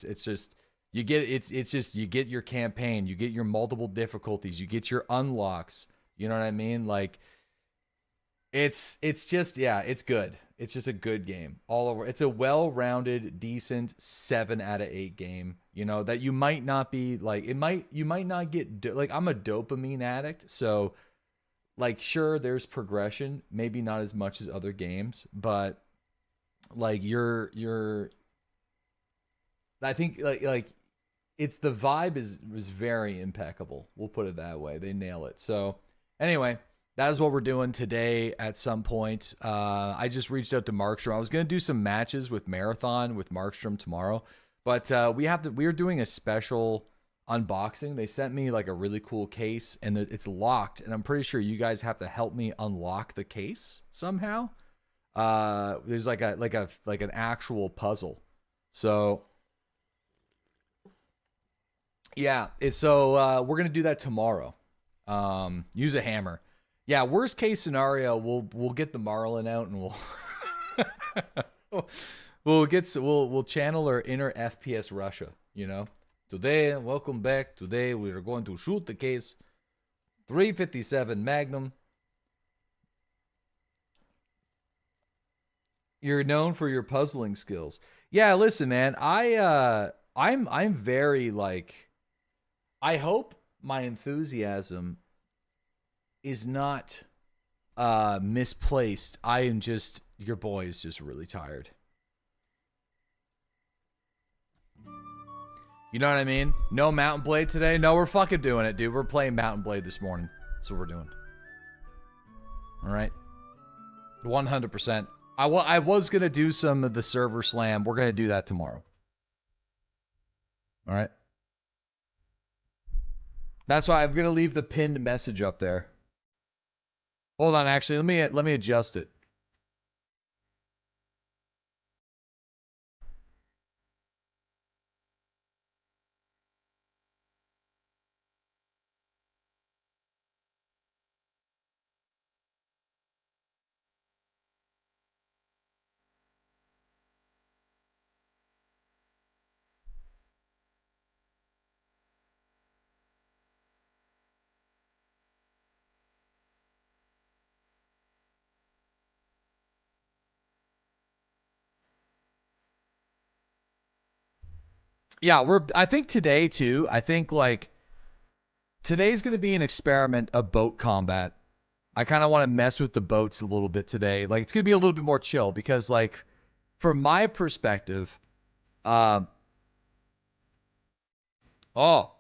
It's just you get it's just you get your campaign, you get your multiple difficulties, you get your unlocks. You know what I mean? Like it's just yeah, it's good. It's just a good game all over. It's a well-rounded, decent 7 out of 8 game. You know that you might not be like you might not get like I'm a dopamine addict, so like sure there's progression, maybe not as much as other games, but like you're I think like it's the vibe was very impeccable. We'll put it that way. They nail it. So anyway, that is what we're doing today at some point. I just reached out to Markstrom. I was going to do some matches with Marathon with Markstrom tomorrow, but we're doing a special unboxing. They sent me like a really cool case and it's locked, and I'm pretty sure you guys have to help me unlock the case somehow. There's like an actual puzzle. So yeah, we're going to do that tomorrow. Use a hammer. Yeah, worst case scenario, we'll get the Marlin out and we'll channel our inner FPS Russia, you know. Today, welcome back. Today we are going to shoot the case. 357 Magnum. You're known for your puzzling skills. Yeah, listen, man. I'm very like I hope my enthusiasm is not misplaced. I am just your boy is just really tired. You know what I mean? No Mountain Blade today? No, we're fucking doing it, dude. We're playing Mountain Blade this morning. That's what we're doing. All right. 100%. I was going to do some of the server slam. We're going to do that tomorrow. All right. That's why I'm going to leave the pinned message up there. Hold on, actually, let me adjust it. Yeah, I think today too, I think like today's going to be an experiment of boat combat. I kind of want to mess with the boats a little bit today. Like it's going to be a little bit more chill because like from my perspective, oh. Oh.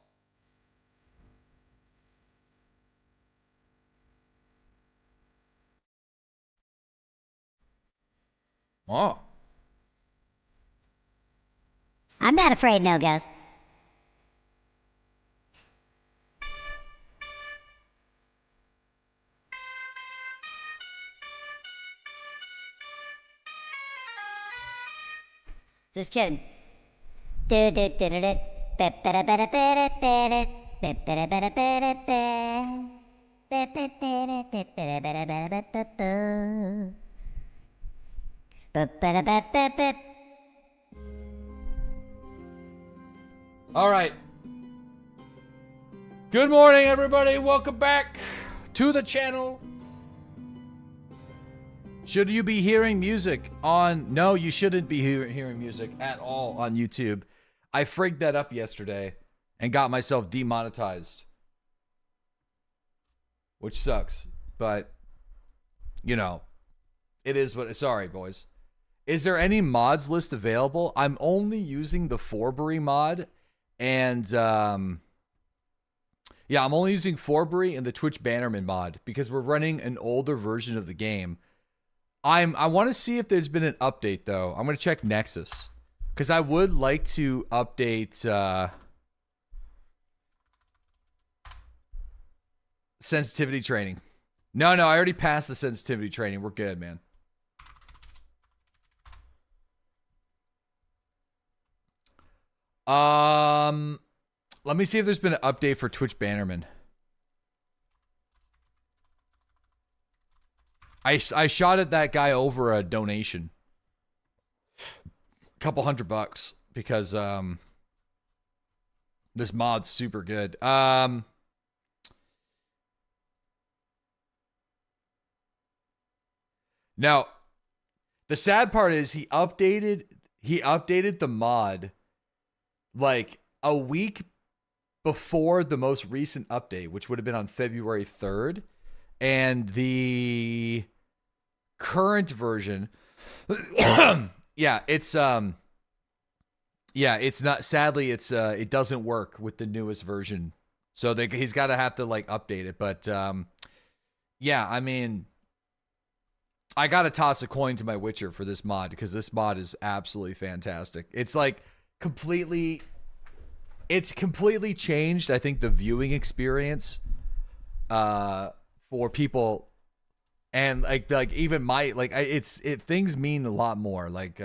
I'm not afraid, no, Ghost. Just kidding. All right. Good morning, everybody. Welcome back to the channel. Should you be hearing music on... No, you shouldn't be hearing music at all on YouTube. I frigged that up yesterday and got myself demonetized. Which sucks. But, you know, it is what... Sorry, boys. Is there any mods list available? I'm only using the Forbury mod. And, yeah, I'm only using Forbury and the Twitch Bannerman mod because we're running an older version of the game. I want to see if there's been an update, though. I'm going to check Nexus. Because I would like to update sensitivity training. No, I already passed the sensitivity training. We're good, man. Let me see if there's been an update for Twitch Bannerman. I shot at that guy over a donation. A couple $100 because This mod's super good. Now, the sad part is he updated the mod like a week before the most recent update, which would have been on February 3rd. And the current version, yeah, it's not, sadly, it doesn't work with the newest version. So he's got to have to like update it. But yeah, I mean, I got to toss a coin to my Witcher for this mod because this mod is absolutely fantastic. It's like completely changed, I think, the viewing experience for people, and like even my things mean a lot more. Like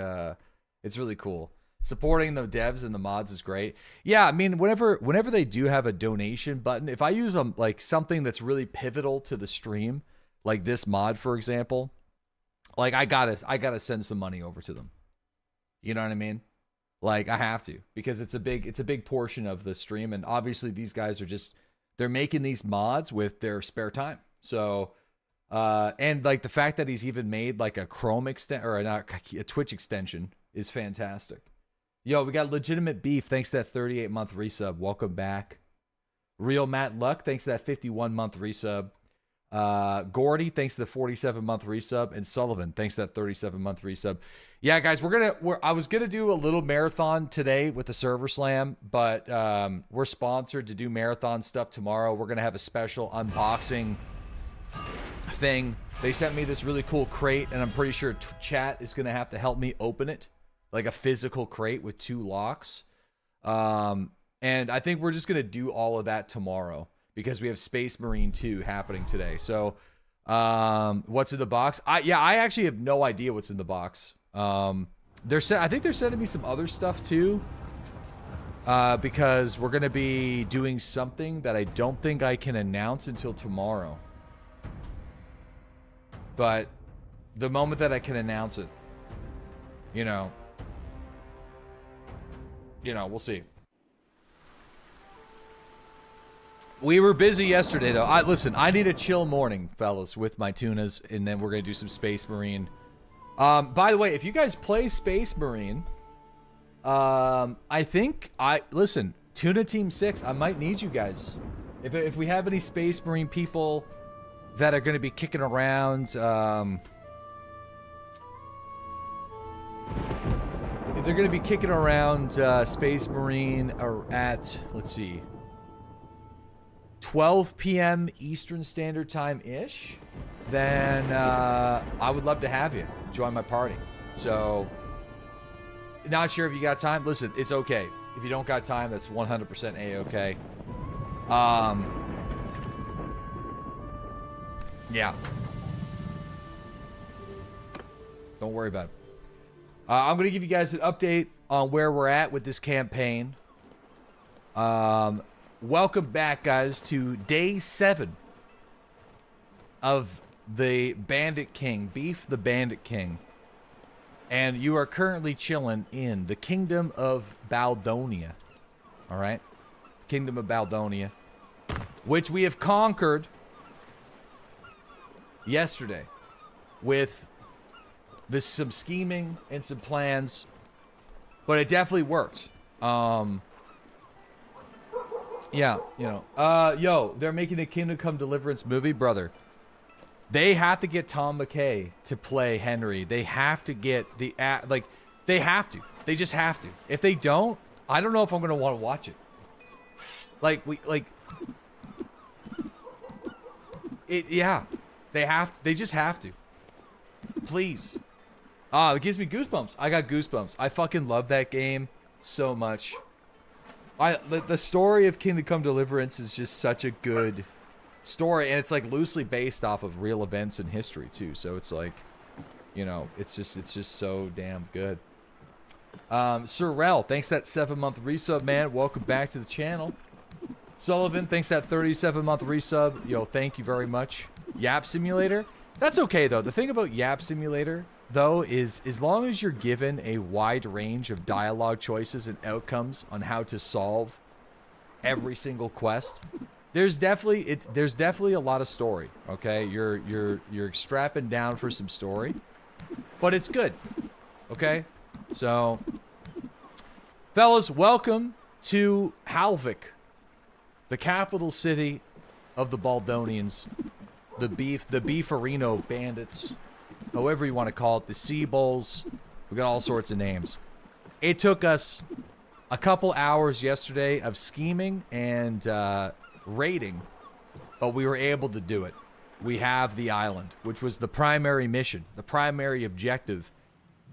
it's really cool. Supporting the devs and the mods is great. Yeah, I mean, whenever they do have a donation button, if I use like something that's really pivotal to the stream, like this mod, for example, like I gotta send some money over to them. You know what I mean? Like I have to, because it's a big portion of the stream, and obviously these guys are they're making these mods with their spare time. So and like the fact that he's even made like a Chrome or not a Twitch extension is fantastic. Yo, we got Legitimate Beef. Thanks to that 38-month resub. Welcome back. Real Matt Luck. Thanks to that 51-month resub. Gordy, thanks to the 47-month resub. And Sullivan, thanks to that 37-month resub. Yeah, guys, I was gonna do a little marathon today with the Server Slam, but we're sponsored to do marathon stuff tomorrow. We're gonna have a special unboxing thing. They sent me this really cool crate, and I'm pretty sure chat is gonna have to help me open it. Like a physical crate with 2 locks. And I think we're just going to do all of that tomorrow because we have Space Marine 2 happening today. So what's in the box? I actually have no idea what's in the box. I think they're sending me some other stuff too, because we're going to be doing something that I don't think I can announce until tomorrow. But the moment that I can announce it, you know, we'll see. We were busy yesterday, though. Listen, I need a chill morning, fellas, with my tunas, and then we're going to do some Space Marine. By the way, if you guys play Space Marine, listen, Tuna Team 6, I might need you guys. If we have any Space Marine people that are going to be kicking around, if they're going to be kicking around Space Marine at, let's see, 12 p.m. Eastern Standard Time-ish, then I would love to have you join my party. So, not sure if you got time. Listen, it's okay. If you don't got time, that's 100% A-okay. Yeah. Don't worry about it. I'm going to give you guys an update on where we're at with this campaign. Welcome back, guys, to day 7 of the Bandit King, Beef the Bandit King. And you are currently chilling in the Kingdom of Baldonia. All right? Kingdom of Baldonia, which we have conquered yesterday with some scheming and some plans, but it definitely worked. Yeah, yo, they're making a Kingdom Come Deliverance movie, brother. They have to get Tom McKay to play Henry. They have to get they have to. They just have to. If they don't, I don't know if I'm gonna want to watch it. Yeah, they just have to. Please. It gives me goosebumps. I got goosebumps. I fucking love that game so much. The story of Kingdom Come Deliverance is just such a good story, and it's like loosely based off of real events in history too. So it's like, it's just so damn good. Sorrel, thanks that 7-month resub, man. Welcome back to the channel. Sullivan, thanks that 37-month resub. Yo, thank you very much. Yap Simulator, that's okay though. The thing about Yap Simulator though is, as long as you're given a wide range of dialogue choices and outcomes on how to solve every single quest. There's definitely a lot of story. Okay, you're strapping down for some story, but it's good. Okay, so fellas, welcome to Halvik, the capital city of the Baldonians, the Beefarino bandits, however you want to call it, the Sea Bulls. We got all sorts of names. It took us a couple hours yesterday of scheming and raiding, but we were able to do it. We have the island, which was the primary mission, the primary objective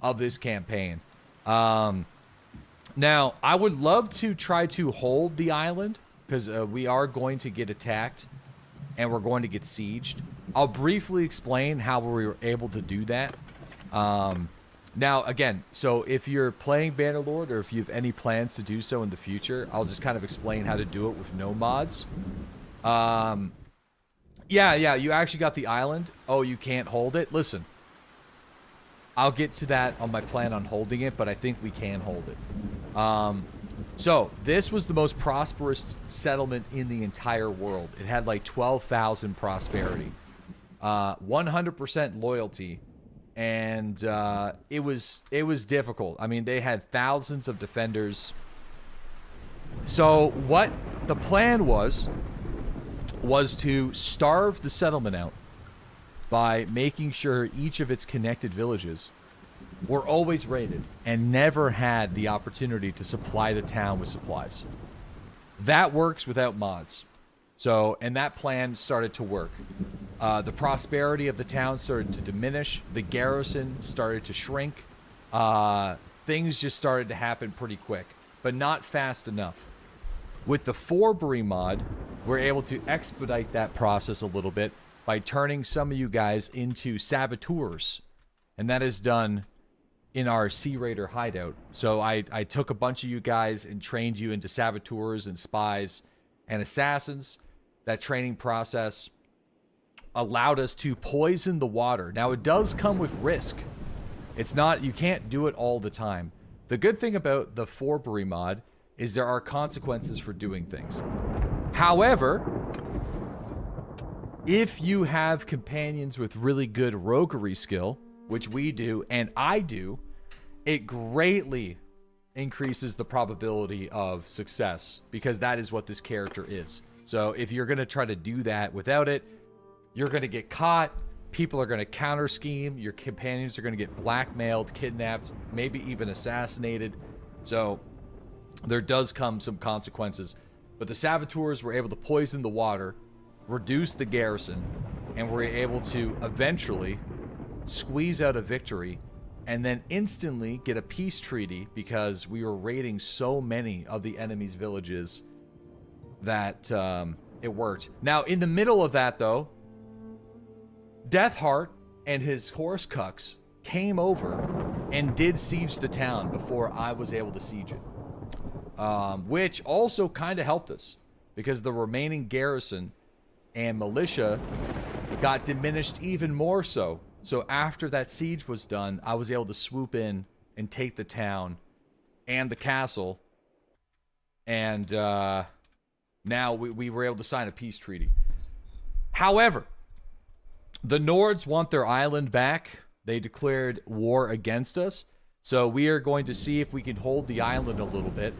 of this campaign. Now, I would love to try to hold the island, because we are going to get attacked, and we're going to get sieged. I'll briefly explain how we were able to do that. Now, again, so if you're playing Bannerlord, or if you have any plans to do so in the future, I'll just kind of explain how to do it with no mods. Yeah, you actually got the island. Oh, you can't hold it? Listen, I'll get to that on my plan on holding it, but I think we can hold it. So, this was the most prosperous settlement in the entire world. It had like 12,000 prosperity, 100% loyalty, and it was difficult. I mean, they had thousands of defenders. So, what the plan was to starve the settlement out by making sure each of its connected villages were always raided and never had the opportunity to supply the town with supplies. That works without mods. So, and that plan started to work. The prosperity of the town started to diminish. The garrison started to shrink. Things just started to happen pretty quick, but not fast enough. With the Forbury mod, we're able to expedite that process a little bit by turning some of you guys into saboteurs. And that is done in our Sea Raider hideout. So I took a bunch of you guys and trained you into saboteurs and spies and assassins. That training process allowed us to poison the water. Now, it does come with risk. It's not, you can't do it all the time. The good thing about the Forbury mod is there are consequences for doing things. However, if you have companions with really good roguery skill, which we do, and I do, it greatly increases the probability of success, because that is what this character is. So if you're going to try to do that without it, you're going to get caught, people are going to counter scheme, your companions are going to get blackmailed, kidnapped, maybe even assassinated. So there does come some consequences. But the saboteurs were able to poison the water, reduce the garrison, and were able to eventually squeeze out a victory and then instantly get a peace treaty, because we were raiding so many of the enemy's villages that it worked. Now, in the middle of that, though, Deathheart and his horse cucks came over and did siege the town before I was able to siege it. Which also kind of helped us, because the remaining garrison and militia got diminished even more so. So after that siege was done, I was able to swoop in and take the town and the castle. And now we were able to sign a peace treaty. However, the Nords want their island back. They declared war against us. So we are going to see if we can hold the island a little bit.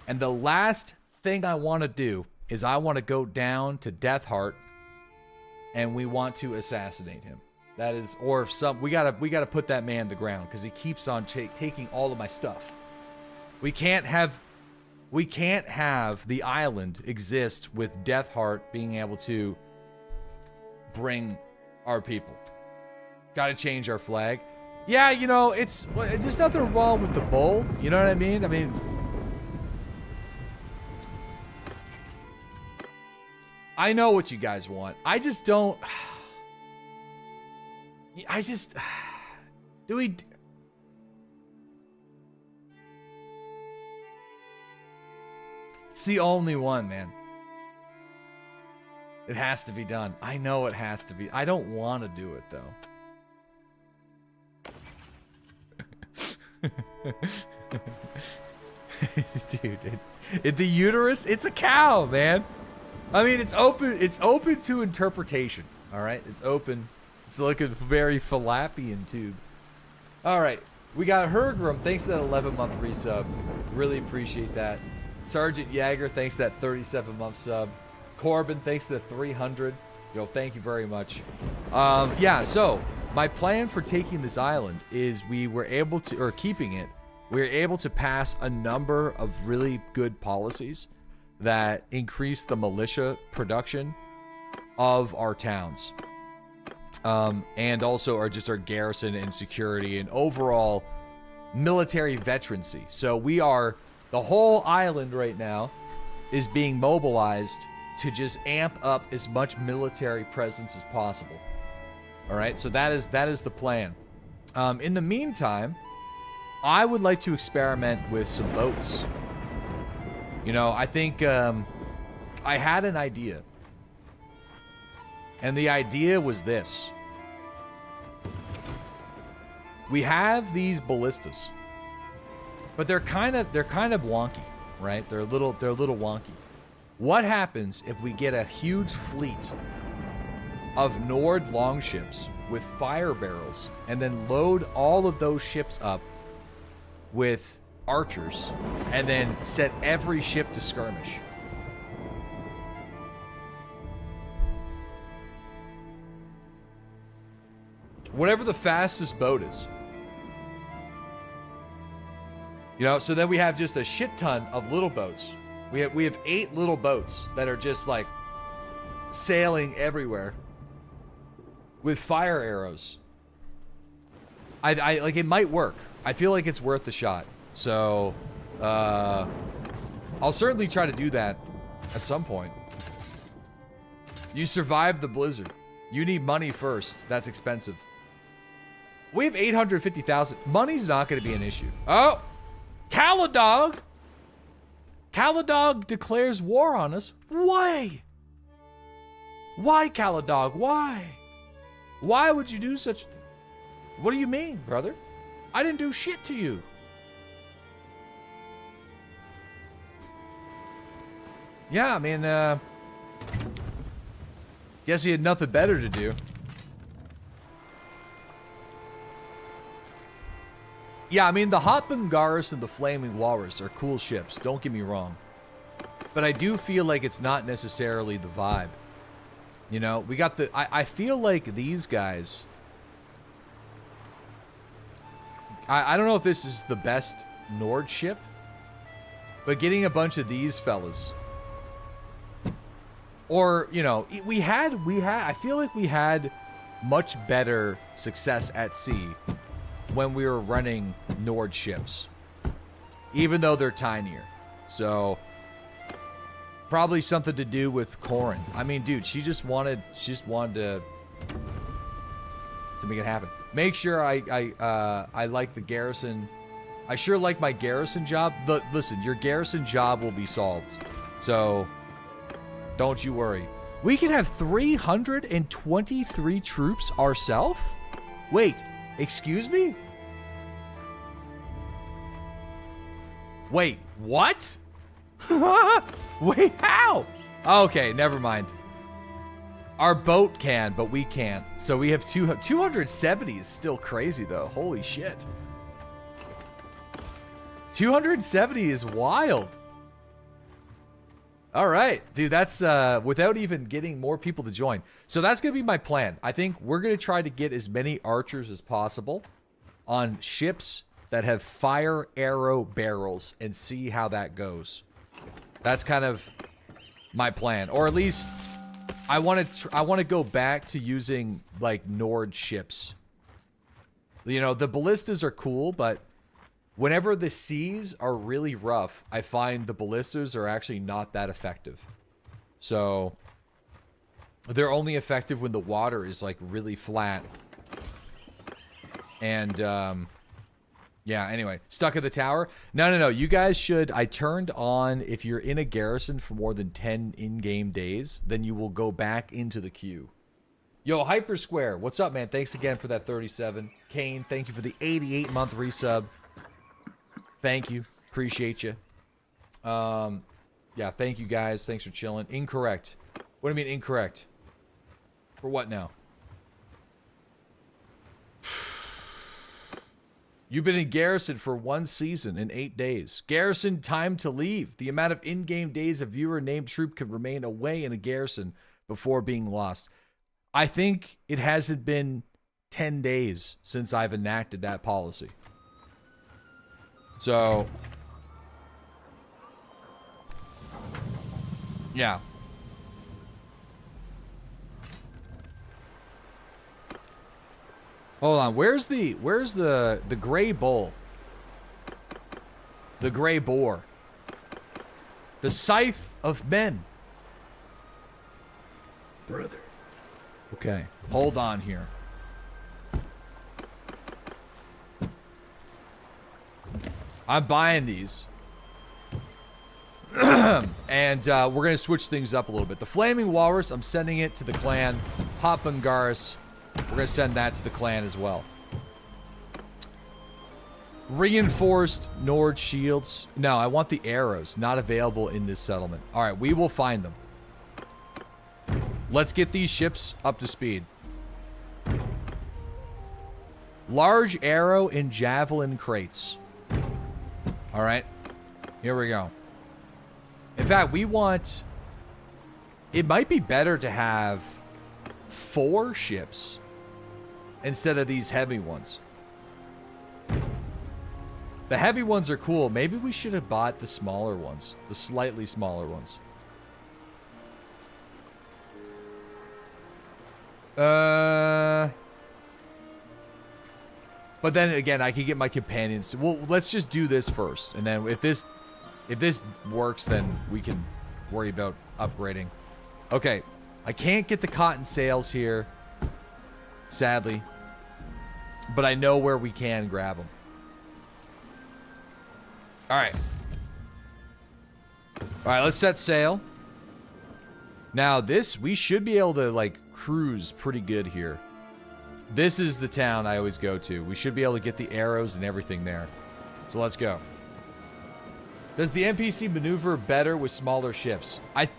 And the last thing I want to do is I want to go down to Deathheart, and we want to assassinate him. That is, or if some, we gotta put that man to the ground, because he keeps on taking all of my stuff. We can't have the island exist with Deathheart being able to bring our people. Gotta change our flag. Yeah, you know, there's nothing wrong with the bull. You know what I mean? I mean, I know what you guys want. I just don't. Do we? It's the only one, man. It has to be done. I know it has to be. I don't want to do it, though. Dude, the uterus, it's a cow, man. I mean, it's open to interpretation. All right, it's open. It's looking very fallopian tube. All right, we got Hergram. Thanks to that 11-month resub. Really appreciate that. Sergeant Jagger, thanks to that 37-month sub. Corbin, thanks to the 300. Yo, thank you very much. Yeah, so my plan for taking this island is we were able to, or keeping it, we were able to pass a number of really good policies that increase the militia production of our towns. And also our garrison and security and overall military veterancy. So we are, the whole island right now is being mobilized to just amp up as much military presence as possible. All right, so that is the plan. In the meantime, I would like to experiment with some boats. You know, I think I had an idea. And the idea was this. We have these ballistas. But they're kind of wonky, right? They're a little wonky. What happens if we get a huge fleet of Nord longships with fire barrels and then load all of those ships up with archers and then set every ship to skirmish? Whatever the fastest boat is. You know, so then we have just a shit ton of little boats. We have 8 little boats that are just like sailing everywhere with fire arrows. I like, it might work. I feel like it's worth the shot. So I'll certainly try to do that at some point. You survived the blizzard. You need money first. That's expensive. We have 850,000. Money's not going to be an issue. Oh, Caladog. Caladog declares war on us. Why? Why, Caladog? Why? Why would you do such? What do you mean, brother? I didn't do shit to you. Yeah, I mean, guess he had nothing better to do. Yeah, I mean, the Hoppengaris and the Flaming Walrus are cool ships, don't get me wrong. But I do feel like it's not necessarily the vibe. You know, we got the... I feel like these guys... I don't know if this is the best Nord ship, but getting a bunch of these fellas... Or, you know, I feel like we had much better success at sea when we were running Nord ships, even though they're tinier. So probably something to do with Corin. I mean, dude, she just wanted to make it happen. Make sure I like the garrison. I sure like my garrison job. Listen, your garrison job will be solved. So don't you worry. We can have 323 troops ourselves? Wait, excuse me? Wait, what? Wait, how? Okay, never mind. Our boat can, but we can't. So we have 270 is still crazy, though. Holy shit. 270 is wild. All right, dude, that's without even getting more people to join. So that's going to be my plan. I think we're going to try to get as many archers as possible on ships that have fire arrow barrels and see how that goes. That's kind of my plan. Or at least I want to go back to using like Nord ships. You know, the ballistas are cool, but whenever the seas are really rough, I find the ballistas are actually not that effective. So they're only effective when the water is like really flat. And yeah, anyway, stuck at the tower. No. You guys should. I turned on, if you're in a garrison for more than 10 in-game days, then you will go back into the queue. Yo, Hypersquare, what's up, man? Thanks again for that 37. Kane, thank you for the 88-month resub. Thank you. Appreciate you. Yeah, thank you guys. Thanks for chilling. Incorrect. What do you mean incorrect? For what now? You've been in Garrison for 1 season in 8 days. Garrison time to leave. The amount of in-game days a viewer named troop can remain away in a garrison before being lost. I think it hasn't been 10 days since I've enacted that policy. So, yeah. Hold on, where's the gray bull? The gray boar. The scythe of men. Brother. Okay, hold on here. I'm buying these. And we're going to switch things up a little bit. The Flaming Walrus, I'm sending it to the clan. Pop Bungaris, we're going to send that to the clan as well. Reinforced Nord shields. No, I want the arrows. Not available in this settlement. All right, we will find them. Let's get these ships up to speed. Large arrow and javelin crates. All right, here we go. In fact, we want... It might be better to have 4 ships instead of these heavy ones. The heavy ones are cool. Maybe we should have bought the smaller ones. The slightly smaller ones. But then again, I could get my companions. Well, let's just do this first. And then if this works, then we can worry about upgrading. Okay. I can't get the cotton sails here, sadly. But I know where we can grab them. Alright. Alright, let's set sail. Now this, we should be able to like cruise pretty good here. This is the town I always go to. We should be able to get the arrows and everything there. So let's go. Does the NPC maneuver better with smaller ships? I've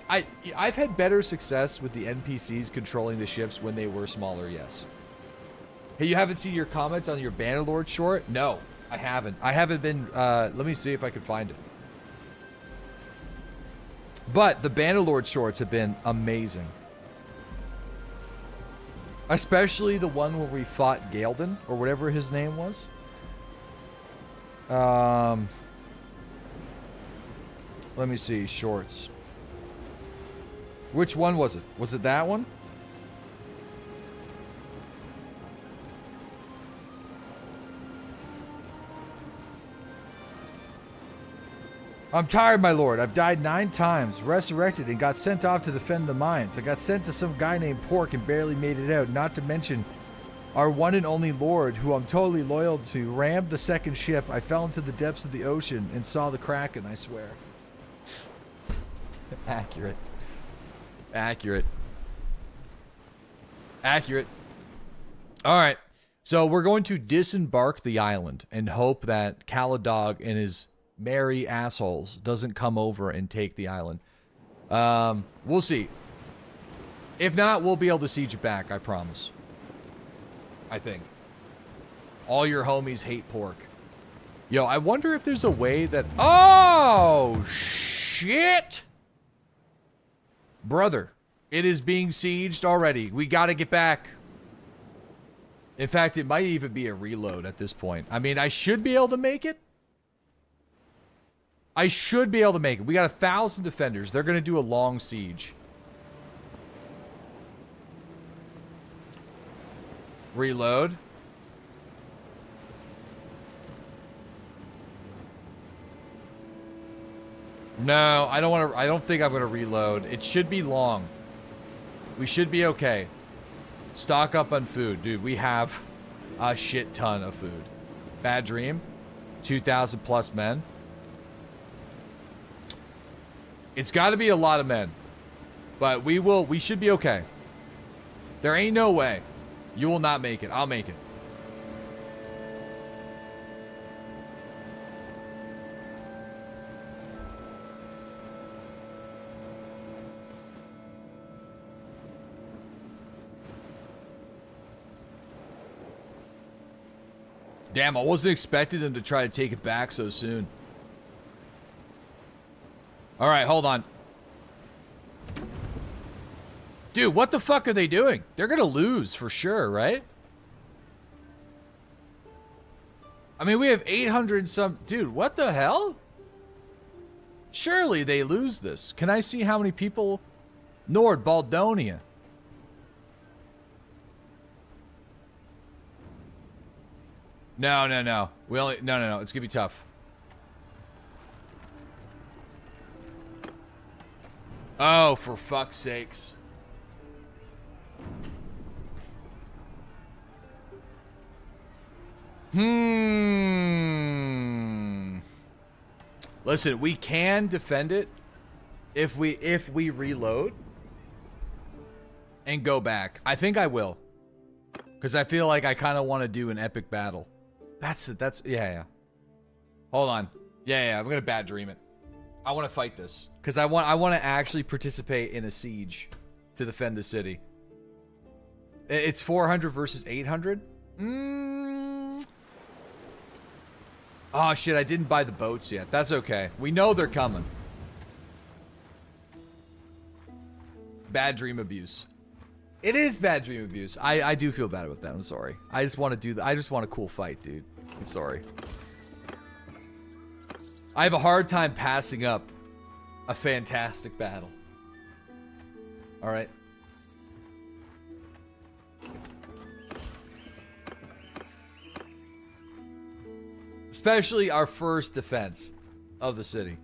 had better success with the NPCs controlling the ships when they were smaller, yes. Hey, you haven't seen your comments on your Bannerlord short? No, I haven't. I haven't been, let me see if I can find it. But the Bannerlord shorts have been amazing. Especially the one where we fought Galdan, or whatever his name was. Let me see, shorts. Which one was it? Was it that one? I'm tired, my lord. I've died 9 times, resurrected, and got sent off to defend the mines. I got sent to some guy named Pork and barely made it out, not to mention our one and only lord, who I'm totally loyal to, rammed the second ship. I fell into the depths of the ocean and saw the Kraken, I swear. Accurate. Accurate. Accurate. Alright. So we're going to disembark the island and hope that Caladog and his merry assholes doesn't come over and take the island. We'll see. If not, we'll be able to siege it back, I promise. I think. All your homies hate pork. Yo, I wonder if there's a way that... Oh, shit! Brother, it is being sieged already. We gotta get back. In fact, it might even be a reload at this point. I mean, I should be able to make it. I should be able to make it. We got 1,000 defenders. They're gonna do a long siege. Reload. No, I don't want to. I don't think I'm going to reload. It should be long. We should be okay. Stock up on food. Dude, we have a shit ton of food. Bad dream. 2,000 plus men. It's got to be a lot of men. But we should be okay. There ain't no way. You will not make it. I'll make it. Damn, I wasn't expecting them to try to take it back so soon. All right, hold on. Dude, what the fuck are they doing? They're gonna lose for sure, right? I mean, we have 800 some... Dude, what the hell? Surely they lose this. Can I see how many people... Nord, Baldonia. No, no, no. We only... No, no, no. It's gonna be tough. Oh, for fuck's sakes. Listen, we can defend it if we reload and go back. I think I will. Because I feel like I kind of want to do an epic battle. That's yeah. Hold on. Yeah, I'm gonna bad dream it. I want to fight this because I want to actually participate in a siege to defend the city. It's 400 versus 800. Oh shit! I didn't buy the boats yet. That's okay. We know they're coming. Bad dream abuse. It is bad dream abuse. I do feel bad about that. I'm sorry. I just want to do that. I just want a cool fight, dude. I'm sorry. I have a hard time passing up a fantastic battle. All right. Especially our first defense of the city.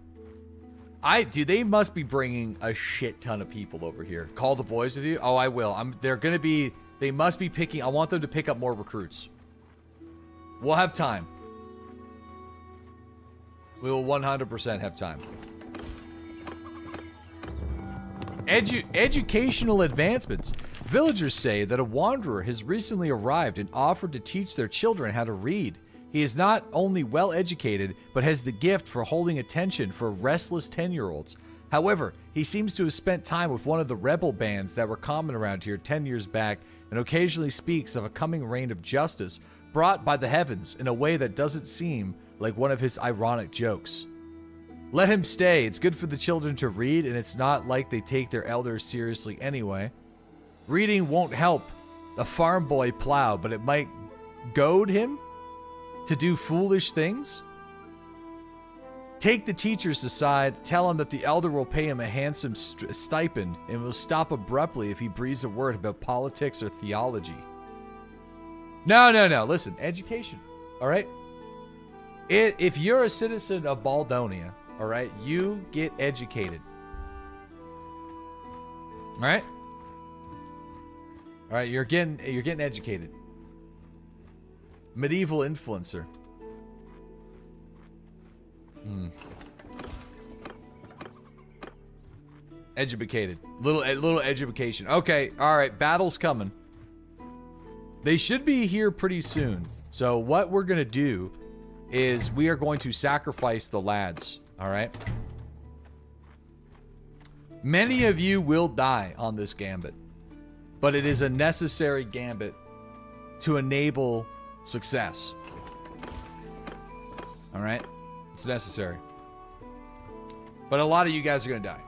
Dude, they must be bringing a shit ton of people over here. Call the boys with you? Oh, I will. They must be picking, I want them to pick up more recruits. We'll have time. We will 100% have time. Educational advancements. Villagers say that a wanderer has recently arrived and offered to teach their children how to read. He is not only well educated, but has the gift for holding attention for restless 10-year-olds. However, he seems to have spent time with one of the rebel bands that were common around here 10 years back and occasionally speaks of a coming reign of justice brought by the heavens in a way that doesn't seem like one of his ironic jokes. Let him stay. It's good for the children to read, and it's not like they take their elders seriously anyway. Reading won't help a farm boy plow, but it might goad him to do foolish things. Take the teachers aside, tell him that the elder will pay him a handsome stipend and will stop abruptly if he breathes a word about politics or theology. No. Listen, education, all right? If you're a citizen of Baldonia, all right, you get educated. All right? All right, you're getting educated. Medieval influencer. Educated. Little education. Okay, all right, battle's coming. They should be here pretty soon. So what we're going to do is we are going to sacrifice the lads, all right? Many of you will die on this gambit, but it is a necessary gambit to enable success. All right? It's necessary. But a lot of you guys are going to die.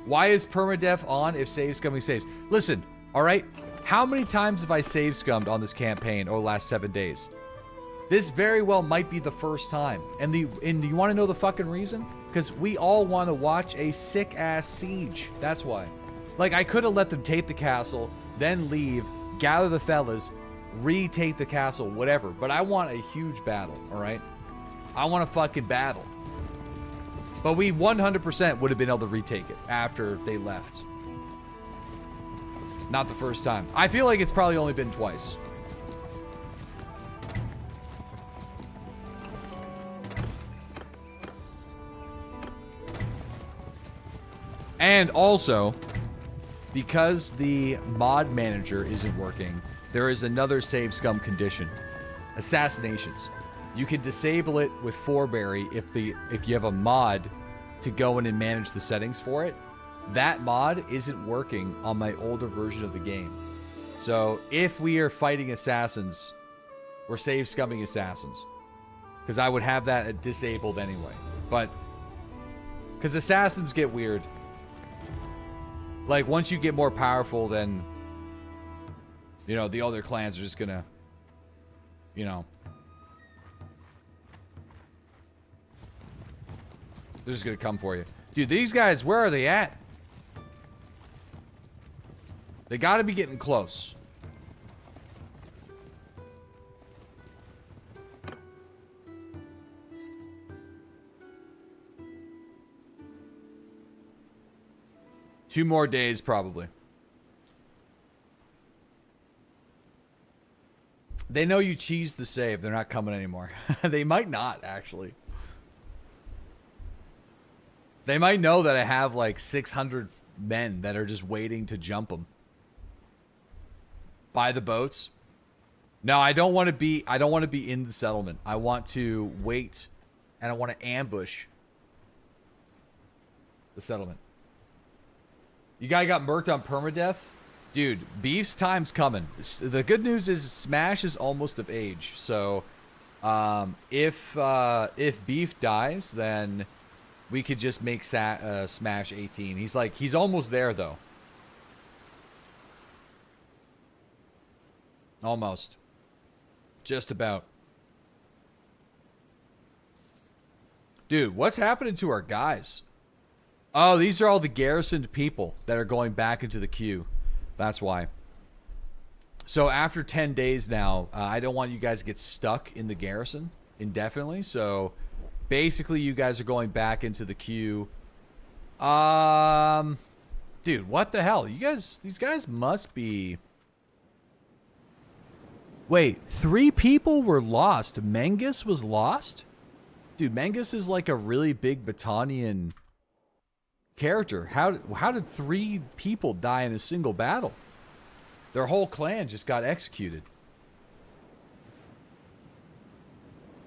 Why is permadeath on if save scumming saves? Listen, all right? How many times have I save scummed on this campaign over the last 7 days? This very well might be the first time. And you want to know the fucking reason? Because we all want to watch a sick-ass siege. That's why. Like, I could have let them take the castle, then leave, gather the fellas, retake the castle, whatever. But I want a huge battle, all right? I want a fucking battle. But we 100% would have been able to retake it after they left. Not the first time. I feel like it's probably only been twice. And also, because the mod manager isn't working, there is another save scum condition. Assassinations. You can disable it with Forberry if you have a mod to go in and manage the settings for it. That mod isn't working on my older version of the game. So if we are fighting assassins Or save scumming assassins. Because I would have that disabled anyway. But, because assassins get weird. Like, once you get more powerful, then, you know, the other clans are just gonna, you know, they're just gonna come for you. Dude, these guys, where are they at? They gotta be getting close. Two more days, probably. They know you cheesed the save. They're not coming anymore. They might not, actually. They might know that I have like 600 men that are just waiting to jump them. Buy the boats. No, I don't want to be in the settlement. I want to wait and I want to ambush the settlement. You guy got murked on permadeath? Dude, Beef's time's coming. The good news is Smash is almost of age. So, if Beef dies, then we could just make Smash 18. He's almost there, though. Almost. Just about. Dude, what's happening to our guys? Oh, these are all the garrisoned people that are going back into the queue. That's why. So after 10 days now, I don't want you guys to get stuck in the garrison indefinitely. So basically you guys are going back into the queue. Dude, what the hell? These guys must be... Wait, 3 people were lost. Mengus was lost? Dude, Mengus is like a really big Battanian character. How did 3 people die in a single battle? Their whole clan just got executed.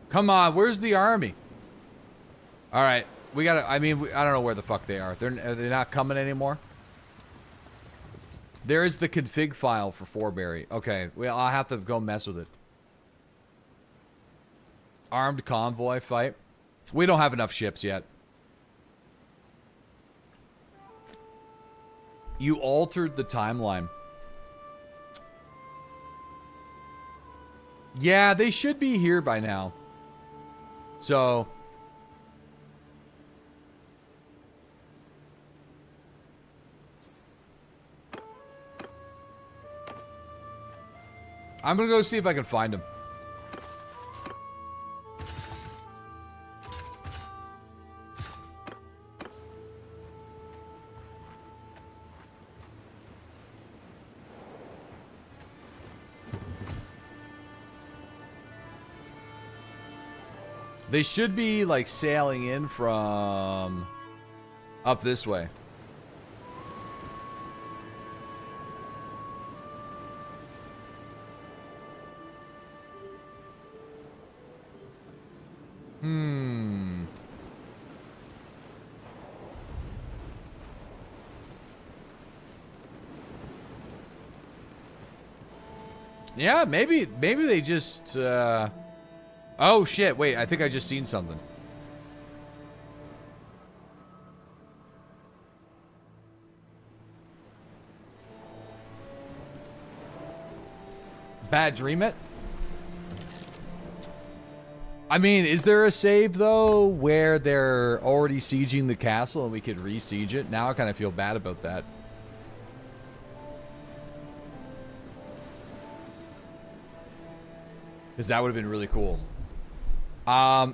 Come on, where's the army? All right, we gotta. I mean, I don't know where the fuck they are. Are they not coming anymore? There is the config file for Forberry. Okay, well, I'll have to go mess with it. Armed convoy fight. We don't have enough ships yet. You altered the timeline. Yeah, they should be here by now. So... I'm gonna go see if I can find them. They should be, like, sailing in from up this way. Yeah, maybe they just, Oh, shit. Wait, I think I just seen something. Bad dream it? I mean, is there a save, though, where they're already sieging the castle and we could re-siege it? Now I kind of feel bad about that. Because that would have been really cool.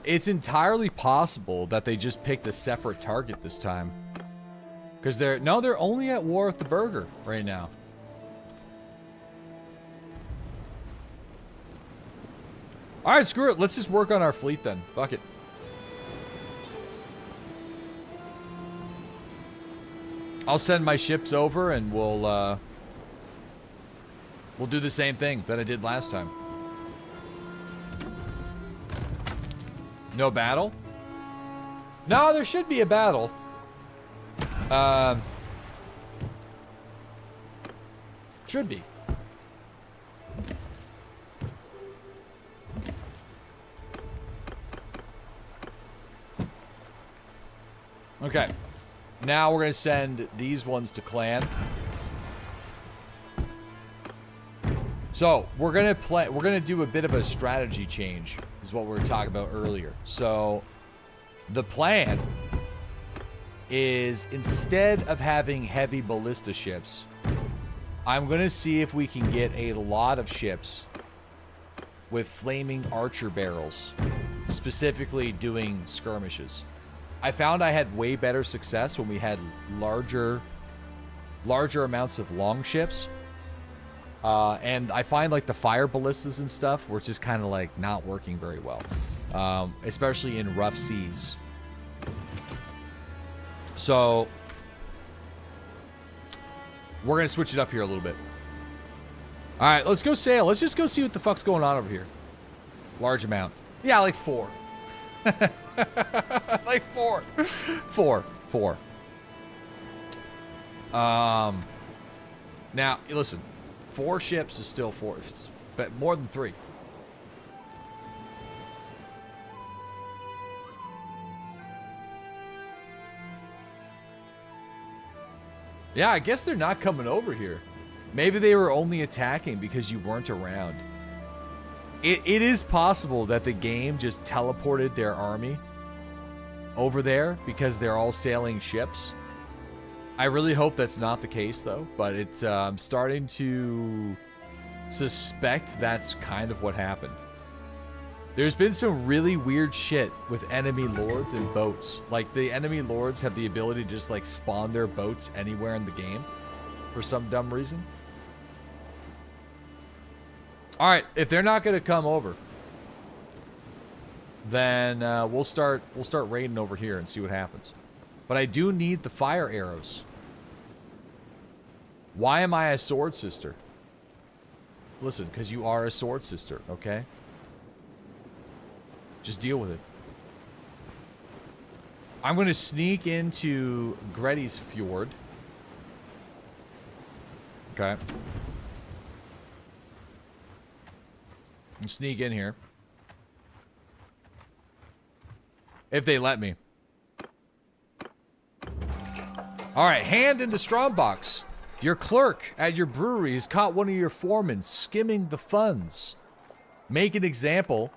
It's entirely possible that they just picked a separate target this time. Because they're only at war with the burger right now. Alright, screw it. Let's just work on our fleet then. Fuck it. I'll send my ships over and we'll do the same thing that I did last time. No battle? No, there should be a battle. Should be. Okay. Now we're going to send these ones to clan. So, we're going to do a bit of a strategy change, is what we were talking about earlier. So, the plan is, instead of having heavy ballista ships, I'm going to see if we can get a lot of ships with flaming archer barrels, specifically doing skirmishes. I found I had way better success when we had larger amounts of long ships. And I find like the fire ballistas and stuff were just kind of like not working very well, especially in rough seas. So we're going to switch it up here a little bit. All right, let's go sail. Let's just go see what the fuck's going on over here. Large amount. Yeah, like 4. Like 4. 4. Now, listen. 4 ships is still 4, but more than 3. Yeah, I guess they're not coming over here. Maybe they were only attacking because you weren't around. It is possible that the game just teleported their army over there because they're all sailing ships. I really hope that's not the case, though, but it's I'm starting to suspect that's kind of what happened. There's been some really weird shit with enemy lords and boats. Like, the enemy lords have the ability to just, like, spawn their boats anywhere in the game for some dumb reason. Alright, if they're not going to come over, then we'll start raiding over here and see what happens. But I do need the fire arrows. Why am I a sword sister? Listen, because you are a sword sister, okay? Just deal with it. I'm going to sneak into Gretti's Fjord. Okay. And sneak in here. If they let me. Alright, hand in the strongbox. Your clerk at your brewery has caught one of your foremen skimming the funds. Make an example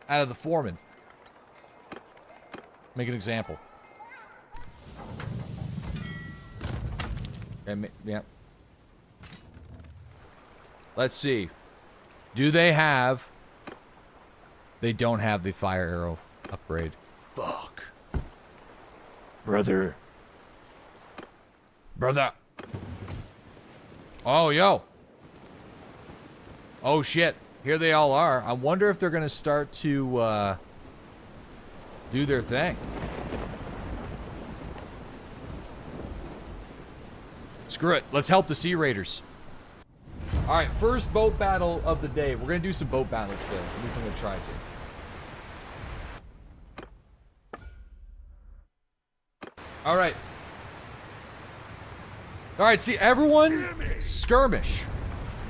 out of the foreman. Make an example. Yeah. Let's see. Do they have... They don't have the fire arrow upgrade. Fuck. Brother. Oh, yo. Oh, shit. Here they all are. I wonder if they're going to start to do their thing. Screw it. Let's help the Sea Raiders. All right, first boat battle of the day. We're going to do some boat battles today. At least I'm going to try to. All right. All right, see, everyone skirmish.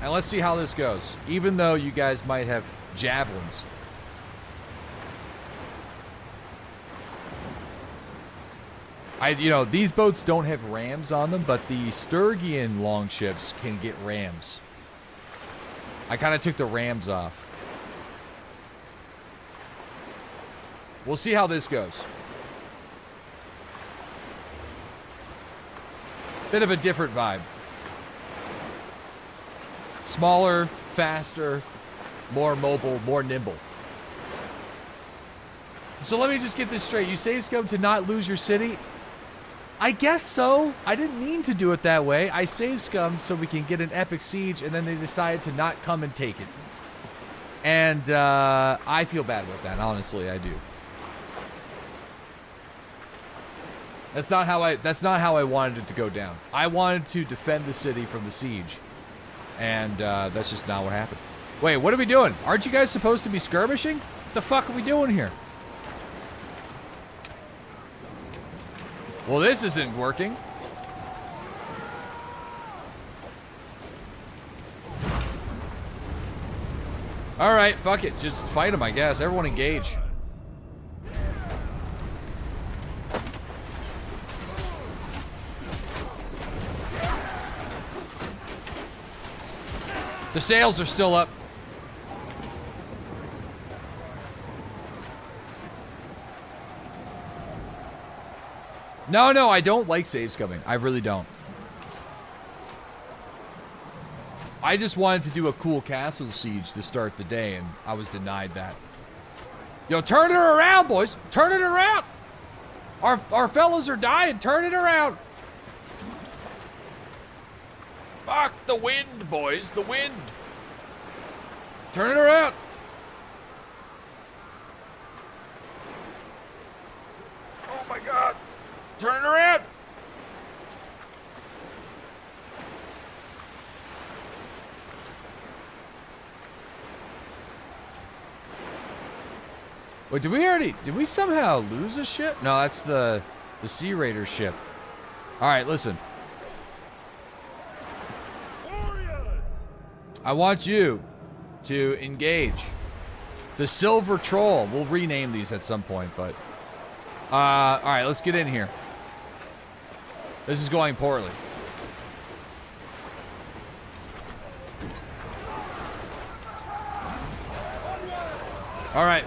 And let's see how this goes. Even though you guys might have javelins. You know, these boats don't have rams on them, but the Sturgian longships can get rams. I kind of took the rams off. We'll see how this goes. Bit of a different vibe. Smaller, faster, more mobile, more nimble. So let me just get this straight. You say it's going to not lose your city? I guess so. I didn't mean to do it that way. I saved scum so we can get an epic siege, and then they decided to not come and take it. And I feel bad about that. Honestly, I do. That's not how I wanted it to go down. I wanted to defend the city from the siege, and that's just not what happened. Wait, what are we doing? Aren't you guys supposed to be skirmishing? What the fuck are we doing here? Well, this isn't working. All right, fuck it. Just fight them, I guess. Everyone engage. The sails are still up. No, I don't like saves coming. I really don't. I just wanted to do a cool castle siege to start the day, and I was denied that. Yo, turn it around, boys. Turn it around. Our fellas are dying. Turn it around. Fuck the wind, boys. The wind. Turn it around. Oh my God. Turn it around. Wait, did we somehow lose a ship? No, that's the Sea Raider ship. All right, listen. Warriors! I want you to engage the Silver Troll. We'll rename these at some point, but all right, let's get in here. This is going poorly. All right.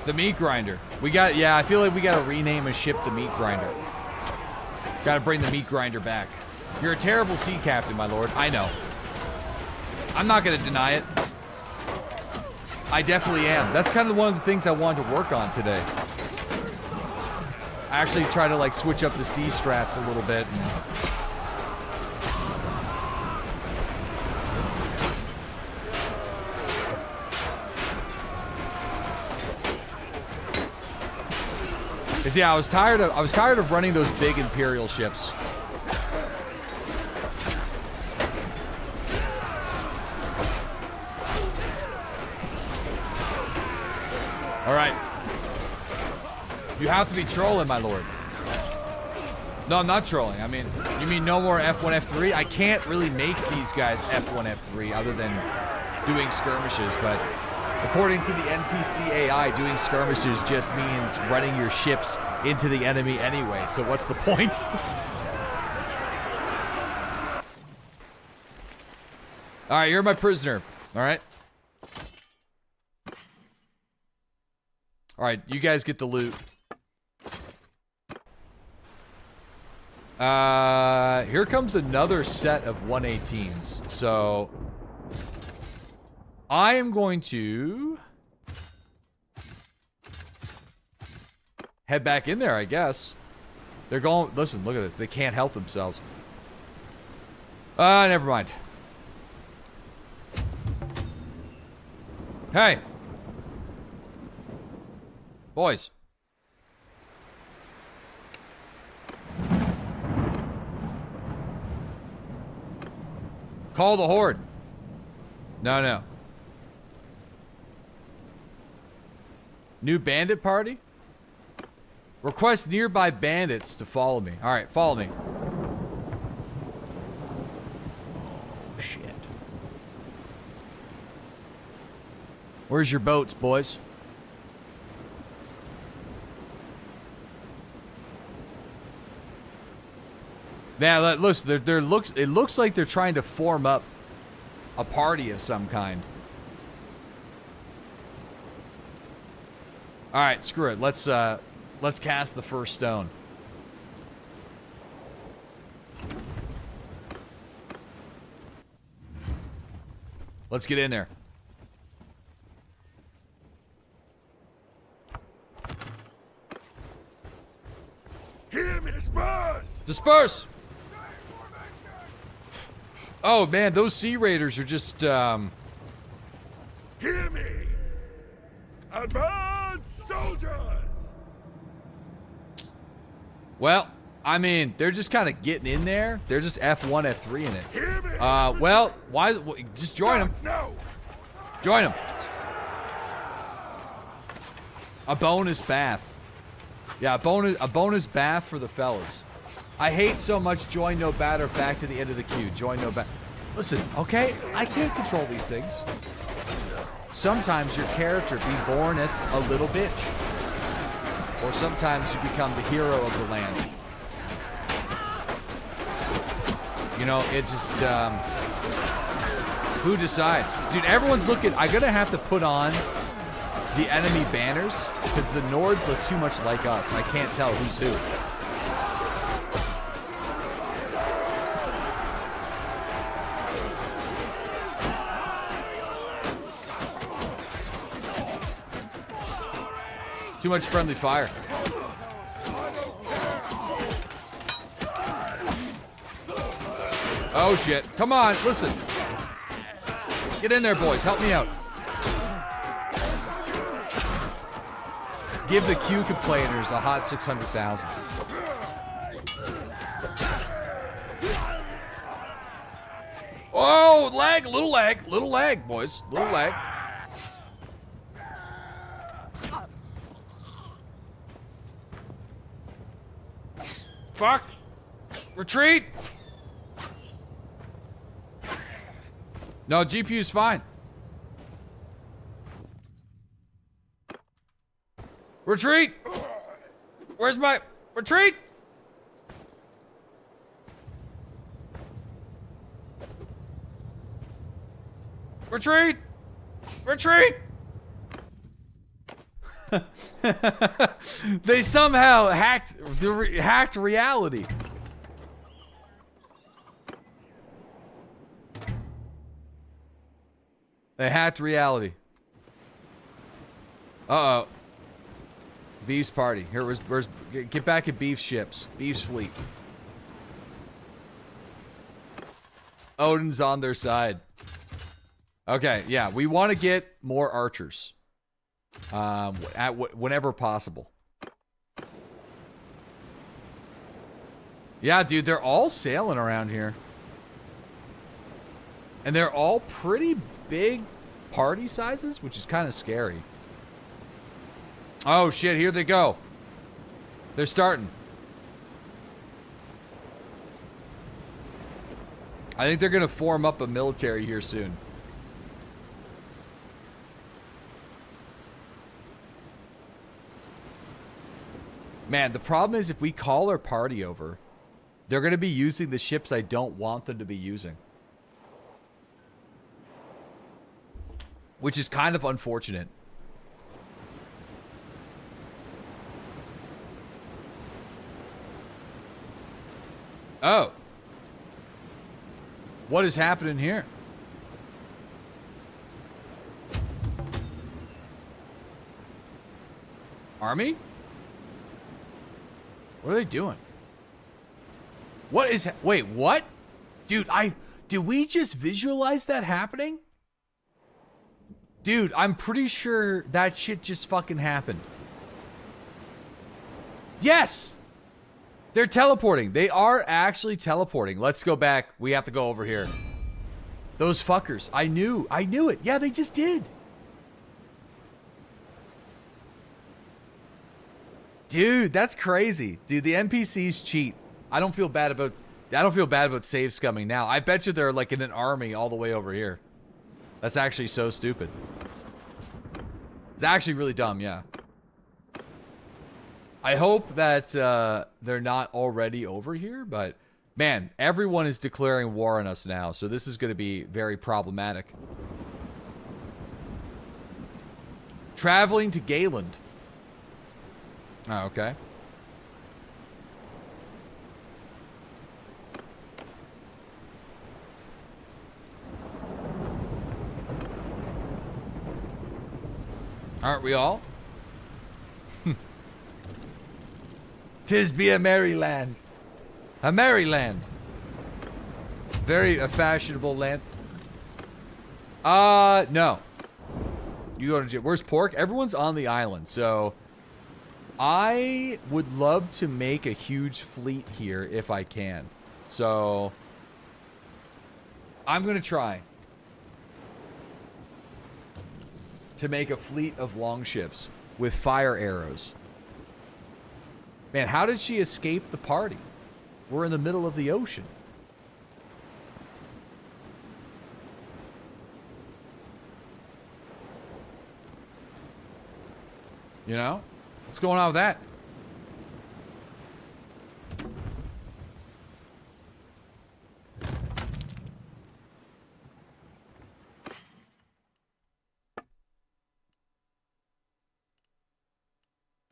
The Meat Grinder. Yeah, I feel like we gotta rename a ship the Meat Grinder. Gotta bring the Meat Grinder back. You're a terrible sea captain, my lord. I know. I'm not gonna deny it. I definitely am. That's kind of one of the things I wanted to work on today. I actually try to like switch up the sea strats a little bit. Cause yeah, I was tired of running those big Imperial ships. All right. You have to be trolling, my lord. No, I'm not trolling. I mean, you mean no more F1, F3? I can't really make these guys F1, F3 other than doing skirmishes, but according to the NPC AI, doing skirmishes just means running your ships into the enemy anyway, so what's the point? Alright, you're my prisoner, alright? Alright, you guys get the loot. Here comes another set of 118s, so I am going to head back in there, I guess. They're going, listen, look at this. They can't help themselves. Never mind. Hey. Boys. Call the Horde. No. New bandit party? Request nearby bandits to follow me. Alright, follow me. Oh, shit. Where's your boats, boys? Man, listen, it looks like they're trying to form up a party of some kind. All right, screw it. Let's cast the first stone. Let's get in there. Hear me, disperse! Disperse! Oh man, those Sea Raiders are just Hear me! Advance, soldiers! Well, I mean, they're just kind of getting in there. They're just F1, F3 in it. Hear me! Well, why? Just join them. No! Join them. A bonus bath. Yeah, a bonus bath for the fellas. I hate so much join no batter back to the end of the queue. Join no batter. Listen, okay? I can't control these things. Sometimes your character be borneth a little bitch. Or sometimes you become the hero of the land. You know, it's just, who decides? Dude, everyone's looking. I'm gonna have to put on the enemy banners because the Nords look too much like us. I can't tell who's who. Too much friendly fire. Oh shit. Come on, listen. Get in there, boys. Help me out. Give the Q complainers a hot 600,000. Oh, lag, little lag, boys. Little lag. Fuck. Retreat. No, GPU's fine. Retreat. Where's my retreat? Retreat. Retreat. They somehow hacked reality. They hacked reality. Uh-oh. Beef's party. Here, where's get back at Beef's ships. Beef's fleet. Odin's on their side. Okay, yeah, we want to get more archers. Whenever possible. Yeah, dude, they're all sailing around here. And they're all pretty big party sizes, which is kind of scary. Oh, shit, here they go. They're starting. I think they're going to form up a military here soon. Man, the problem is if we call our party over, they're going to be using the ships I don't want them to be using. Which is kind of unfortunate. Oh. What is happening here? Army? What are they doing? What is... Wait, what? Dude, did we just visualize that happening? Dude, I'm pretty sure that shit just fucking happened. Yes! They're teleporting. They are actually teleporting. Let's go back. We have to go over here. Those fuckers. I knew it. Yeah, they just did. Dude, that's crazy. Dude, the NPCs cheat. I don't feel bad about save scumming now. I bet you they're like in an army all the way over here. That's actually so stupid. It's actually really dumb, yeah. I hope that they're not already over here, but man, everyone is declaring war on us now, so this is going to be very problematic. Traveling to Gayland. Oh, okay. Aren't we all? 'Tis be a merry land. A merry land. Very a fashionable land. No. You go to... Where's Pork? Everyone's on the island, so... I would love to make a huge fleet here if I can. So... I'm gonna try to make a fleet of longships with fire arrows. Man, how did she escape the party? We're in the middle of the ocean. You know? What's going on with that?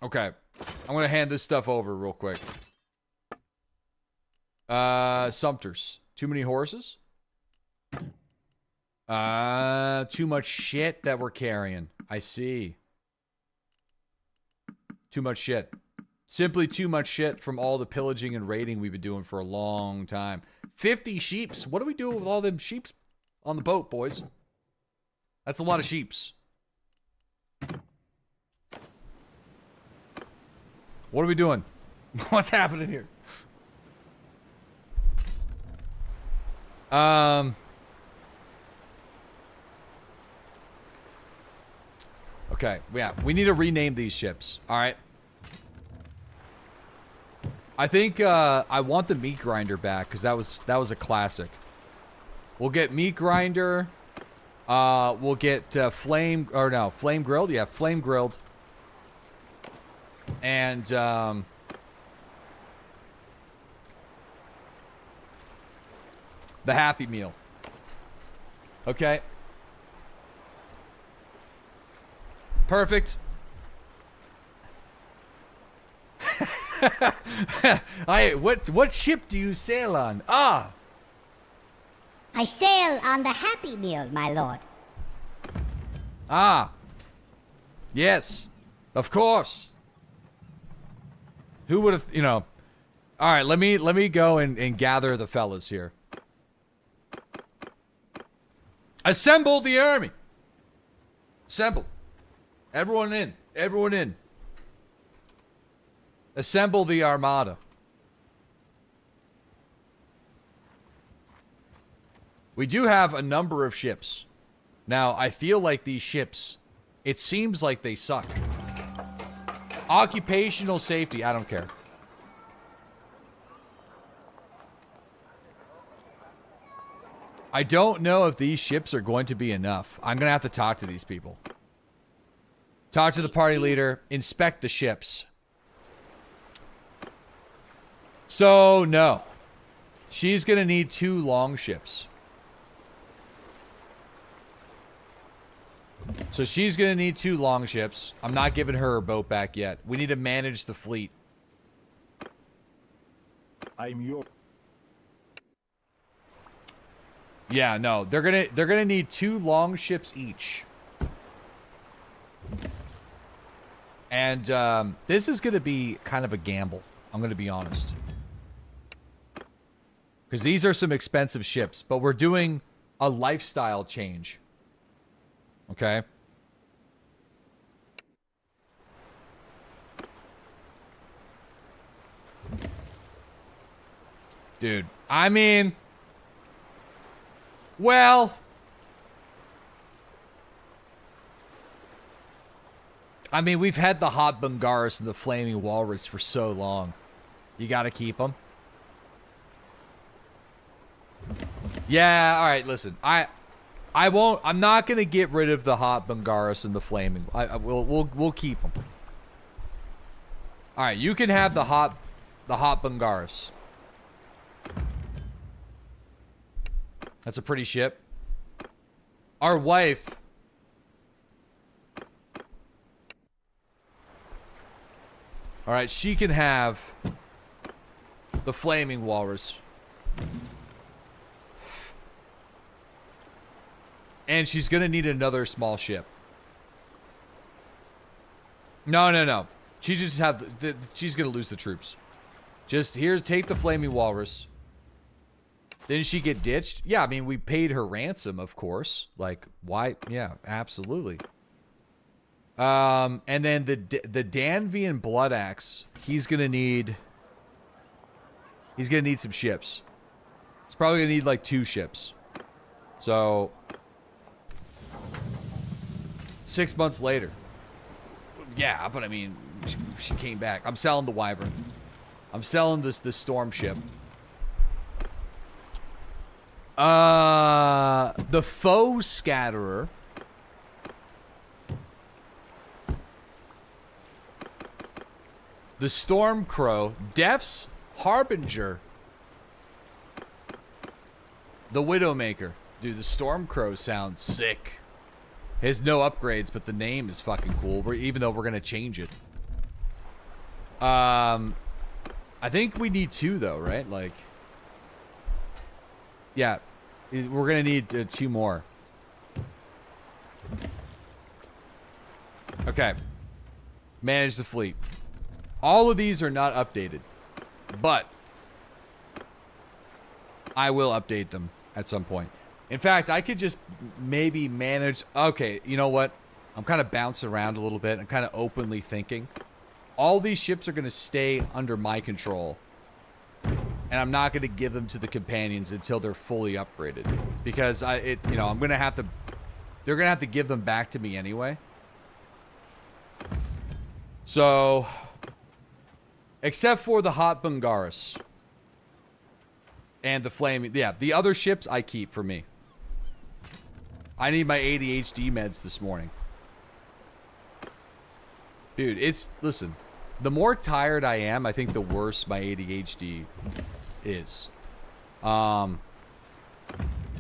Okay. I'm going to hand this stuff over real quick. Sumters. Too many horses? Too much shit that we're carrying. I see. Too much shit. Simply too much shit from all the pillaging and raiding we've been doing for a long time. 50 sheeps. What do we do with all them sheeps on the boat, boys? That's a lot of sheeps. What are we doing? What's happening here? Okay, yeah, we need to rename these ships. All right. I think I want the meat grinder back because that was a classic. We'll get meat grinder. We'll get flame grilled. Yeah, flame grilled. And the Happy Meal. Okay. Perfect. What ship do you sail on? Ah. I sail on the Happy Meal, my lord. Ah. Yes. Of course. Who would have, you know. All right, let me go and gather the fellas here. Assemble the army. Assemble. Everyone in. Everyone in. Assemble the armada. We do have a number of ships. Now, I feel like these ships, it seems like they suck. Occupational safety, I don't care. I don't know if these ships are going to be enough. I'm going to have to talk to these people. Talk to the party leader. Inspect the ships. So, no. She's going to need 2 long ships. So she's going to need 2 long ships. I'm not giving her boat back yet. We need to manage the fleet. I'm your... Yeah, no. They're going to need 2 long ships each. And this is going to be kind of a gamble. I'm going to be honest. Because these are some expensive ships. But we're doing a lifestyle change. Okay? Dude, I mean... Well... I mean, we've had the Hot Bungaris and the Flaming Walrus for so long. You gotta keep them. Yeah, alright, listen. I won't... I'm not gonna get rid of the Hot Bungaris and the Flaming... We'll keep them. Alright, you can have the Hot Bungaris. That's a pretty ship. Our wife... Alright, she can have the Flaming Walrus. And she's gonna need another small ship. No. She just have she's gonna lose the troops. Just take the Flaming Walrus. Didn't she get ditched? Yeah, I mean, we paid her ransom, of course. Like, why? Yeah, absolutely. And then the Danvian Blood Axe, he's gonna need some ships. He's probably gonna need like 2 ships. So 6 months later. Yeah, but I mean, she came back. I'm selling the Wyvern. I'm selling this Storm ship. The Foe Scatterer. The Storm Crow, Death's Harbinger, the Widowmaker. Dude, the Storm Crow sounds sick. It has no upgrades, but the name is fucking cool, even though we're going to change it. I think we need 2 though, right? Like, yeah, we're gonna need 2 more. Okay. Manage the fleet. All of these are not updated, but I will update them at some point. In fact, I could just maybe manage... Okay, you know what? I'm kind of bouncing around a little bit. I'm kind of openly thinking. All these ships are going to stay under my control. And I'm not going to give them to the companions until they're fully upgraded. Because I'm going to have to... They're going to have to give them back to me anyway. So... Except for the Hot Bungaris. And the Flaming... Yeah, the other ships I keep for me. I need my ADHD meds this morning. Dude, it's... Listen. The more tired I am, I think the worse my ADHD is.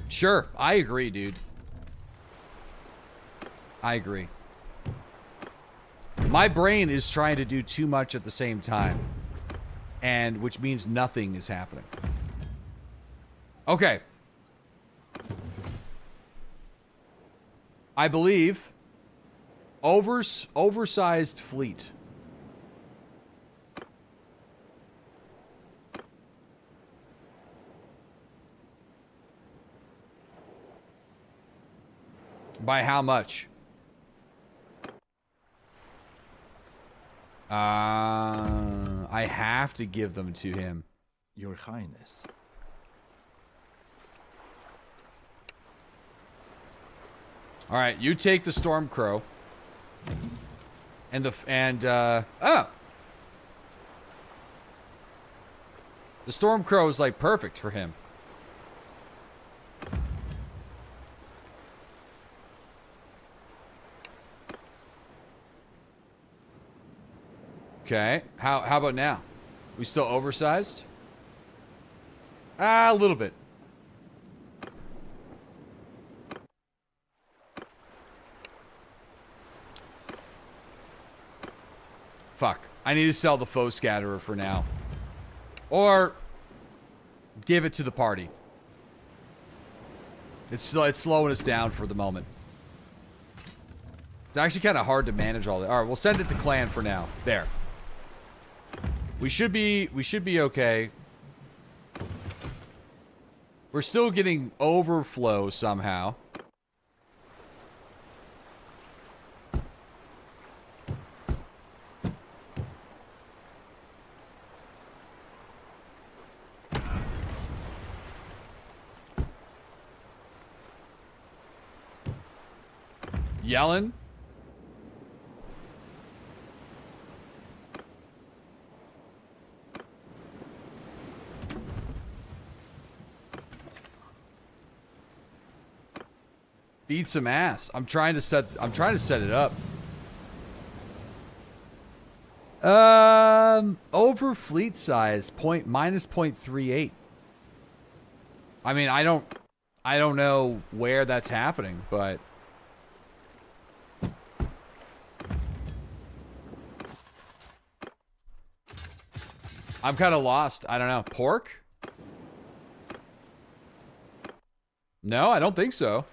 Sure, I agree, dude. I agree. My brain is trying to do too much at the same time. And which means nothing is happening. Okay. I believe oversized fleet. By how much? I have to give them to him. Your Highness. All right, you take the Stormcrow. And the Stormcrow is like perfect for him. Okay, how about now? We still oversized? A little bit. Fuck. I need to sell the foe scatterer for now. Or give it to the party. It's slowing us down for the moment. It's actually kind of hard to manage all that. All right, we'll send it to clan for now. There. We should be okay. We're still getting overflow somehow. Yellen? Beat some ass. I'm trying to set it up. Over fleet size minus 0.38. I mean, I don't know where that's happening, but I'm kind of lost. I don't know. Pork? No, I don't think so.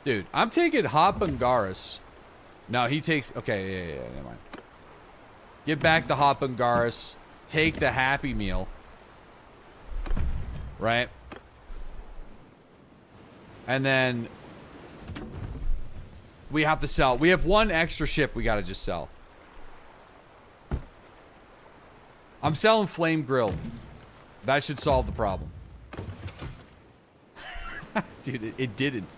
Dude, I'm taking Hot Bungaris. No, he takes... Okay, yeah, never mind. Give back the Hot Bungaris. Take the Happy Meal. Right? And then... we have to sell. We have one extra ship we gotta just sell. I'm selling Flame Grilled. That should solve the problem. Dude, it didn't.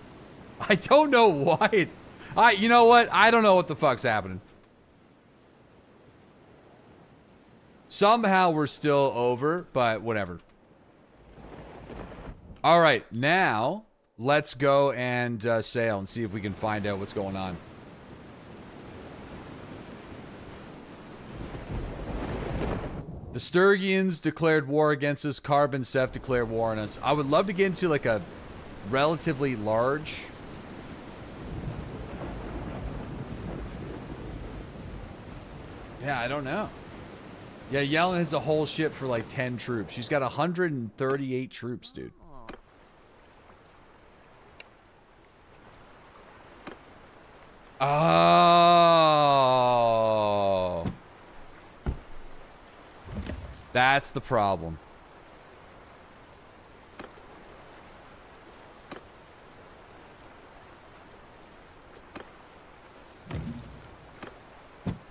I don't know why you know what? I don't know what the fuck's happening. Somehow we're still over, but whatever. All right, now let's go and sail and see if we can find out what's going on. The Sturgians declared war against us. Carbon Seth declared war on us. I would love to get into like a relatively large. Yeah, I don't know. Yeah, Yellen has a whole ship for like 10 troops. She's got 138 troops, dude. Oh. That's the problem.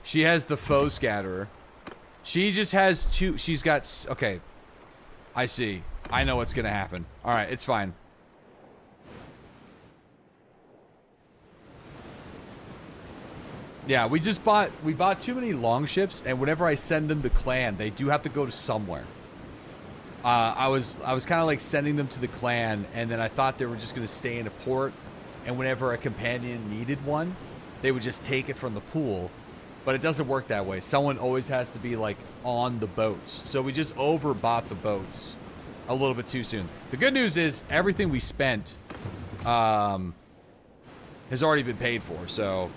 She has the foe scatterer. She just has two. She's got. Okay. I see. I know what's going to happen. All right. It's fine. Yeah, we bought too many longships, and whenever I send them to clan, they do have to go to somewhere. I was kind of like sending them to the clan, and then I thought they were just going to stay in a port, and whenever a companion needed one, they would just take it from the pool. But it doesn't work that way. Someone always has to be like on the boats. So we just overbought the boats a little bit too soon. The good news is everything we spent has already been paid for, so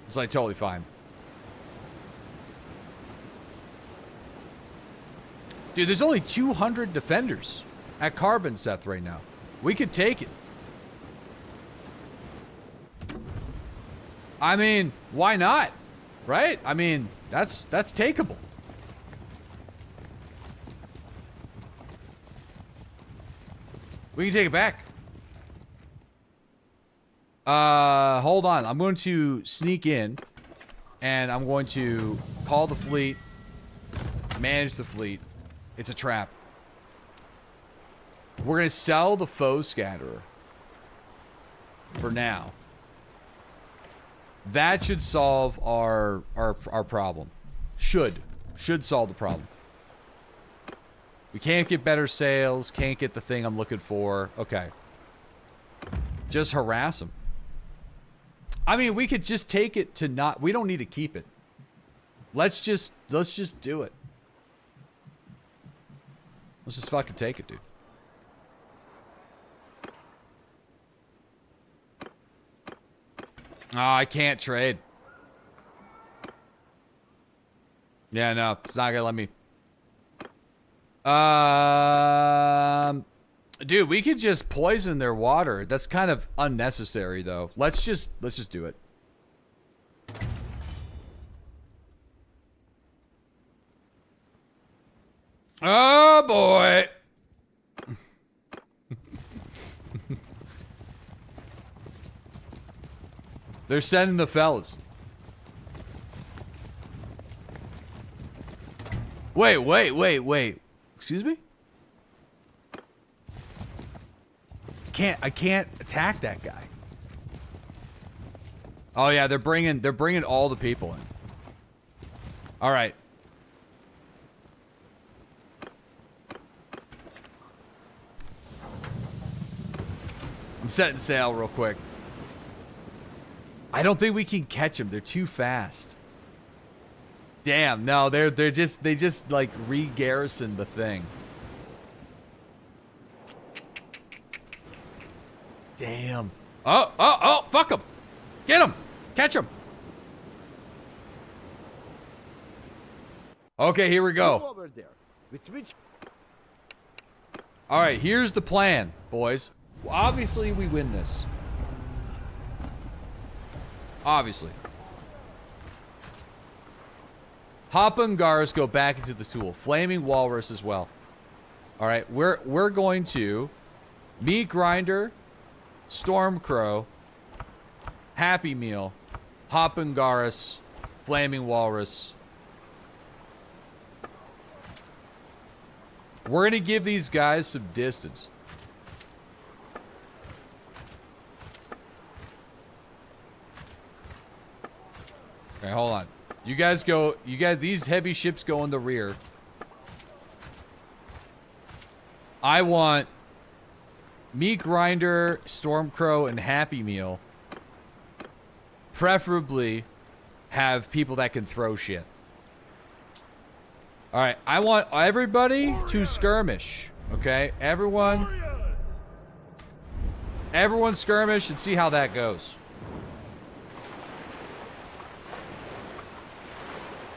it's like totally fine. Dude, there's only 200 defenders at Carbon Seth right now. We could take it. I mean, why not? Right? I mean, that's takeable. We can take it back. Hold on. I'm going to sneak in, and I'm going to call the fleet, manage the fleet. It's a trap. We're going to sell the foe scatterer for now. That should solve our problem. Should solve the problem. We can't get better sales. Can't get the thing I'm looking for. Okay. Just harass them. I mean, we could just take it to not... We don't need to keep it. Let's just do it. Let's just fucking take it, dude. Oh, I can't trade. Yeah, no, it's not gonna let me. Dude, we could just poison their water. That's kind of unnecessary, though. Let's just do it. Oh boy. They're sending the fellas. Wait. Excuse me? I can't attack that guy. Oh yeah, they're bringing all the people in. All right. I'm setting sail real quick. I don't think we can catch them. They're too fast. Damn, no, they just like re-garrison the thing. Damn. Oh, fuck them. Get them. Catch them. Okay, here we go. All right, here's the plan, boys. Well, obviously, we win this. Obviously. Hoppa and Garrus go back into the tool. Flaming Walrus as well. Alright, we're going to Meat Grinder, Stormcrow, Happy Meal, Hoppa and Garrus, Flaming Walrus. We're gonna give these guys some distance. Okay, hold on. You guys, these heavy ships go in the rear. I want Meat Grinder, Stormcrow, and Happy Meal. Preferably have people that can throw shit. Alright, I want everybody to skirmish. Okay, everyone skirmish and see how that goes.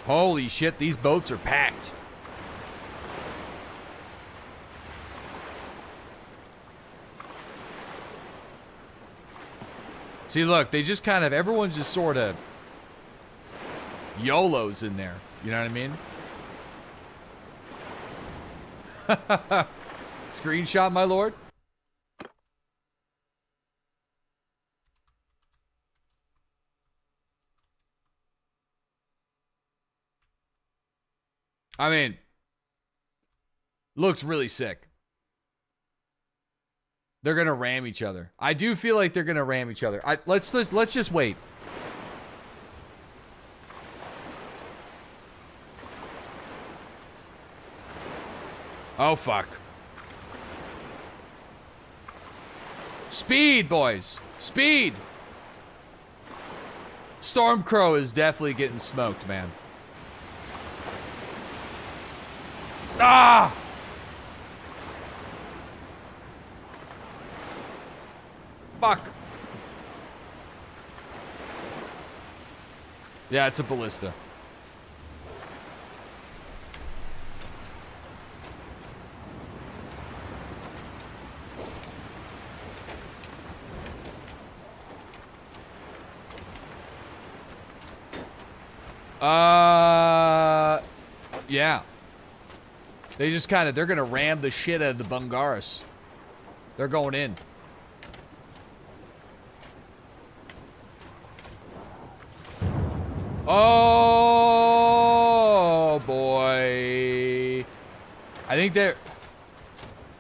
Holy shit, these boats are packed. See, look, they just kind of, everyone's just sort of YOLOs in there. You know what I mean? Screenshot, my lord. I mean, looks really sick. They're gonna ram each other. I do feel like they're gonna ram each other. Let's just wait. Oh fuck. Speed, boys. Speed. Stormcrow is definitely getting smoked, man. Ah! Fuck. Yeah, it's a ballista. Yeah. They just kind of, they're going to ram the shit out of the Bungaris. They're going in. Oh, boy. I think they're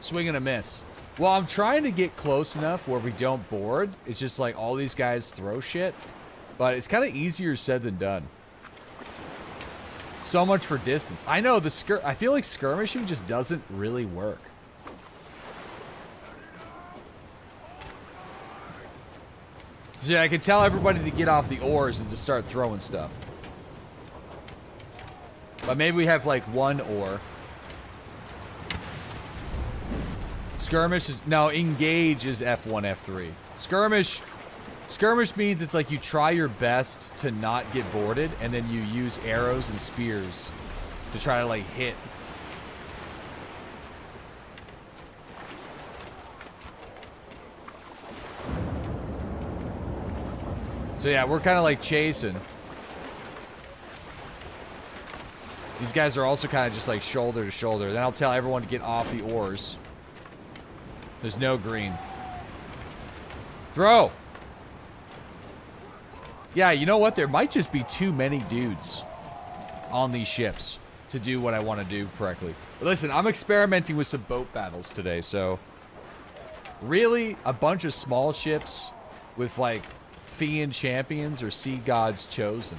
swing and a miss. Well, I'm trying to get close enough where we don't board. It's just like all these guys throw shit. But it's kind of easier said than done. So much for distance. I know, I feel like skirmishing just doesn't really work. So yeah, I can tell everybody to get off the oars and to start throwing stuff. But maybe we have like one oar. Skirmish is, no, engage is F1, F3. Skirmish means it's like you try your best to not get boarded, and then you use arrows and spears to try to like hit. So yeah, we're kind of like chasing. These guys are also kind of just like shoulder to shoulder. Then I'll tell everyone to get off the oars. There's no green. Throw! Yeah, you know what? There might just be too many dudes on these ships to do what I want to do correctly. But listen, I'm experimenting with some boat battles today, so... Really, a bunch of small ships with, like, Fiend champions or Sea Gods chosen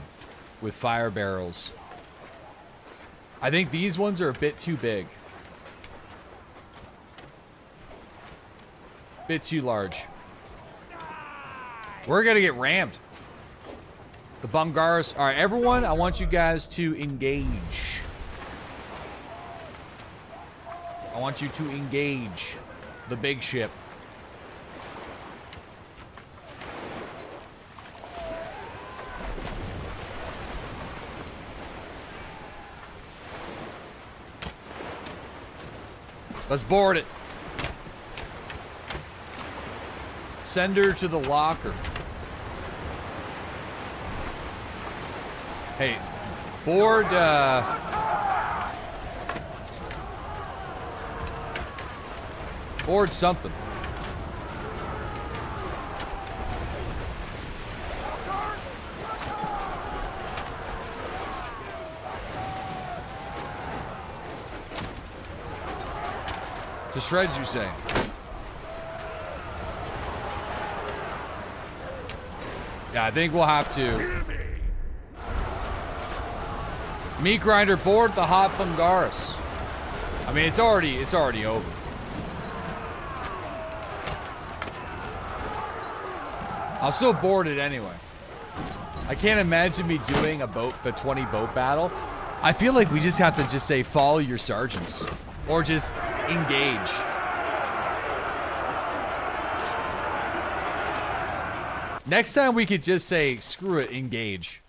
with fire barrels. I think these ones are a bit too big. Bit too large. We're gonna get rammed. The Bungaris. Alright, everyone, I want you guys to engage. I want you to engage the big ship. Let's board it. Send her to the locker. Hey, board, board something. To shreds, you say? Yeah, I think we'll have to. Meat grinder, board the hot Bungaris. I mean, it's already over. I'll still board it anyway. I can't imagine me doing the 20 boat battle. I feel like we just have to just say follow your sergeants, or just engage. Next time we could just say, screw it, engage.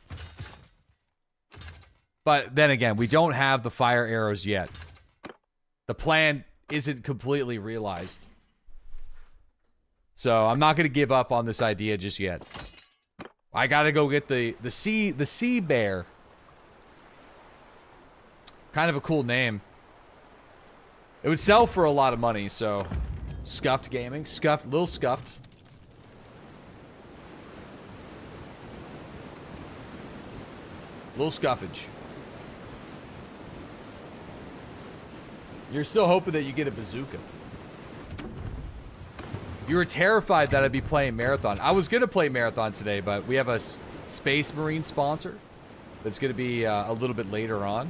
But then again, we don't have the fire arrows yet. The plan isn't completely realized. So I'm not going to give up on this idea just yet. I got to go get the sea bear. Kind of a cool name. It would sell for a lot of money, so... Scuffed gaming. Scuffed. Little scuffed. Little scuffage. You're still hoping that you get a bazooka. You were terrified that I'd be playing Marathon. I was going to play Marathon today, but we have a Space Marine sponsor that's going to be a little bit later on.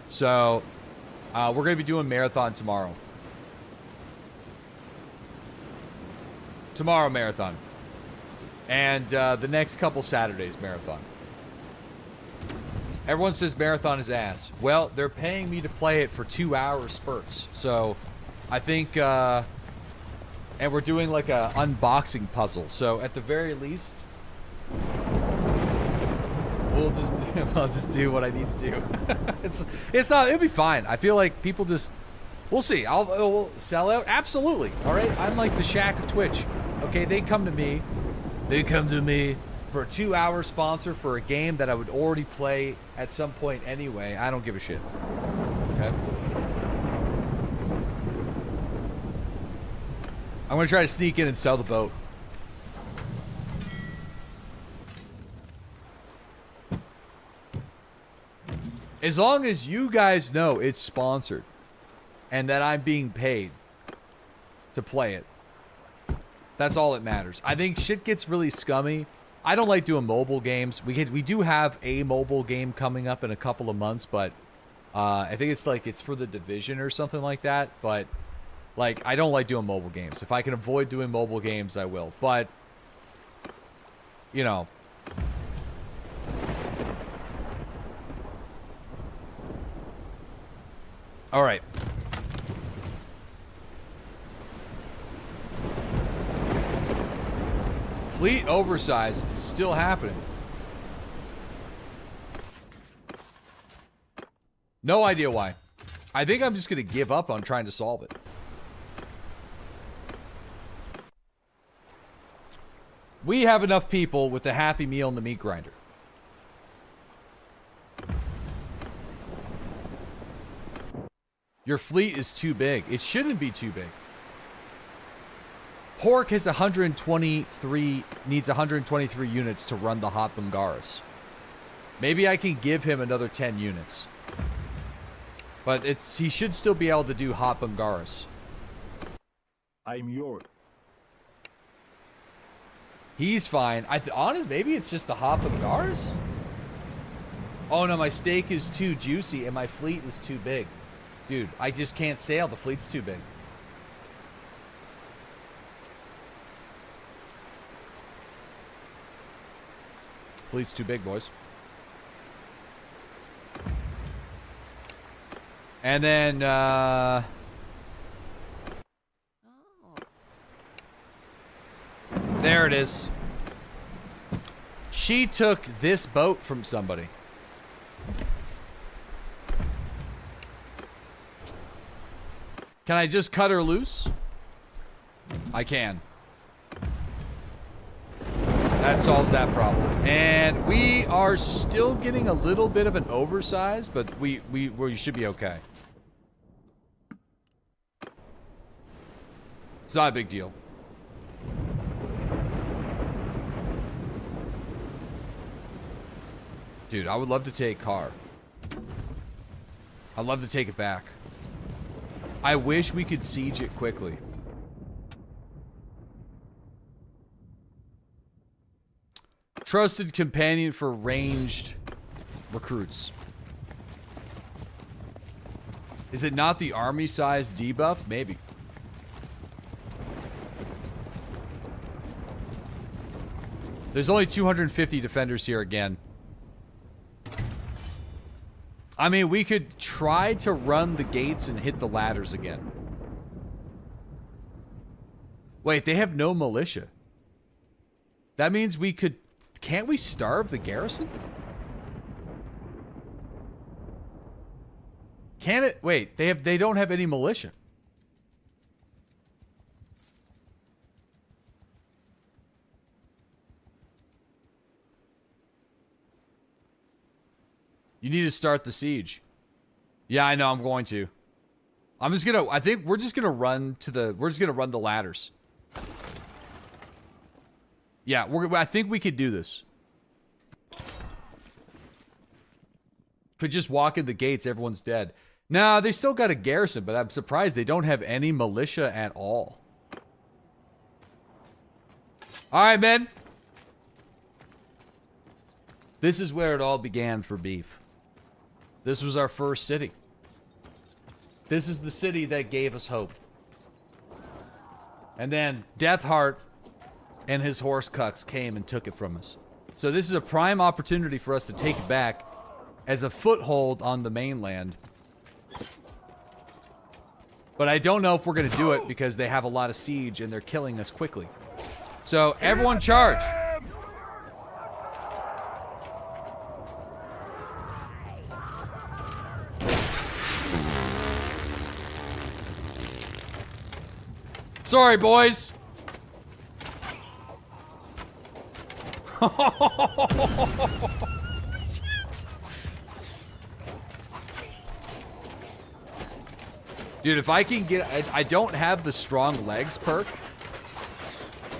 So, we're going to be doing Marathon tomorrow. Tomorrow, Marathon. And the next couple Saturdays, Marathon. Everyone says Marathon is ass. Well, they're paying me to play it for 2-hour spurts. So, I think... and we're doing like a unboxing puzzle. So, at the very least... I'll just do what I need to do. It's not, it'll be fine. I feel like people just, we'll see. I'll sell out. Absolutely. All right. I'm like the Shaq of Twitch. Okay. They come to me for a 2-hour sponsor for a game that I would already play at some point anyway. I don't give a shit. Okay. I'm going to try to sneak in and sell the boat. As long as you guys know it's sponsored and that I'm being paid to play it, that's all that matters. I think shit gets really scummy. I don't like doing mobile games. We do have a mobile game coming up in a couple of months, but I think it's for the Division or something like that. But like, I don't like doing mobile games. If I can avoid doing mobile games, I will. But you know. All right. Fleet oversize is still happening. No idea why. I think I'm just going to give up on trying to solve it. We have enough people with the Happy Meal and the meat grinder. Your fleet is too big. It shouldn't be too big. Pork has 123, needs 123 units to run the Hot Bungaris. Maybe I can give him another 10 units. But he should still be able to do Hot Bungaris. I'm yours. He's fine. Honest, maybe it's just the Hot Bungaris? Oh no, my steak is too juicy and my fleet is too big. Dude, I just can't sail. The fleet's too big. Fleet's too big, boys. And then, there it is. She took this boat from somebody. Can I just cut her loose? I can. That solves that problem. And we are still getting a little bit of an oversize, but we should be okay. It's not a big deal. Dude, I would love to take car. I'd love to take it back. I wish we could siege it quickly. Trusted companion for ranged recruits. Is it not the army size debuff? Maybe. There's only 250 defenders here again. I mean, we could try to run the gates and hit the ladders again. Wait, they have no militia. That means we could... Can't we starve the garrison? Can it? Wait, they don't have any militia. You need to start the siege. Yeah, I know, I'm going to. I think we're just gonna run the ladders. Yeah, I think we could do this. Could just walk in the gates, everyone's dead. Nah, they still got a garrison, but I'm surprised they don't have any militia at all. Alright, men. This is where it all began for beef. This was our first city. This is the city that gave us hope. And then Deathheart and his horse cucks came and took it from us. So this is a prime opportunity for us to take it back as a foothold on the mainland. But I don't know if we're going to do it because they have a lot of siege and they're killing us quickly. So everyone charge. Sorry, boys. Shit. Dude, if I can get... I don't have the strong legs perk.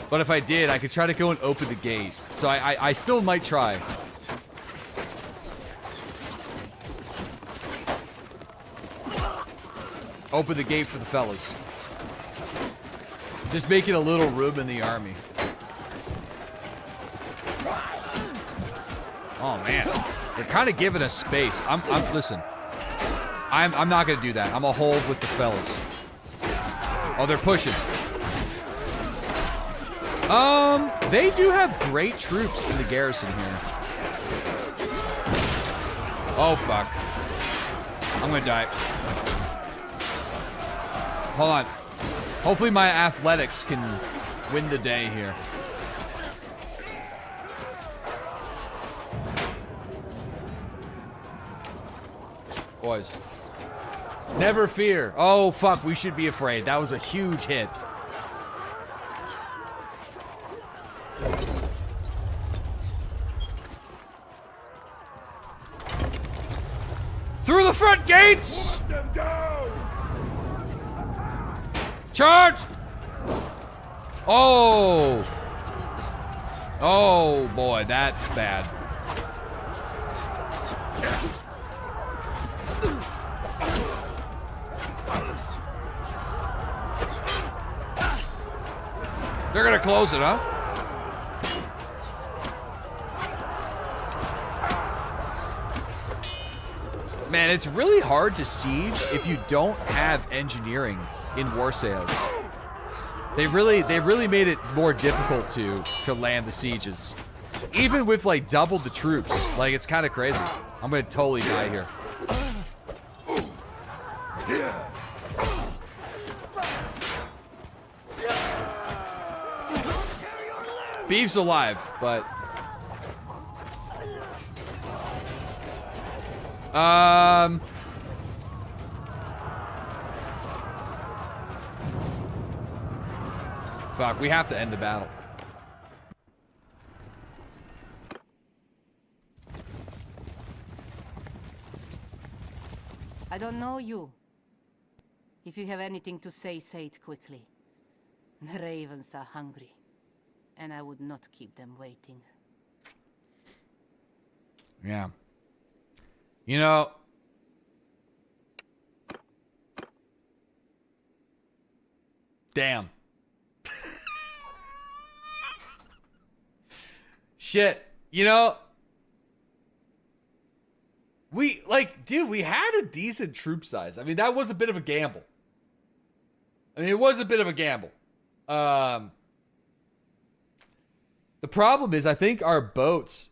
But if I did, I could try to go and open the gate. So I still might try. Open the gate for the fellas. Just making a little room in the army. Oh man, they're kind of giving us space. Listen. I'm not gonna do that. I'm gonna hold with the fellas. Oh, they're pushing. They do have great troops in the garrison here. Oh fuck. I'm gonna die. Hold on. Hopefully my athletics can win the day here. Boys. Never fear. Oh, fuck. We should be afraid. That was a huge hit. Through the front gates! Charge! Oh! Oh, boy. That's bad. They're gonna close it, huh? Man, it's really hard to siege if you don't have engineering in WARSAILS. They really made it more difficult to land the sieges. Even with like double the troops. Like it's kind of crazy. I'm gonna totally die here. Beef's alive, but... Fuck, we have to end the battle. I don't know you. If you have anything to say, say it quickly. The ravens are hungry. And I would not keep them waiting. Yeah. You know... Damn. Shit. You know... Dude, we had a decent troop size. I mean, that was a bit of a gamble. The problem is, I think our boats...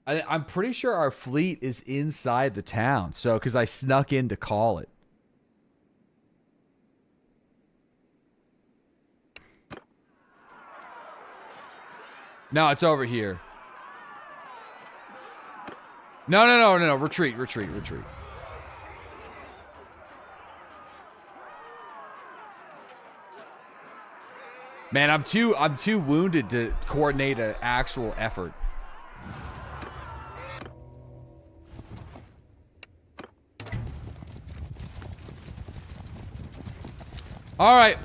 I'm pretty sure our fleet is inside the town. So, because I snuck in to call it. No, it's over here. No. Retreat. Man, I'm too wounded to coordinate an actual effort. All right.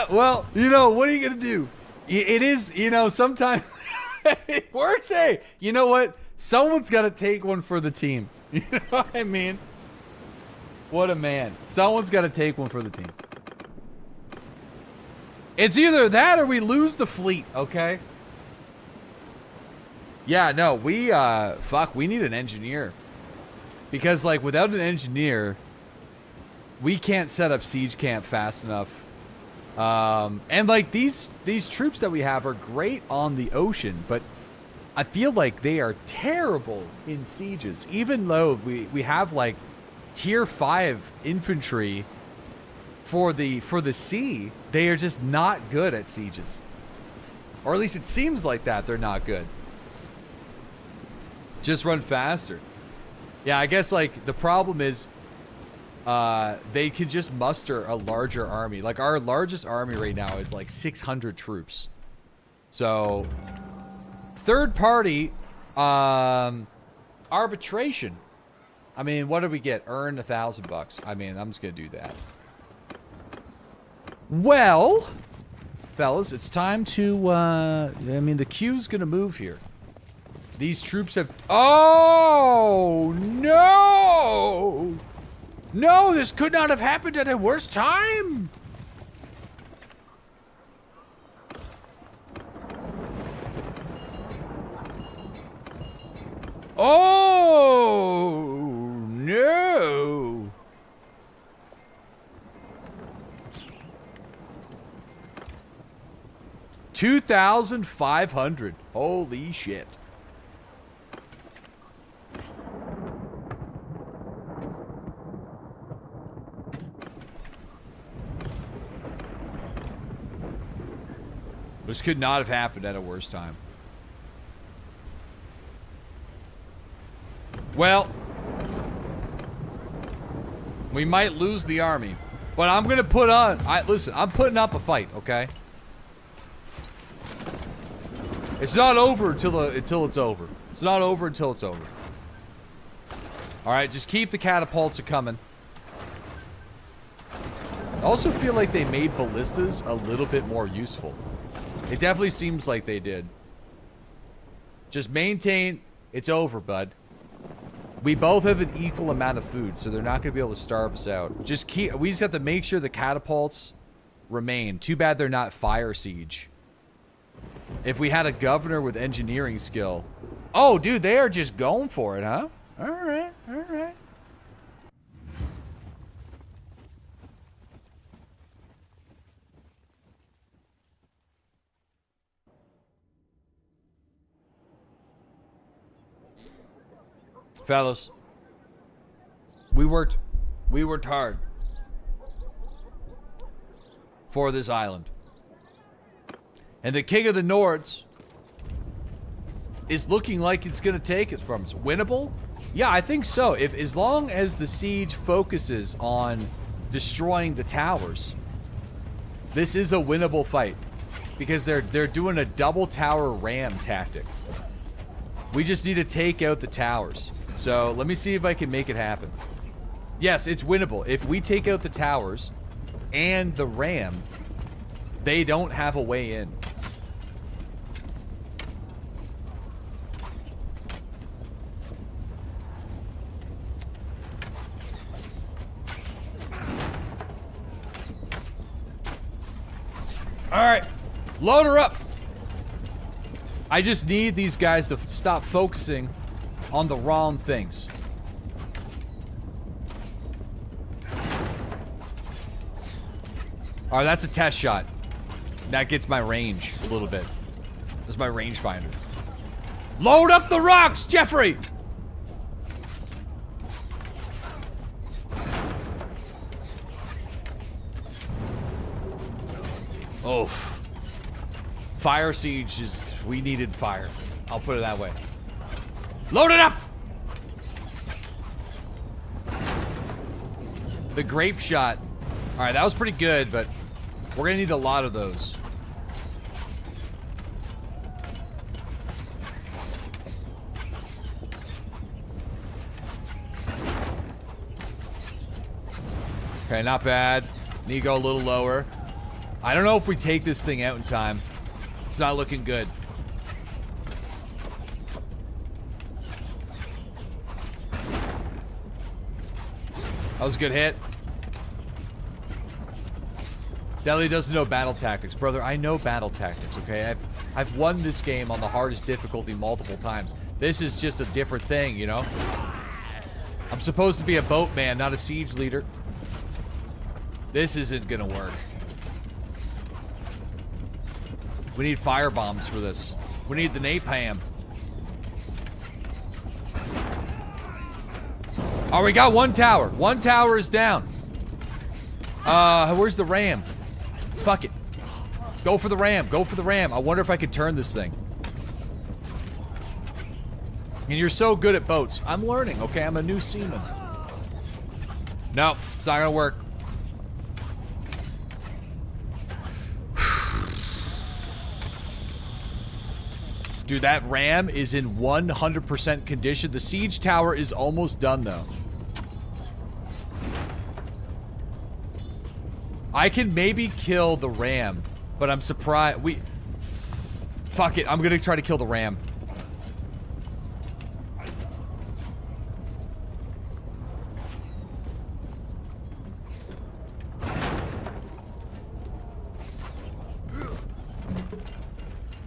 Well, you know, what are you going to do? It is, you know, sometimes it works. Hey, you know what? Someone's got to take one for the team. You know what I mean? What a man. Someone's got to take one for the team. It's either that or we lose the fleet, okay? Yeah, no, we need an engineer. Because, like, without an engineer, we can't set up siege camp fast enough. And, like, these troops that we have are great on the ocean, but I feel like they are terrible in sieges. Even though we have, like, tier 5 infantry for the sea, they are just not good at sieges. Or at least it seems like that they're not good. Just run faster. Yeah, I guess, like, the problem is they could just muster a larger army. Like, our largest army right now is, like, 600 troops. So, third party arbitration. I mean, what did we get? Earn $1,000. I mean, I'm just gonna do that. Well, fellas, it's time to, I mean, the queue's gonna move here. These troops have... Oh, no! No, this could not have happened at a worse time! Oh, no! $2,500. Holy shit. This could not have happened at a worse time. Well, we might lose the army, but I'm gonna put on. Listen, I'm putting up a fight, okay? It's not over until it's over. It's not over until it's over. All right, just keep the catapults coming. I also feel like they made ballistas a little bit more useful. It definitely seems like they did. Just maintain. It's over, bud. We both have an equal amount of food, so they're not going to be able to starve us out. Just keep. We just have to make sure the catapults remain. Too bad they're not fire siege. If we had a governor with engineering skill. Oh, dude, they are just going for it, huh? All right, all right. Fellas, we worked hard for this island. And the King of the Nords is looking like it's going to take it from us. Winnable? Yeah, I think so. As long as the siege focuses on destroying the towers, this is a winnable fight. Because they're doing a double tower ram tactic. We just need to take out the towers. So, let me see if I can make it happen. Yes, it's winnable. If we take out the towers and the ram, they don't have a way in. Alright, load her up. I just need these guys to stop focusing on the wrong things. Alright, that's a test shot. That gets my range a little bit. That's my rangefinder. Load up the rocks, Jeffrey! Oh. Fire siege is... We needed fire. I'll put it that way. Load it up! The grape shot. Alright, that was pretty good, but we're gonna need a lot of those. Okay, not bad. Need to go a little lower. I don't know if we take this thing out in time. It's not looking good. That was a good hit. Deadly doesn't know battle tactics. Brother, I know battle tactics, okay? I've won this game on the hardest difficulty multiple times. This is just a different thing, you know? I'm supposed to be a boatman, not a siege leader. This isn't gonna work. We need fire bombs for this. We need the napalm. Oh, we got one tower. One tower is down. Where's the ram? Fuck it. Go for the ram. Go for the ram. I wonder if I could turn this thing. And you're so good at boats. I'm learning, okay? I'm a new seaman. No, it's not gonna work. Dude, that ram is in 100% condition. The siege tower is almost done, though. I can maybe kill the ram, but I'm surprised. Fuck it. I'm gonna try to kill the ram.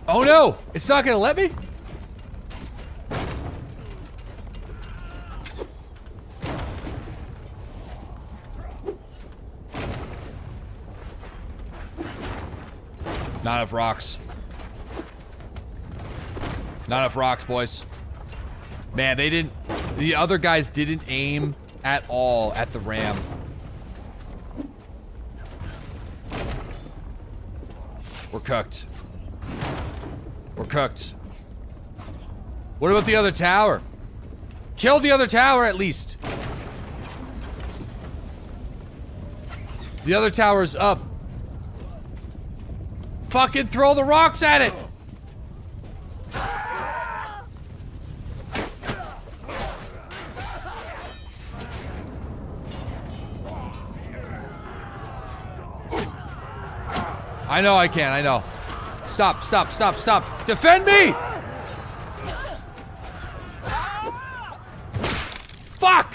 Oh no! It's not gonna let me? Not enough rocks. Not enough rocks, boys. Man, they didn't... The other guys didn't aim at all at the ram. We're cooked. We're cooked. What about the other tower? Kill the other tower at least. The other tower's up. Fucking throw the rocks at it. I know I can, I know. Stop, stop, stop, stop. Defend me! Fuck!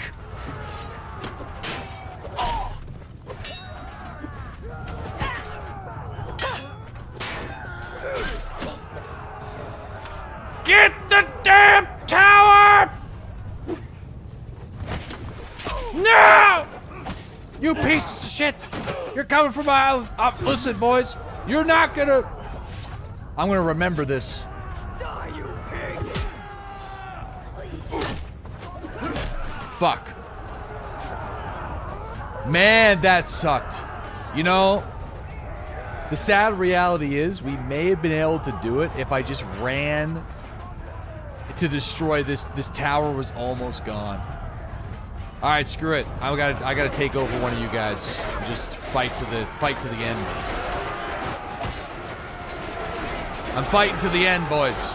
Get the damn tower! No! You piece of shit! You're coming for my... listen, boys. You're not gonna... I'm gonna remember this. Die, you pig! Fuck. Man, that sucked. You know, the sad reality is we may have been able to do it if I just ran to destroy this. This tower was almost gone. All right, screw it. I gotta take over one of you guys. Just fight to the end. I'm fighting to the end, boys.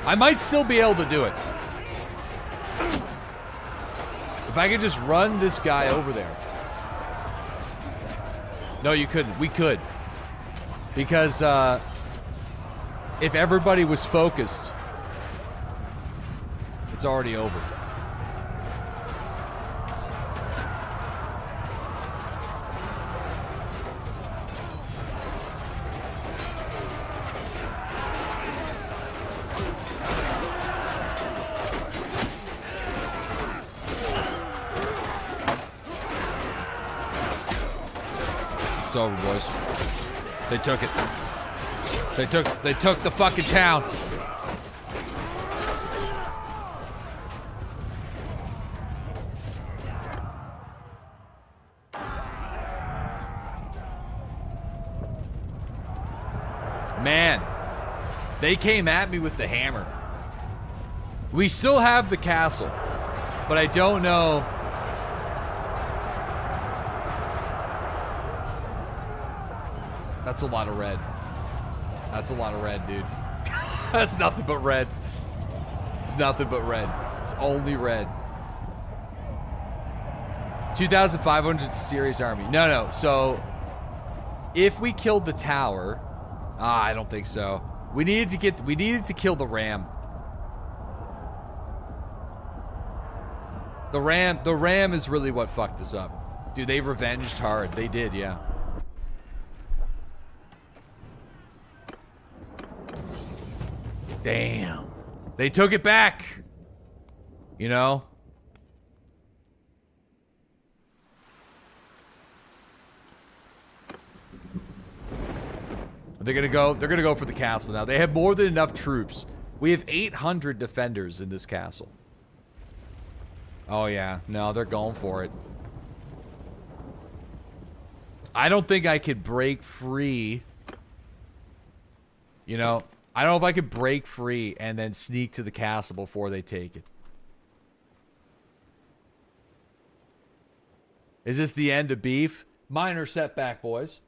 I might still be able to do it. If I could just run this guy over there. No, you couldn't. We could. Because, if everybody was focused, it's already over. It's over, boys. They took it. They took the fucking town. Man, they came at me with the hammer. We still have the castle, but I don't know. That's a lot of red. That's a lot of red, dude. That's nothing but red. It's nothing but red. It's only red. 2,500 serious army. No. So, if we killed the tower, I don't think so. We needed to kill the ram. The ram is really what fucked us up. Dude, they revenged hard. They did, yeah. Damn. They took it back. You know? They're gonna go for the castle now. They have more than enough troops. We have 800 defenders in this castle. Oh yeah, no, they're going for it. I don't think I could break free. You know, I don't know if I could break free and then sneak to the castle before they take it. Is this the end of beef? Minor setback, boys.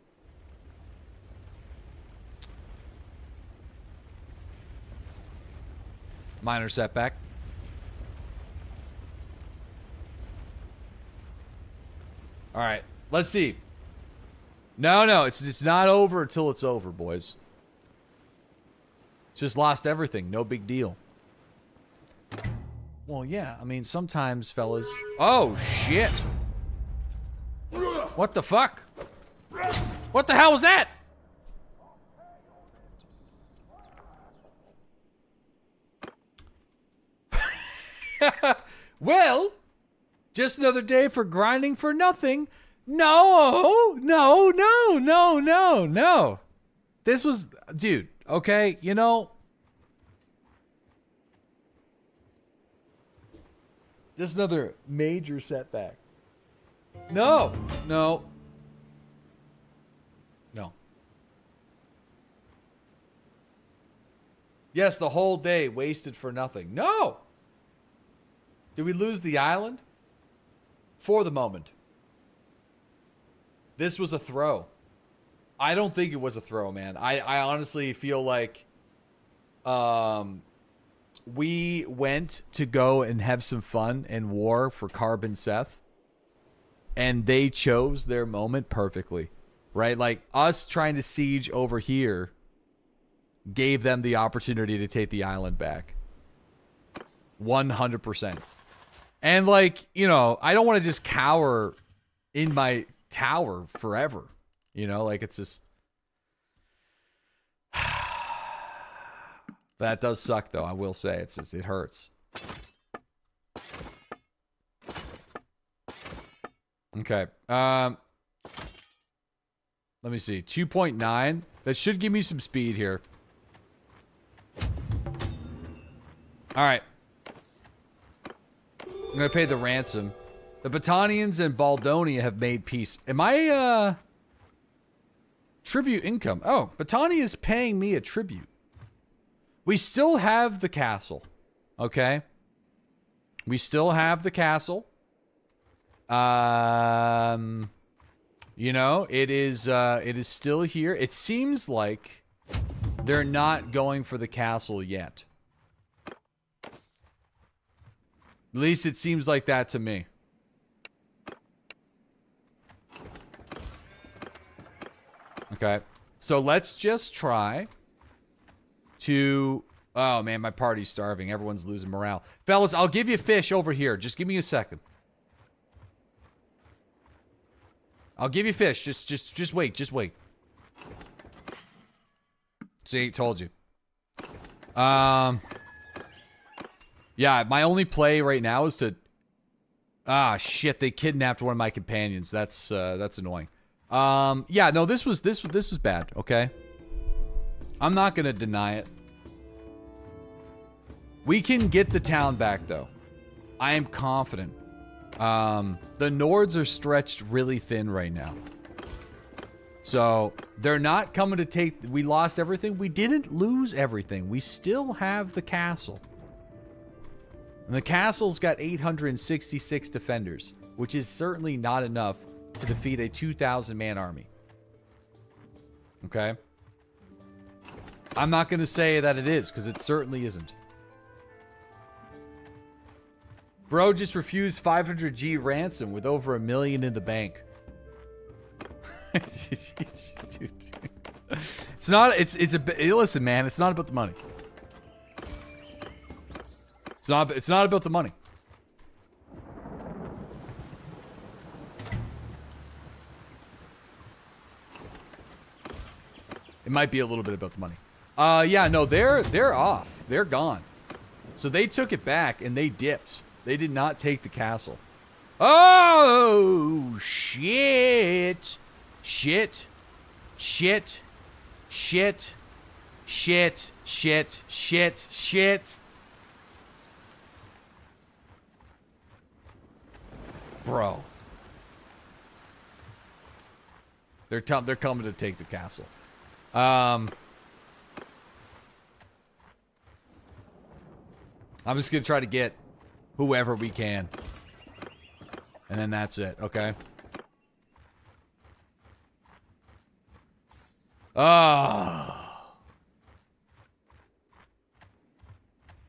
Minor setback. All right, let's see. No, it's not over until it's over, boys. Just lost everything. No big deal. Well, yeah. I mean, sometimes, fellas. Oh shit! What the fuck? What the hell was that? Well, just another day for grinding for nothing. No. This was, dude, okay, you know. Just another major setback. No. Yes, the whole day wasted for nothing. No. Did we lose the island? For the moment. This was a throw. I don't think it was a throw, man. I honestly feel like we went to go and have some fun and war for Carbon Seth, and they chose their moment perfectly, right? Like, us trying to siege over here gave them the opportunity to take the island back. 100%. And, like, you know, I don't want to just cower in my tower forever. You know, like, it's just... That does suck, though, I will say. It's just, it hurts. Okay. Let me see. 2.9. That should give me some speed here. Alright. I'm gonna pay the ransom. The Battanians and Baldonia have made peace. Am I, tribute income. Oh, Battania is paying me a tribute. We still have the castle. Okay? We still have the castle. You know, it is still here. It seems like they're not going for the castle yet. At least it seems like that to me. Okay. So let's just try to... Oh, man, my party's starving. Everyone's losing morale. Fellas, I'll give you fish over here. Just give me a second. I'll give you fish. Just wait. Just wait. See, told you. Yeah, my only play right now is to... Ah, shit, they kidnapped one of my companions. That's annoying. Yeah, no, this was bad, okay? I'm not gonna deny it. We can get the town back, though. I am confident. The Nords are stretched really thin right now. So, they're not coming to take... We lost everything. We didn't lose everything. We still have the castle. And the castle's got 866 defenders, which is certainly not enough to defeat a 2,000-man army. Okay? I'm not going to say that it is, because it certainly isn't. Bro just refused 500G ransom with over $1 million in the bank. It's not, listen, man, it's not about the money. It's not about the money. It might be a little bit about the money. Yeah, no, they're off. They're gone. So they took it back and they dipped. They did not take the castle. Oh, shit. Shit. Shit. Shit. Shit. Shit. Shit. Shit. Bro. They're coming to take the castle. I'm just gonna try to get whoever we can. And then that's it, okay? Oh.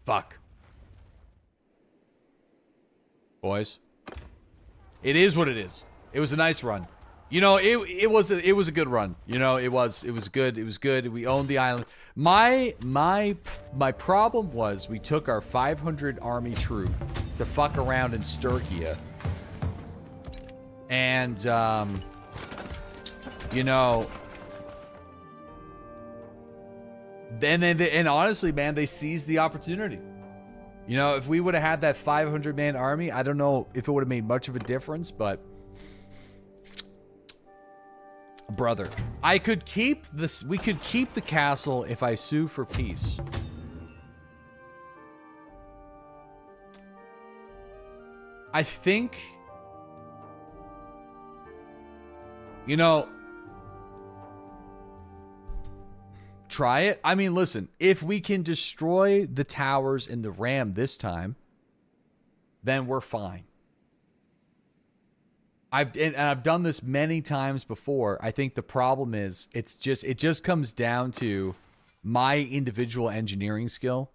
Fuck. Boys. It is what it is. It was a nice run. You know, it was a good run. You know, it was good. It was good. We owned the island. My problem was we took our 500 army troop to fuck around in Sturkia. And you know, and honestly, man, they seized the opportunity. You know, if we would have had that 500-man army, I don't know if it would have made much of a difference, but brother, I could keep this. We could keep the castle if I sue for peace. I think, you know, try it. I mean, listen, if we can destroy the towers and the ram this time, then we're fine. I've done this many times before. I think the problem is it just comes down to my individual engineering skill.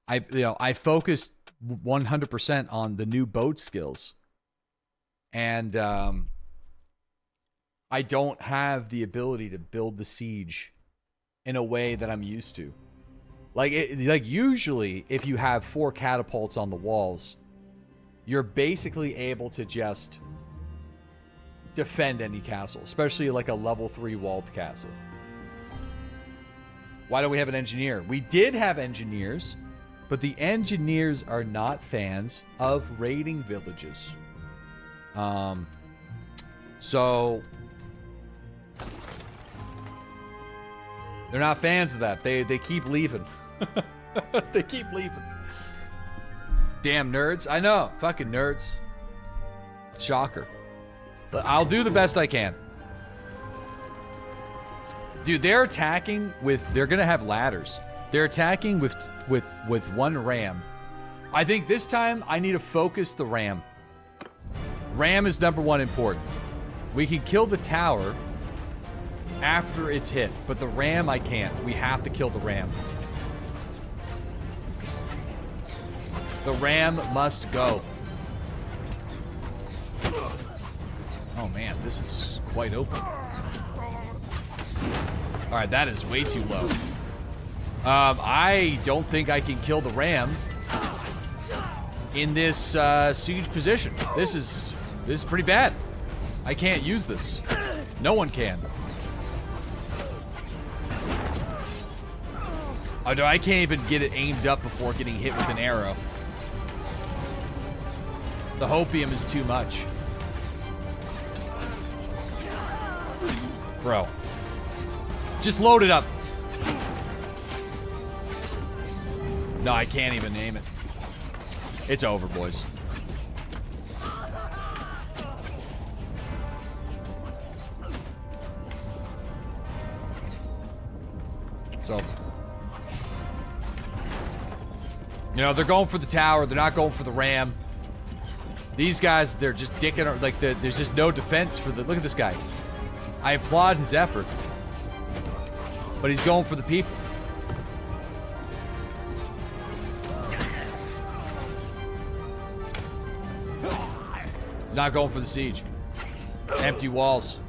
I focused 100% on the new boat skills, and I don't have the ability to build the siege in a way that I'm used to. Like usually, if you have 4 catapults on the walls, you're basically able to just defend any castle, especially like a level 3 walled castle. Why don't we have an engineer? We did have engineers, but the engineers are not fans of raiding villages. So they're not fans of that. They keep leaving. They keep leaving. Damn nerds. I know. Fucking nerds. Shocker. But I'll do the best I can. Dude, they're attacking with... They're going to have ladders. They're attacking with 1 ram. I think this time I need to focus the ram. Ram is #1 important. We can kill the tower after it's hit, but the ram I can't. We have to kill the ram. The ram must go. Oh man, this is quite open. Alright, that is way too low. I don't think I can kill the ram in this siege position. This is pretty bad. I can't use this. No one can. Although I can't even get it aimed up before getting hit with an arrow. The hopium is too much. Bro. Just load it up. No, I can't even name it. It's over, boys. It's over. You know, they're going for the tower. They're not going for the ram. These guys, they're just dicking. Like, there's just no defense for the... Look at this guy. I applaud his effort. But he's going for the people. He's not going for the siege. Empty walls.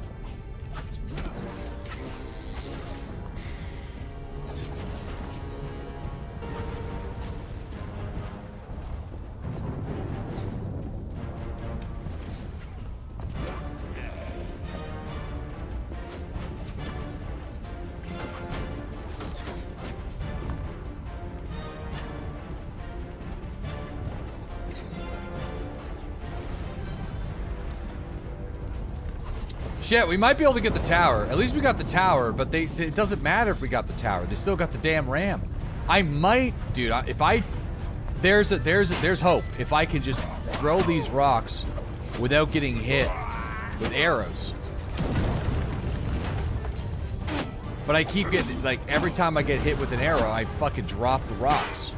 Shit, we might be able to get the tower. At least we got the tower, but it doesn't matter if we got the tower. They still got the damn ram. I might, dude, if I... There's hope. If I can just throw these rocks without getting hit with arrows. But I keep getting, like, every time I get hit with an arrow, I fucking drop the rocks.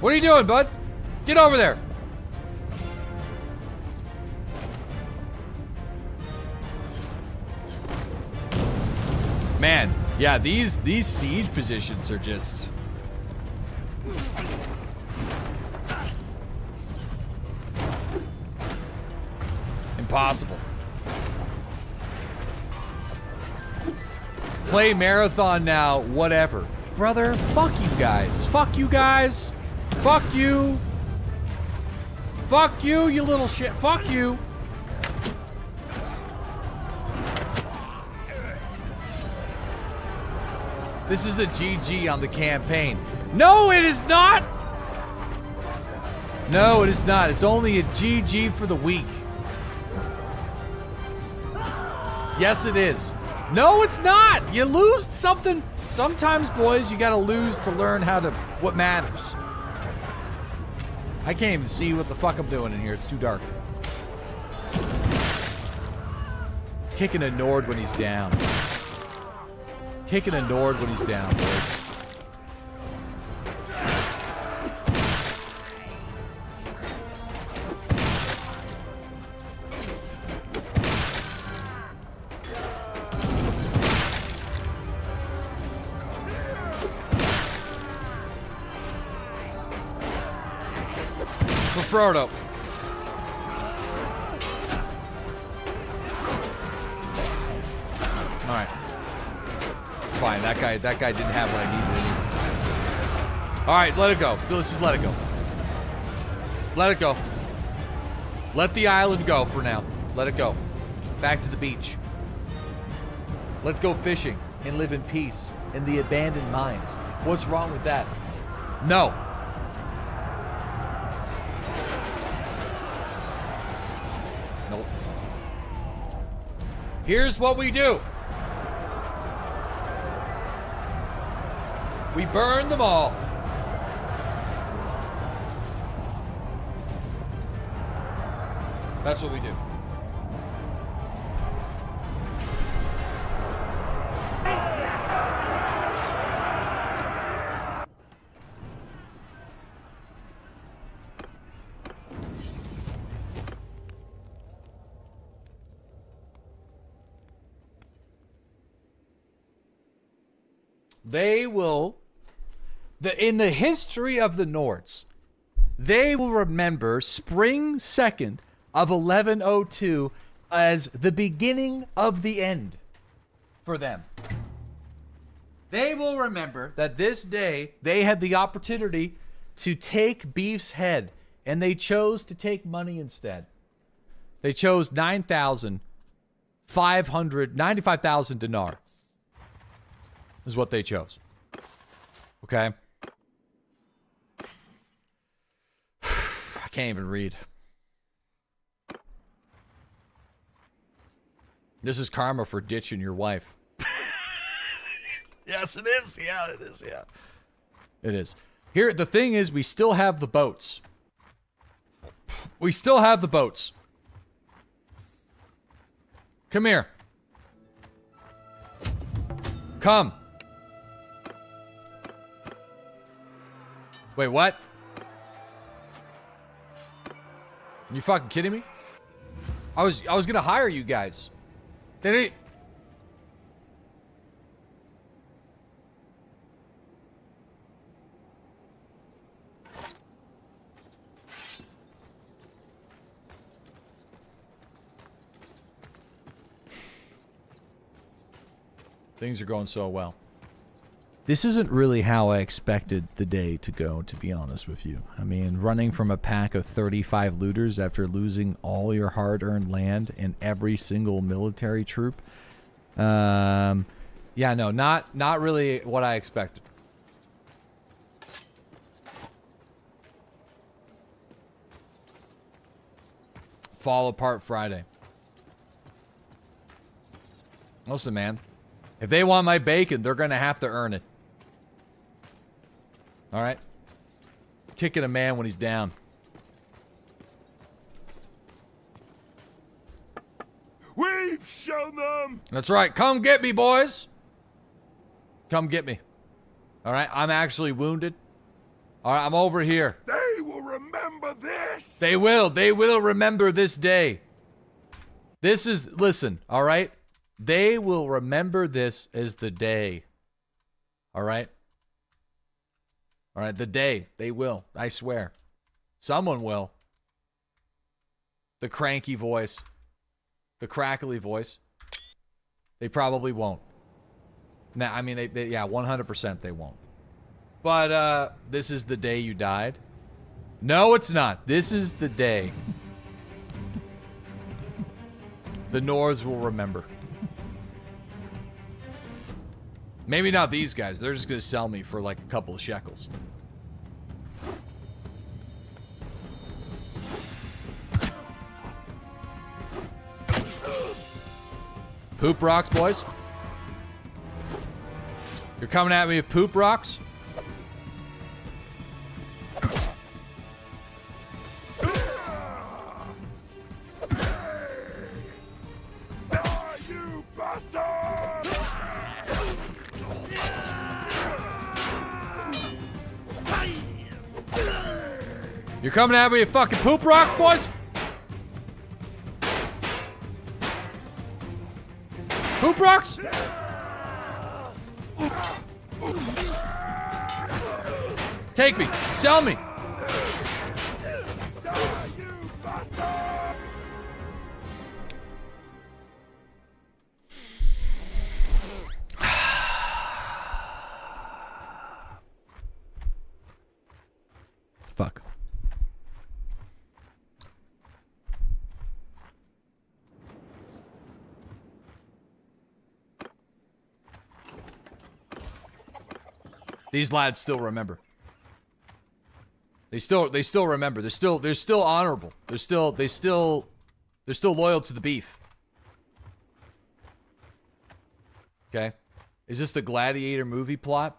What are you doing, bud? Get over there. Man, yeah, these siege positions are just impossible. Play marathon now, whatever. Brother, fuck you guys. Fuck you guys. Fuck you. Fuck you, you little shit. Fuck you. This is a GG on the campaign. No, it is not. No, it is not. It's only a GG for the week. Yes, it is. No, it's not. You lose something. Sometimes, boys, you gotta lose to learn what matters. I can't even see what the fuck I'm doing in here. It's too dark. Kicking a Nord when he's down. Kicking a Nord when he's down, boys. Frodo. Alright. It's fine. That guy didn't have what I needed. Alright, let it go. Let's just let it go. Let it go. Let the island go for now. Let it go. Back to the beach. Let's go fishing and live in peace in the abandoned mines. What's wrong with that? No. Nope. Here's what we do. We burn them all. That's what we do. They will, in the history of the Nords, they will remember spring 2nd of 1102 as the beginning of the end for them. They will remember that this day they had the opportunity to take Beef's head, and they chose to take money instead. They chose 95,000 dinar is what they chose. Okay? I can't even read. This is karma for ditching your wife. Yes, it is. Yeah, it is. Yeah. It is. Here, the thing is, we still have the boats. We still have the boats. Come here. Come. Wait, what? Are you fucking kidding me? I was gonna hire you guys. They didn't. Things are going so well. This isn't really how I expected the day to go, to be honest with you. I mean, running from a pack of 35 looters after losing all your hard-earned land and every single military troop. Yeah, no, not really what I expected. Fall apart Friday. Listen, man. If they want my bacon, they're gonna have to earn it. Alright? Kicking a man when he's down. We've shown them! That's right. Come get me, boys! Come get me. Alright? I'm actually wounded. Alright, I'm over here. They will remember this! They will. They will remember this day. This is... Listen, alright? They will remember this as the day. Alright? Alright, the day. They will. I swear. Someone will. The cranky voice. The crackly voice. They probably won't. Nah, I mean, they yeah, 100% they won't. But, this is the day you died. No, it's not. This is the day. The Nords will remember. Maybe not these guys. They're just gonna sell me for like a couple of shekels. Poop rocks, boys. You're coming at me with poop rocks? You bastard! You're coming at me with fucking poop rocks, boys? Poop rocks? Take me. Sell me. Fuck. These lads still remember. They still remember. They're still honorable. They're still loyal to the beef. Okay. Is this the Gladiator movie plot?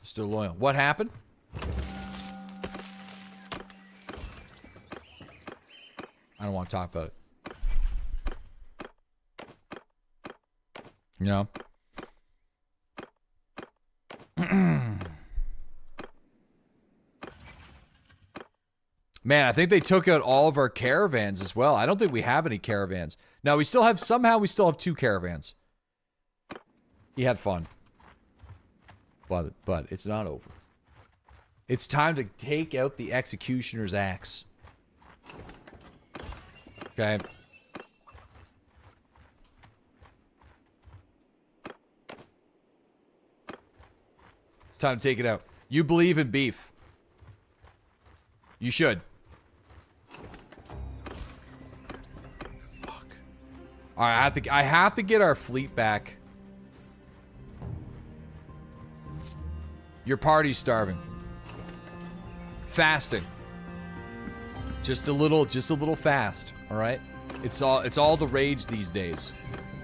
Still loyal. What happened? I don't want to talk about it. You know? Man, I think they took out all of our caravans as well. I don't think we have any caravans. No, we still have, somehow we still have 2 caravans. He had fun. But it's not over. It's time to take out the executioner's axe. Okay. time to take it out. You believe in beef. You should. Fuck. All right, I have to get our fleet back. Your party's starving. Fasting. Just a little fast, all right? It's all the rage these days.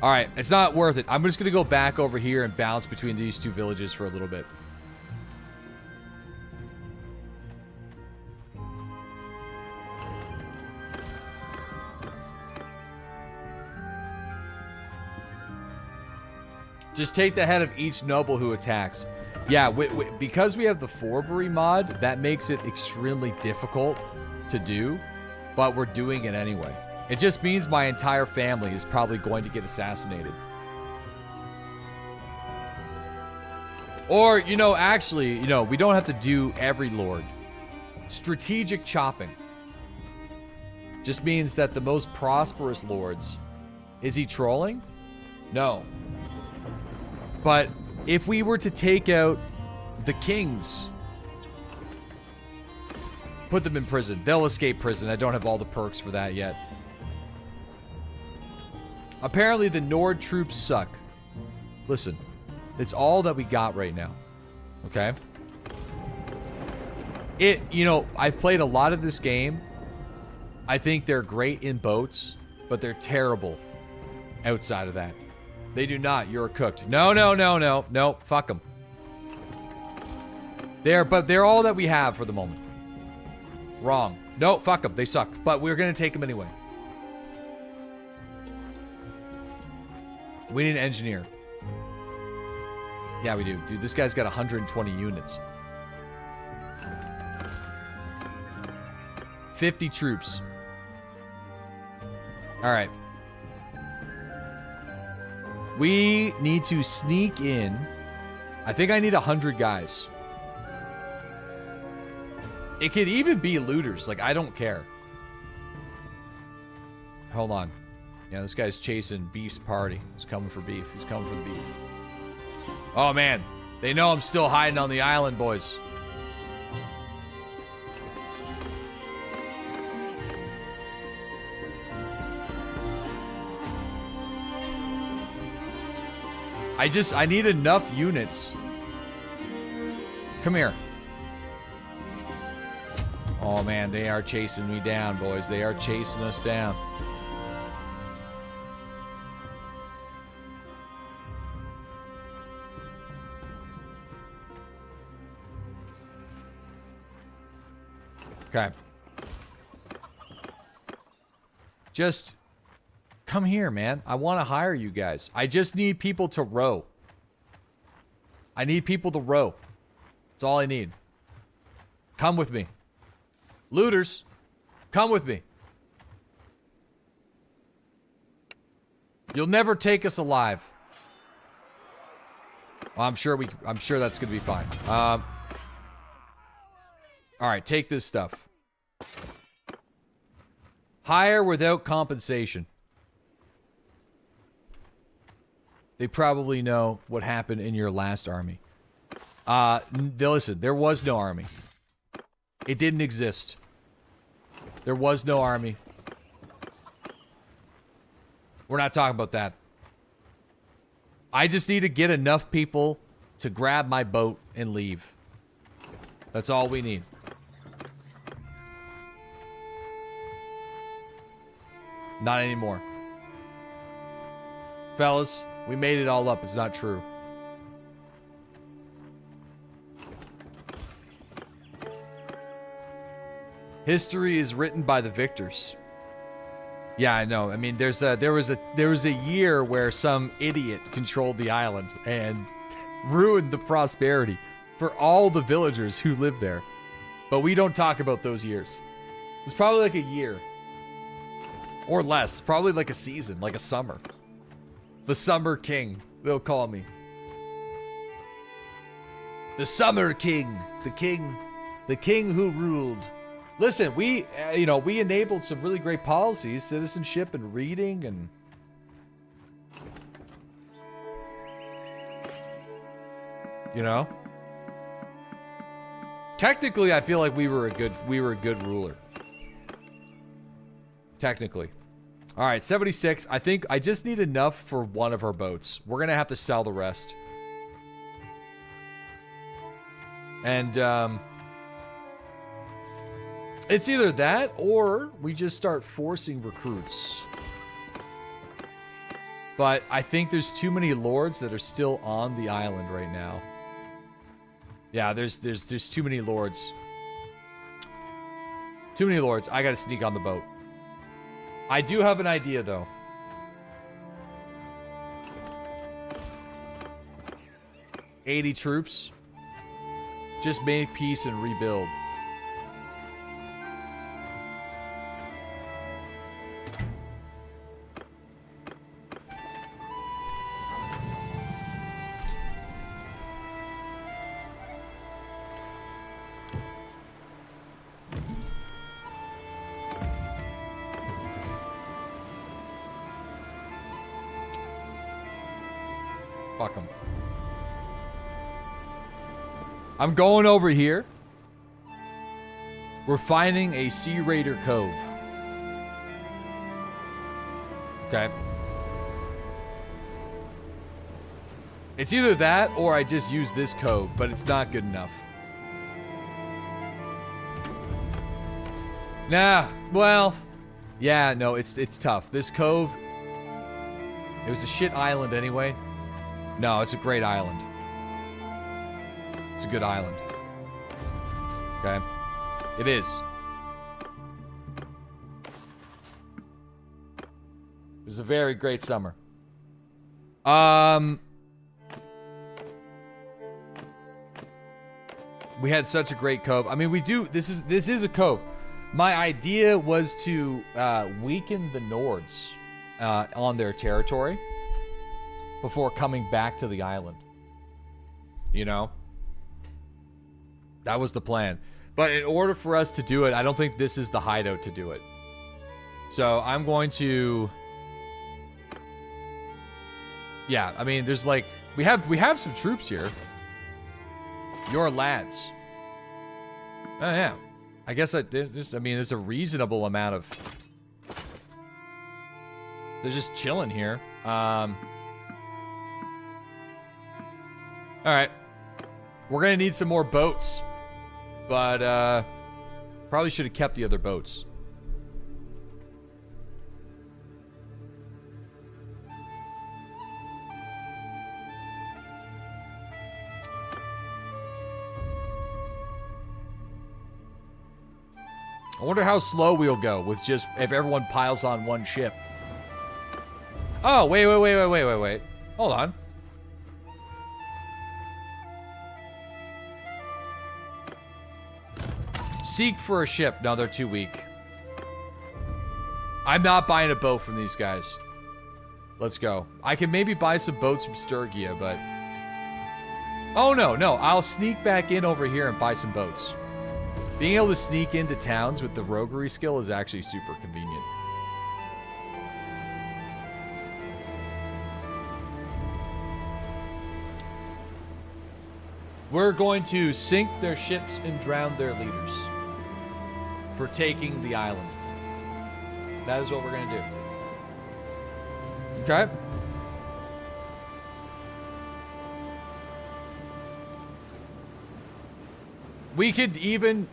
All right, it's not worth it. I'm just gonna go back over here and bounce between these two villages for a little bit. Just take the head of each noble who attacks. Yeah, because we have the Forbury mod, that makes it extremely difficult to do, but we're doing it anyway. It just means my entire family is probably going to get assassinated. Or, you know, actually, you know, we don't have to do every lord. Strategic chopping just means that the most prosperous lords... Is he trolling? No. But if we were to take out the kings... Put them in prison. They'll escape prison. I don't have all the perks for that yet. Apparently the Nord troops suck. Listen, it's all that we got right now. Okay? You know, I've played a lot of this game. I think they're great in boats, but they're terrible outside of that. They do not. You're cooked. No, no, no, no. No, fuck them. But they're all that we have for the moment. Wrong. No, fuck them. They suck. But we're going to take them anyway. We need an engineer. Yeah, we do. Dude, this guy's got 120 units. 50 troops. All right. We need to sneak in. I think I need 100 guys. It could even be looters. Like, I don't care. Hold on. Yeah, this guy's chasing Beef's party. He's coming for beef. He's coming for the beef. Oh, man. They know I'm still hiding on the island, boys. I need enough units. Come here. Oh, man, they are chasing me down, boys. They are chasing us down. Okay. Just come here, man. I want to hire you guys. I just need people to row. I need people to row. That's all I need. Come with me. Looters, come with me. You'll never take us alive. Well, I'm sure that's gonna be fine. All right, take this stuff. Hire without compensation. They probably know what happened in your last army. Listen, there was no army. It didn't exist. There was no army. We're not talking about that. I just need to get enough people to grab my boat and leave. That's all we need. Not anymore. Fellas, we made it all up. It's not true. History is written by the victors. Yeah, I know. I mean, there was a year where some idiot controlled the island and ruined the prosperity for all the villagers who lived there. But we don't talk about those years. It's probably like a year. Or less. Probably like a season, like a summer. The Summer King, they'll call me. The Summer King. The king who ruled. Listen, we enabled some really great policies, citizenship and reading and... You know? Technically, I feel like we were a good ruler. Technically. All right, 76. I think I just need enough for one of our boats. We're gonna have to sell the rest. And it's either that or we just start forcing recruits. But I think there's too many lords that are still on the island right now. Yeah, there's too many lords. Too many lords. I gotta sneak on the boat. I do have an idea though. $80 troops. Just make peace and rebuild. Fuck 'em. I'm going over here. We're finding a Sea Raider Cove. Okay. It's either that or I just use this cove, but it's not good enough. Nah, well, yeah, no, it's tough. This cove, it was a shit island anyway. No, it's a great island. It's a good island. Okay. It is. It was a very great summer. We had such a great cove. I mean, we do. This is a cove. My idea was to weaken the Nords on their territory before coming back to the island. You know? That was the plan. But in order for us to do it, I don't think this is the hideout to do it. So I'm going to... Yeah, I mean, there's like... We have some troops here. Your lads. Oh, yeah. I guess there's a reasonable amount of... They're just chilling here. Alright. We're gonna need some more boats. But, probably should have kept the other boats. I wonder how slow we'll go with just if everyone piles on one ship. Oh, wait. Hold on. Seek for a ship. No, they're too weak. I'm not buying a boat from these guys. Let's go. I can maybe buy some boats from Sturgia, but... Oh, no. I'll sneak back in over here and buy some boats. Being able to sneak into towns with the roguery skill is actually super convenient. We're going to sink their ships and drown their leaders for taking the island. That is what we're going to do. Okay? We could even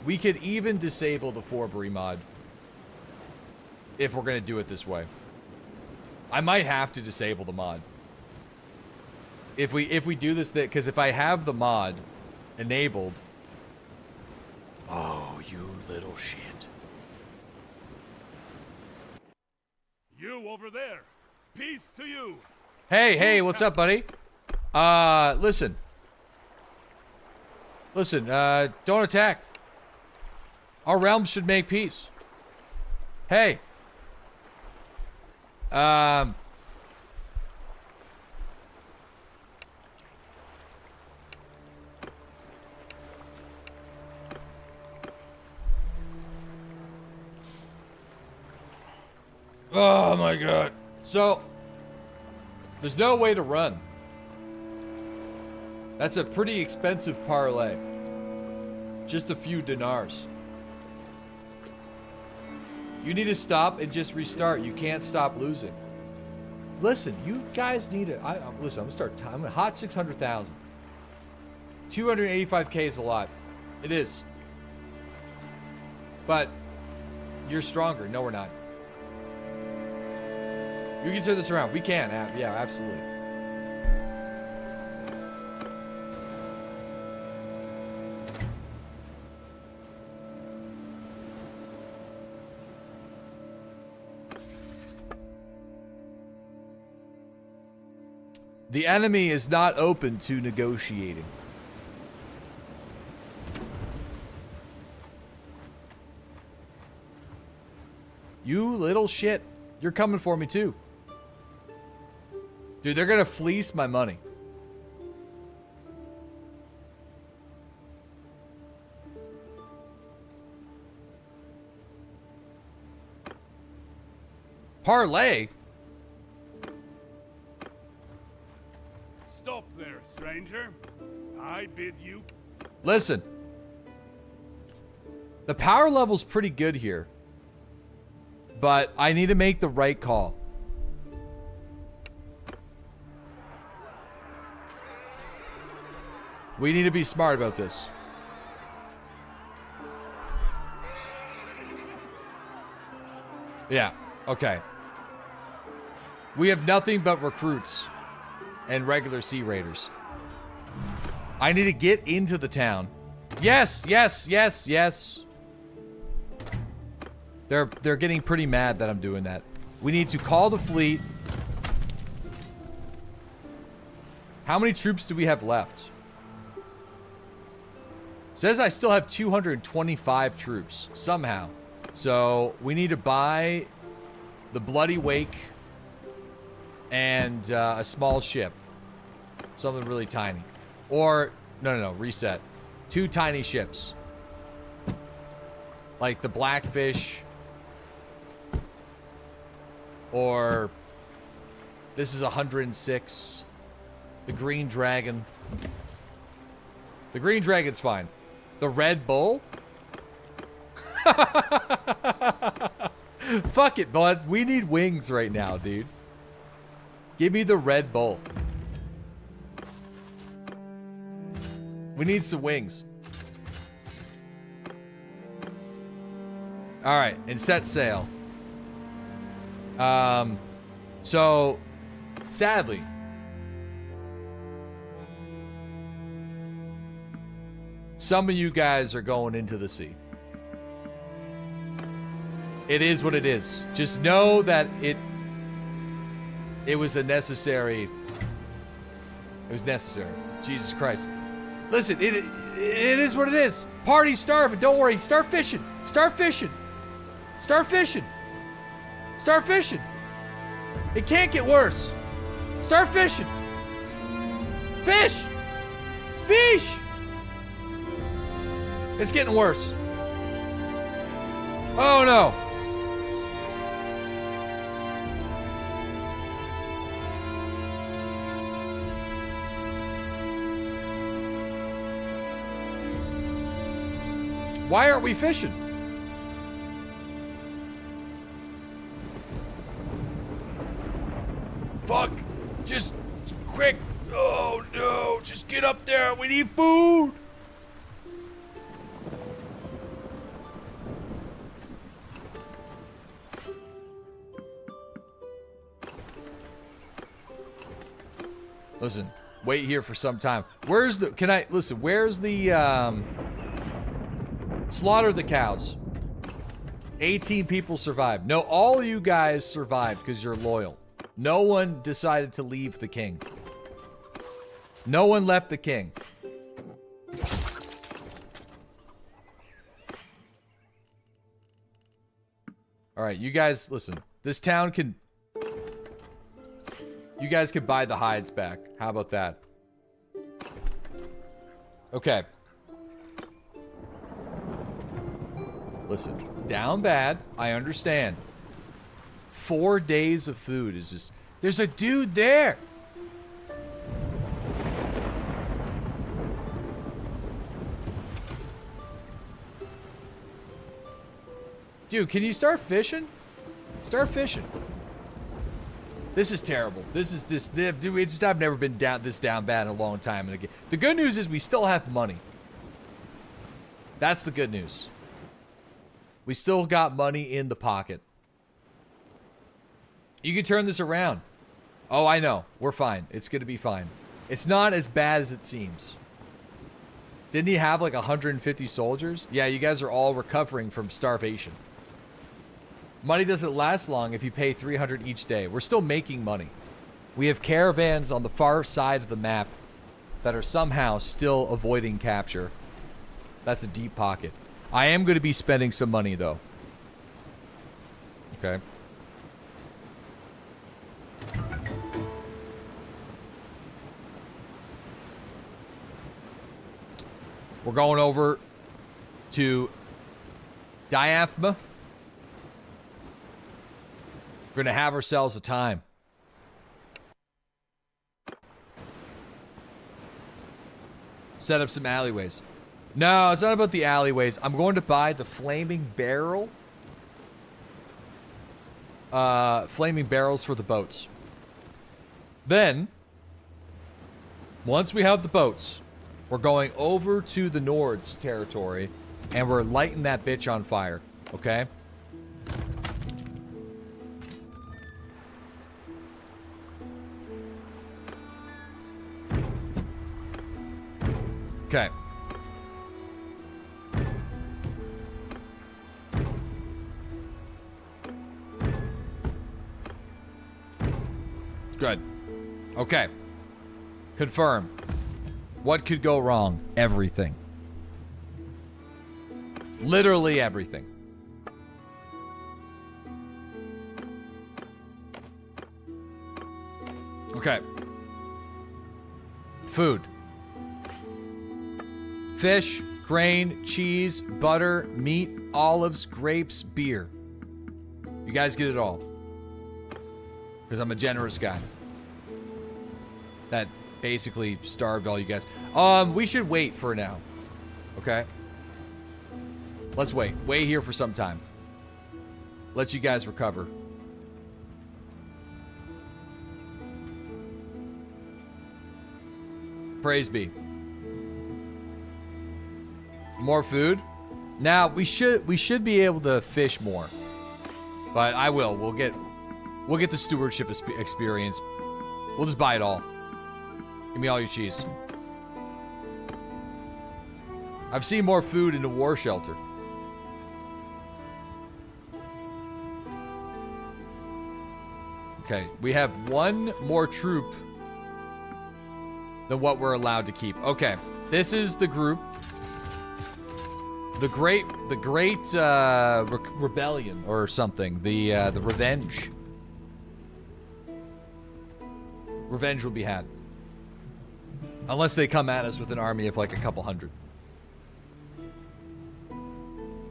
disable the Forbury mod if we're going to do it this way. I might have to disable the mod. If we do this, because if I have the mod enabled... Oh, you little shit. You over there. Peace to you. Hey, what's up, buddy? Listen, don't attack. Our realm should make peace. Hey. Oh my god. So, there's no way to run. That's a pretty expensive parlay. Just a few dinars. You need to stop and just restart. You can't stop losing. Listen, you guys need to... listen, I'm going to start... I'm a hot 600,000. 285k is a lot. It is. But you're stronger. No, we're not. You can turn this around. We can. Yeah, absolutely. The enemy is not open to negotiating. You little shit. You're coming for me too. Dude, they're gonna fleece my money. Parlay? Stop there, stranger. I bid you. Listen. The power level's pretty good here. But I need to make the right call. We need to be smart about this. Yeah, okay. We have nothing but recruits and regular Sea Raiders. I need to get into the town. Yes, yes, yes, yes. They're getting pretty mad that I'm doing that. We need to call the fleet. How many troops do we have left? Says I still have 225 troops somehow. So we need to buy the Bloody Wake and a small ship. Something really tiny. Or, no, reset. 2 tiny ships. Like the Blackfish. Or this is 106. The Green Dragon. The Green Dragon's fine. The Red Bull? Fuck it, bud. We need wings right now, dude. Give me the Red Bull. We need some wings. Alright, and set sail. So, sadly, some of you guys are going into the sea. It is what it is. Just know that it was a necessary... It was necessary. Jesus Christ. Listen, it is what it is. Party's starving. Don't worry. Start fishing. Start fishing. Start fishing. Start fishing. It can't get worse. Start fishing. Fish. Fish. It's getting worse. Oh no. Why aren't we fishing? Fuck. Just quick. Oh no. Just get up there. We need food. Listen, wait here for some time. Where's the, where's the, slaughter the cows. 18 people survived. No, all of you guys survived because you're loyal. No one decided to leave the king. No one left the king. All right, you guys, listen. This town can... You guys can buy the hides back. How about that? Okay. Listen, down bad. I understand. 4 days of food is just... There's a dude there! Dude, can you start fishing? Start fishing. This is terrible. Dude, I've never been this down bad in a long time. And again, the good news is we still have money. That's the good news. We still got money in the pocket. You can turn this around. Oh, I know. We're fine. It's going to be fine. It's not as bad as it seems. Didn't he have like 150 soldiers? Yeah, you guys are all recovering from starvation. Money doesn't last long if you pay 300 each day. We're still making money. We have caravans on the far side of the map that are somehow still avoiding capture. That's a deep pocket. I am going to be spending some money, though. Okay. We're going over to Diaphma. We're going to have ourselves a time. Set up some alleyways. No, it's not about the alleyways. I'm going to buy the flaming barrel. Flaming barrels for the boats. Then, once we have the boats, we're going over to the Nord's territory, and we're lighting that bitch on fire. Okay? Okay. Good. Okay. Confirm. What could go wrong? Everything. Literally everything. Okay. Food. Fish, grain, cheese, butter, meat, olives, grapes, beer. You guys get it all. Because I'm a generous guy. That basically starved all you guys. We should wait for now. Okay? Let's wait. Wait here for some time. Let you guys recover. Praise be. More food? Now, we should be able to fish more. But I will. We'll get the stewardship experience. We'll just buy it all. Give me all your cheese. I've seen more food in the war shelter. Okay, we have one more troop than what we're allowed to keep. Okay, this is the group. The great rebellion or something. The revenge. Revenge will be had. Unless they come at us with an army of like a couple hundred.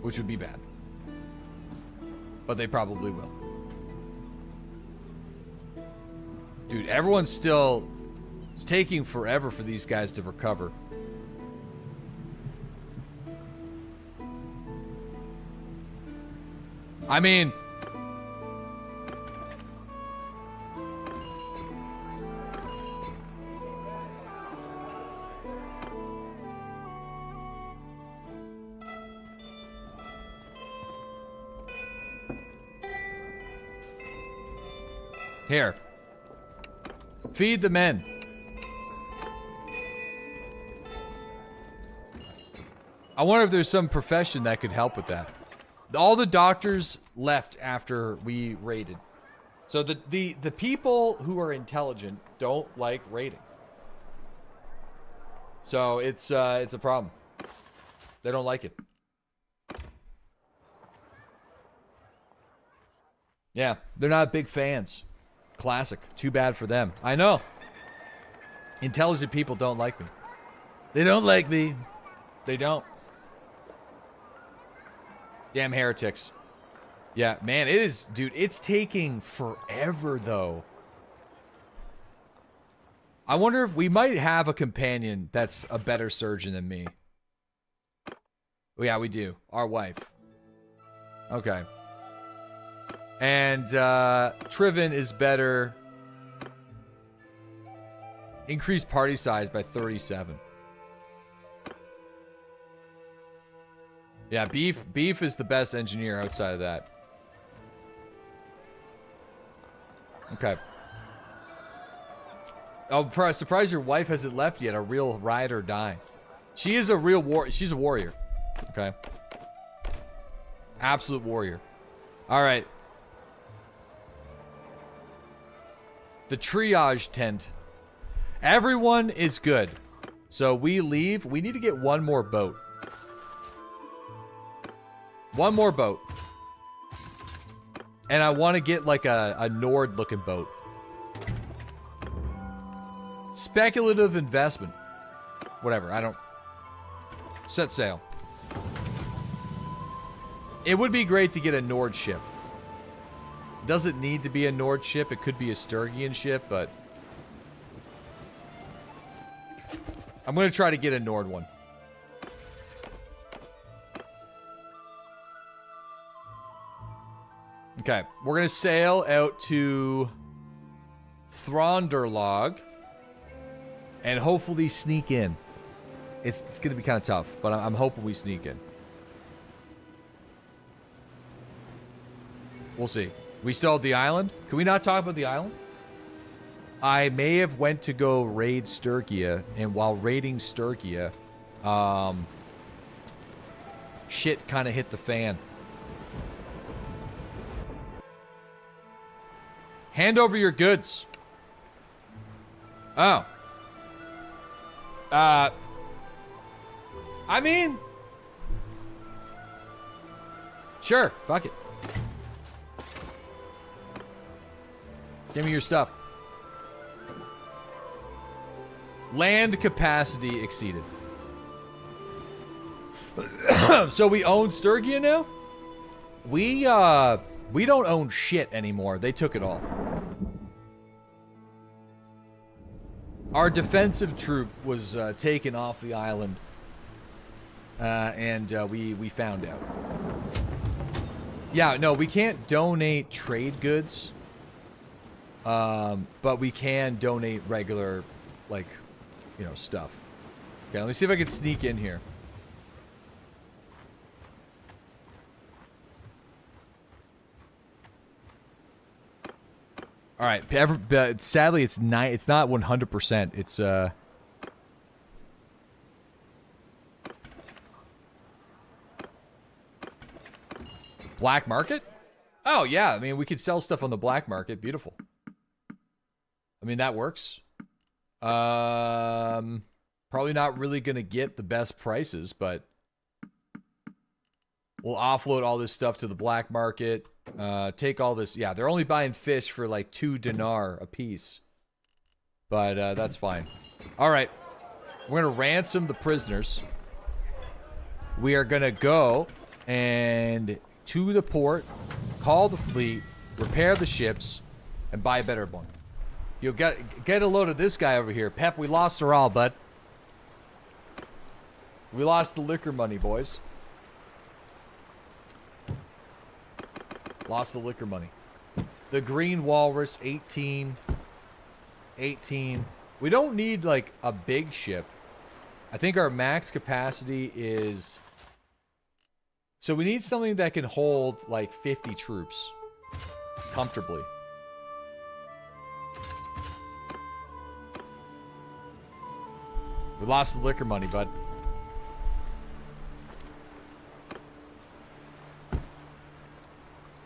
Which would be bad. But they probably will. Dude, everyone's still... It's taking forever for these guys to recover. I mean... Here. Feed the men. I wonder if there's some profession that could help with that. All the doctors left after we raided. So the people who are intelligent don't like raiding. So it's a problem. They don't like it. Yeah, they're not big fans. Classic. Too bad for them. I know. Intelligent people don't like me. They don't like me. They don't. Damn heretics. Yeah, man, it is... Dude, it's taking forever, though. I wonder if we might have a companion that's a better surgeon than me. Oh, yeah, we do. Our wife. Okay. And Triven is better. Increased party size by 37. Yeah, Beef is the best engineer outside of that. Okay. Oh, surprised your wife hasn't left yet. A real ride or die. She is a real she's a warrior. Okay. Absolute warrior. All right. The triage tent. Everyone is good. So we leave. We need to get one more boat. One more boat. And I want to get like a Nord looking boat. Speculative investment. Whatever. I don't. Set sail. It would be great to get a Nord ship. Doesn't need to be a Nord ship. It could be a Sturgian ship, but I'm going to try to get a Nord one. Okay, we're going to sail out to Thronderlog and hopefully sneak in. It's going to be kind of tough, but I'm hoping we sneak in. We'll see. We still have the island? Can we not talk about the island? I may have went to go raid Sturgia, and while raiding Sturgia, shit kind of hit the fan. Hand over your goods. Oh. I mean, sure, fuck it. Give me your stuff. Land capacity exceeded. So we own Sturgia now? We don't own shit anymore. They took it all. Our defensive troop was taken off the island. And we found out. Yeah, no, we can't donate trade goods. But we can donate regular, like, you know, stuff. Okay, let me see if I can sneak in here. All right, sadly, it's not 100%. It's black market. Oh yeah, I mean we could sell stuff on the black market. Beautiful. I mean that works. Probably not really gonna get the best prices, but we'll offload all this stuff to the black market. Take all this. Yeah, they're only buying fish for like 2 dinar a piece. But that's fine. All right. We're going to ransom the prisoners. We are going to go and to the port, call the fleet, repair the ships, and buy a better one. You'll get a load of this guy over here. Pep, we lost her all, bud. We lost the liquor money, boys. Lost the liquor money. The Green Walrus, 18. 18. We don't need, like, a big ship. I think our max capacity is... So we need something that can hold, like, 50 troops. Comfortably. We lost the liquor money, bud.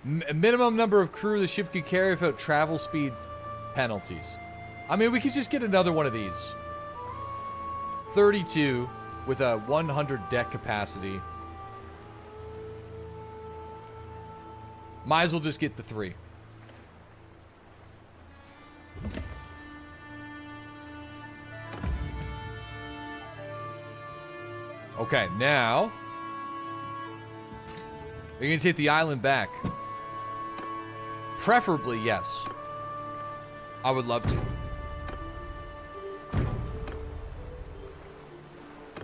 Minimum number of crew the ship can carry without travel speed penalties. I mean, we could just get another one of these. 32 with a 100 deck capacity. Might as well just get the 3. Okay, now... Are you going to take the island back? Preferably, yes. I would love to.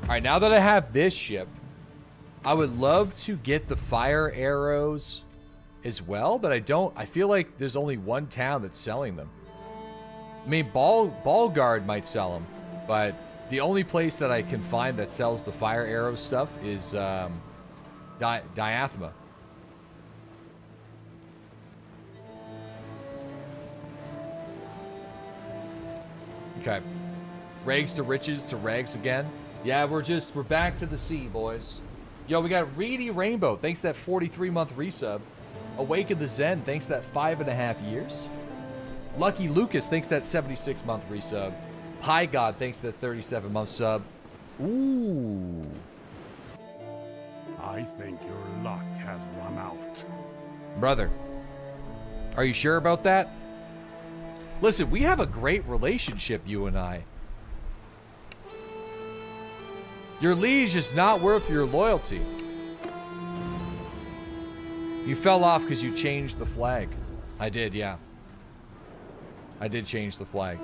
Alright, now that I have this ship, I would love to get the fire arrows as well, but I don't. I feel like there's only one town that's selling them. I mean, Ball Guard might sell them, but the only place that I can find that sells the fire arrow stuff is Diathema. Okay. Rags to riches to rags again. Yeah, we're back to the sea, boys. Yo, we got Reedy Rainbow. Thanks to that 43-month resub. Awaken the Zen. Thanks to that 5.5 years. Lucky Lucas. Thanks to that 76-month resub. Pie God. Thanks to that 37-month sub. Ooh. I think your luck has run out. Brother, are you sure about that? Listen, we have a great relationship, you and I. Your liege is not worth your loyalty. You fell off because you changed the flag. I did, yeah. I did change the flag.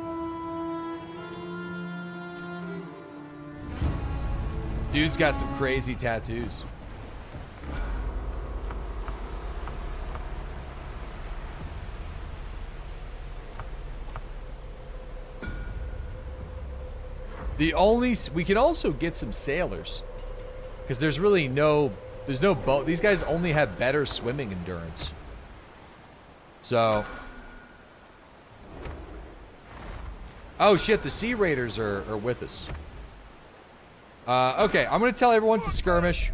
Dude's got some crazy tattoos. We can also get some sailors, because there's no boat. These guys only have better swimming endurance. So, oh shit, the Sea Raiders are with us. Okay, I'm gonna tell everyone to skirmish.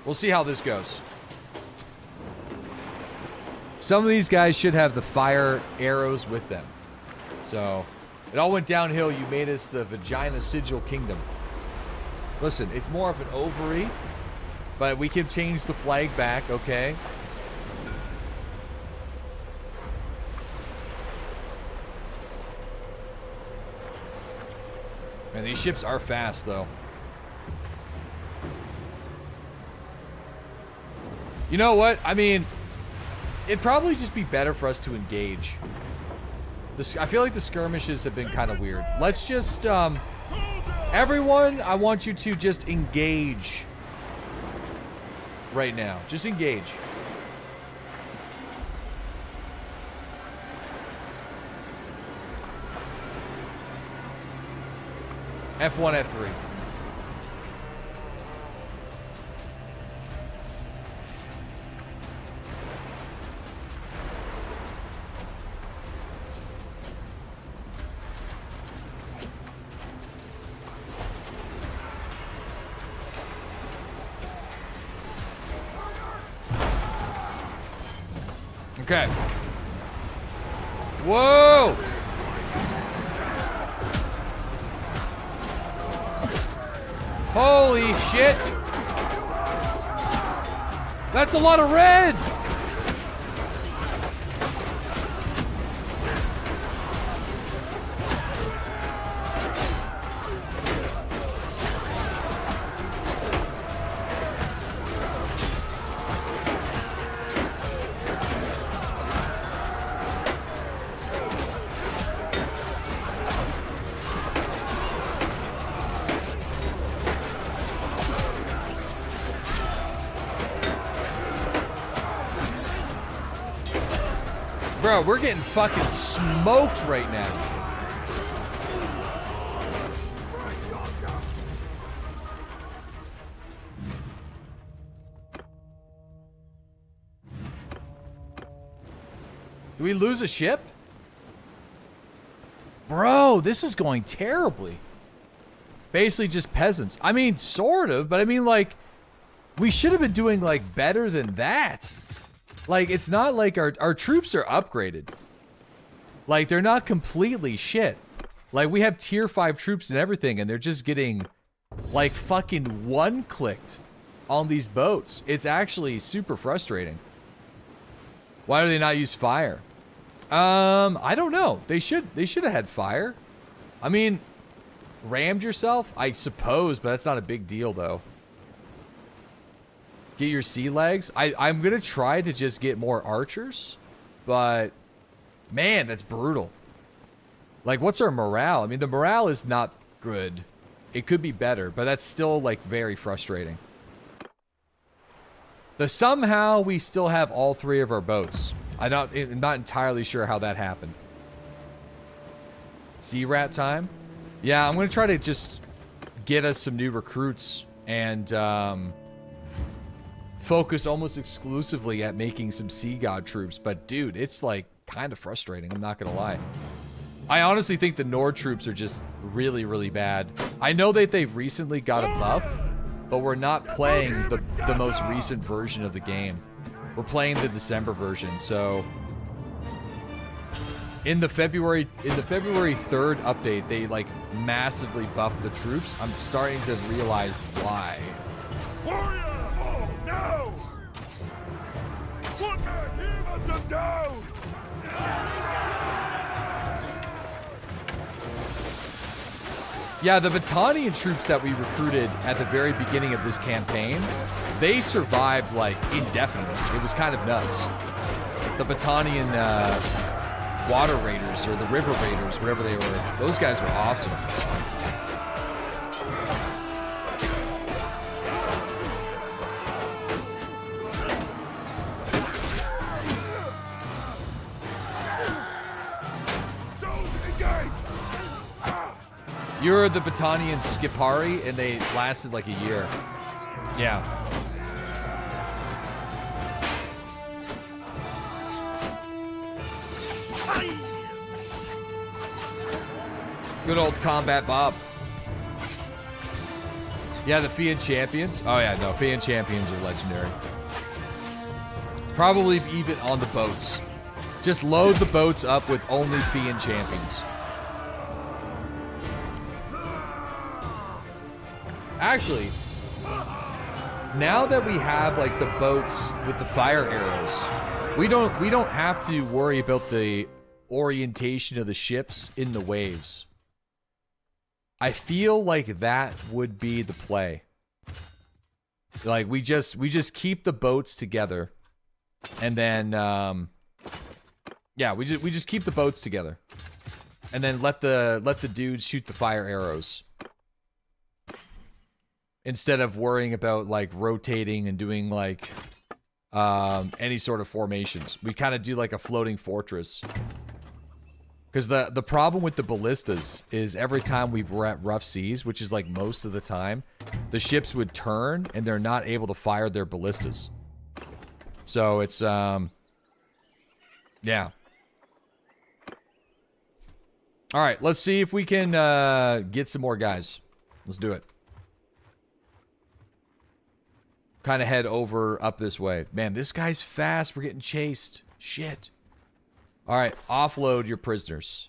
We'll see how this goes. Some of these guys should have the fire arrows with them. So, it all went downhill. You made us the Vagina Sigil Kingdom. Listen, it's more of an ovary, but we can change the flag back, okay? Man, these ships are fast, though. You know what? I mean, it'd probably just be better for us to engage. I feel like the skirmishes have been kind of weird. Let's just, everyone, I want you to just engage right now. Just engage. F1, F3. Okay. Whoa! Holy shit! That's a lot of red! Bro, we're getting fucking smoked right now. Do we lose a ship? Bro, this is going terribly. Basically just peasants. I mean, sort of, but I mean, like, we should have been doing, like, better than that. Like, it's not like our troops are upgraded. Like, they're not completely shit. Like, we have tier 5 troops and everything, and they're just getting, like, fucking one-clicked on these boats. It's actually super frustrating. Why do they not use fire? I don't know. They should have had fire. I mean, rammed yourself? I suppose, but that's not a big deal, though. Get your sea legs. I'm gonna try to just get more archers, but man, that's brutal. Like, what's our morale? I mean, the morale is not good. It could be better, but that's still, like, very frustrating. Somehow we still have all 3 of our boats. I'm not entirely sure how that happened. Sea rat time? Yeah, I'm going to try to just get us some new recruits and focus almost exclusively at making some sea god troops. But dude, it's like kind of frustrating. I'm not going to lie. I honestly think the Nord troops are just really, really bad. I know that they've recently got a buff, but we're not playing the most recent version of the game. We're playing the December version, so in the February 3rd update, they like massively buffed the troops. I'm starting to realize why. Warrior! Oh, no! Put them down! Yeah, the Battanian troops that we recruited at the very beginning of this campaign, they survived, like, indefinitely. It was kind of nuts. The Battanian Water Raiders, or the River Raiders, whatever they were, those guys were awesome. You're the Battanian Skipari, and they lasted like a year. Yeah. Good old Combat Bob. Yeah, the Fian Champions. Oh yeah, no, Fian Champions are legendary. Probably even on the boats. Just load the boats up with only Fian Champions. Actually, now that we have like the boats with the fire arrows, we don't have to worry about the orientation of the ships in the waves. I feel like that would be the play. Like we just keep the boats together, and then yeah, we just keep the boats together, and then let the dudes shoot the fire arrows. Instead of worrying about, like, rotating and doing, like, any sort of formations. We kind of do, like, a floating fortress. Because the problem with the ballistas is every time we were at rough seas, which is, like, most of the time, the ships would turn and they're not able to fire their ballistas. So it's, yeah. Alright, let's see if we can, get some more guys. Let's do it. Kind of head over up this way. Man, this guy's fast. We're getting chased. Shit. All right, offload your prisoners.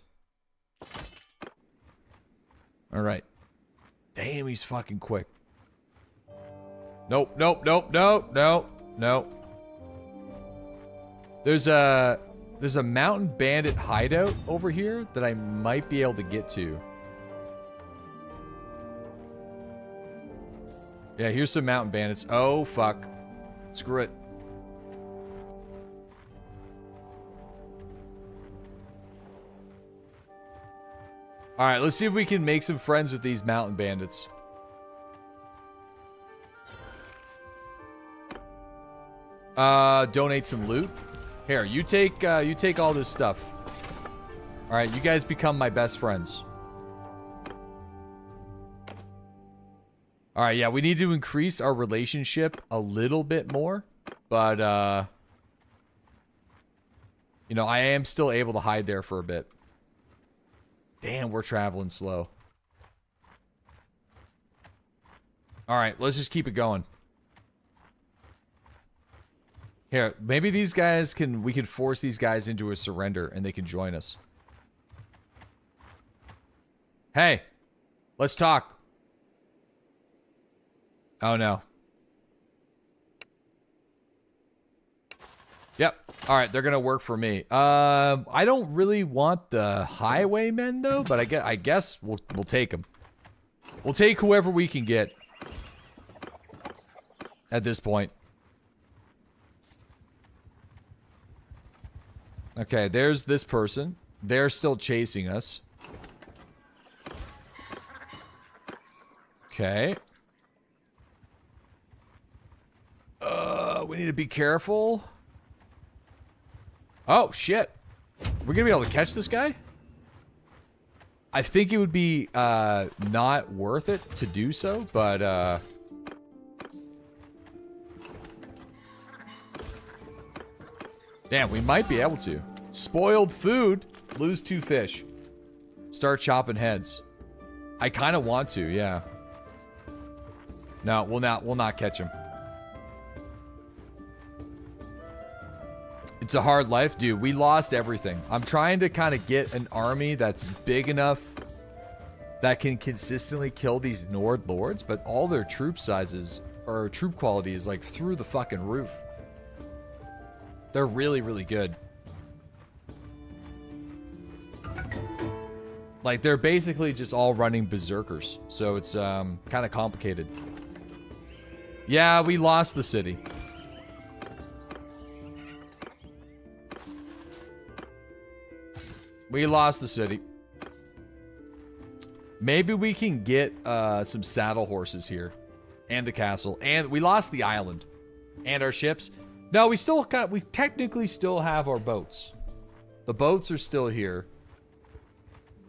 All right. Damn, he's fucking quick. Nope, nope, nope, nope, nope, nope. There's a mountain bandit hideout over here that I might be able to get to. Yeah, here's some mountain bandits. Oh, fuck. Screw it. Alright, let's see if we can make some friends with these mountain bandits. Donate some loot. Here, you take all this stuff. Alright, you guys become my best friends. Alright, yeah, we need to increase our relationship a little bit more. But, you know, I am still able to hide there for a bit. Damn, we're traveling slow. Alright, let's just keep it going. Here, maybe these guys we can force these guys into a surrender and they can join us. Hey, let's talk. Oh, no. Yep. All right, they're going to work for me. I don't really want the highwaymen, though, but I guess we'll take them. We'll take whoever we can get at this point. Okay, there's this person. They're still chasing us. Okay. We need to be careful. Oh, shit. We're gonna be able to catch this guy? I think it would be, not worth it to do so, but, damn, we might be able to. Spoiled food. Lose 2 fish. Start chopping heads. I kind of want to, yeah. No, we'll not catch him. It's a hard life, dude. We lost everything. I'm trying to kind of get an army that's big enough that can consistently kill these Nord lords, but all their troop sizes or troop quality is like through the fucking roof. They're really, really good. Like, they're basically just all running berserkers. So it's kind of complicated. Yeah, we lost the city. We lost the city. Maybe we can get some saddle horses here. And the castle. And we lost the island. And our ships. No, we technically still have our boats. The boats are still here.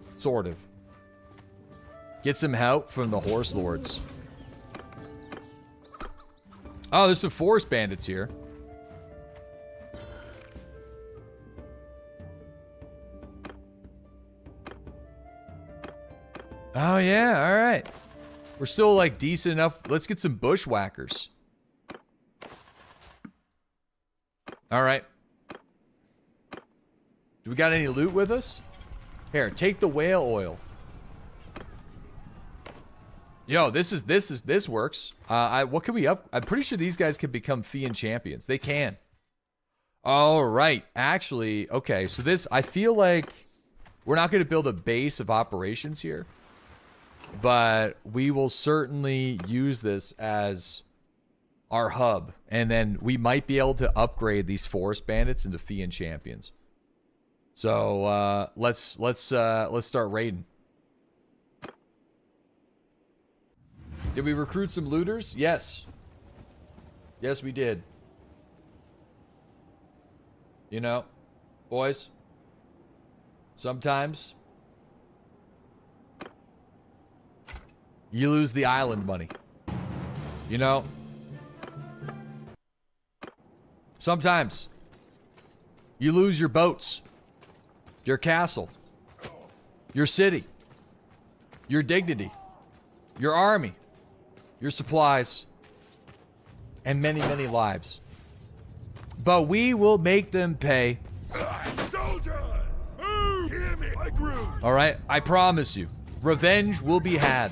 Sort of. Get some help from the horse lords. Oh, there's some forest bandits here. Oh, yeah, alright. We're still, like, decent enough. Let's get some bushwhackers. Alright. Do we got any loot with us? Here, take the whale oil. Yo, this works. What can we up? I'm pretty sure these guys can become Fian champions. They can. All right. Actually, okay. So this, I feel like we're not going to build a base of operations here, but we will certainly use this as our hub, and then we might be able to upgrade these forest bandits into Fian champions. So let's start raiding. Did we recruit some looters? Yes. Yes, we did. You know, boys, sometimes you lose the island money. You know? Sometimes you lose your boats, your castle, your city, your dignity, your army, your supplies, and many, many lives. But we will make them pay. Soldiers! Move! Hear me, my groove! Alright, I promise you. Revenge will be had.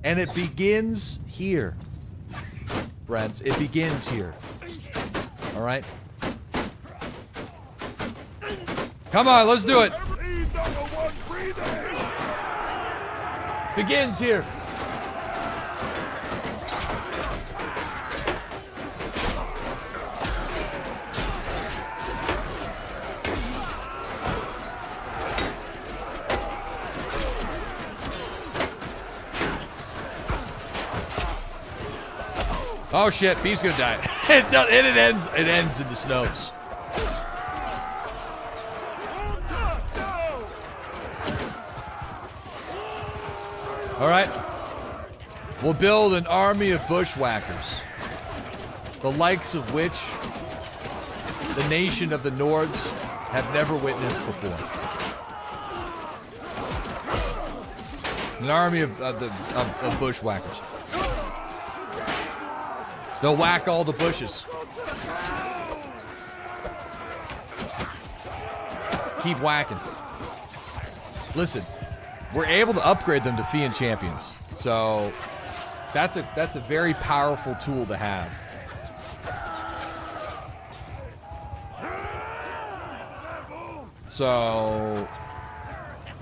And it begins here. Friends, it begins here. Alright? Come on, let's do it! Begins here. Oh shit, Beef's gonna die. it ends in the snows. Alright. We'll build an army of bushwhackers. The likes of which the nation of the Nords have never witnessed before. An army of bushwhackers. They'll whack all the bushes. Keep whacking. Listen, we're able to upgrade them to Fian champions. So that's a very powerful tool to have. So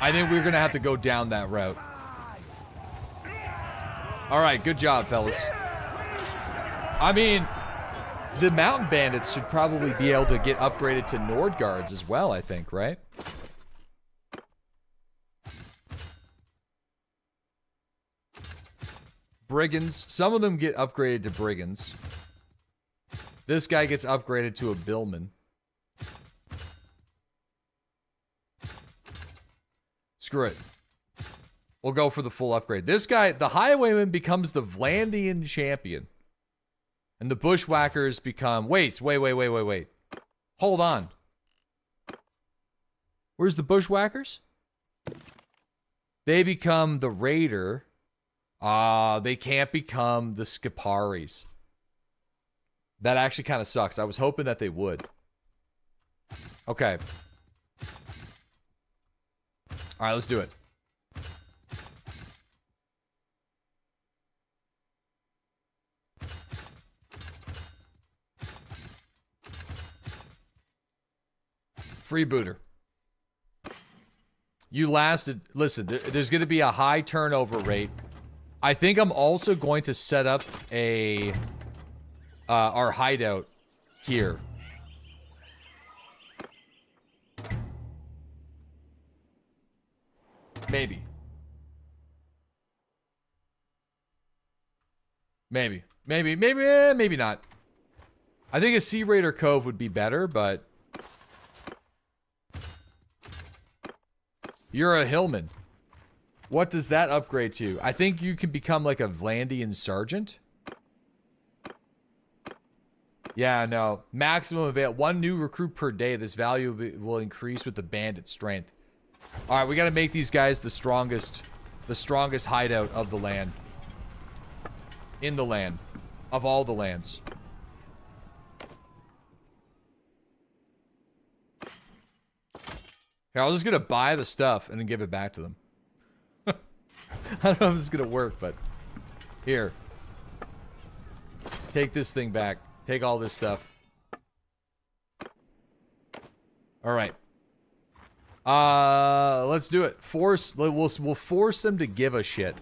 I think we're gonna have to go down that route. All right, good job, fellas. I mean, the mountain bandits should probably be able to get upgraded to Nord guards as well, I think, right? Brigands. Some of them get upgraded to brigands. This guy gets upgraded to a billman. Screw it. We'll go for the full upgrade. This guy, the highwayman, becomes the Vlandian champion. And the bushwhackers become... Wait. Hold on. Where's the bushwhackers? They become the raider. They can't become the Sciparis. That actually kind of sucks. I was hoping that they would. Okay. Alright, let's do it. Freebooter. You lasted... Listen, there's going to be a high turnover rate. I think I'm also going to set up a... our hideout here. Maybe. Maybe not. I think a Sea Raider Cove would be better, but... You're a Hillman. What does that upgrade to? I think you can become like a Vlandian Sergeant. Yeah, no. Maximum avail. 1 new recruit per day. This value will increase with the bandit strength. Alright, we gotta make these guys the strongest hideout of the land. In the land. Of all the lands. Here, I was just gonna buy the stuff and then give it back to them. I don't know if this is gonna work, but... Here. Take this thing back. Take all this stuff. Alright. Let's do it. We'll force them to give a shit.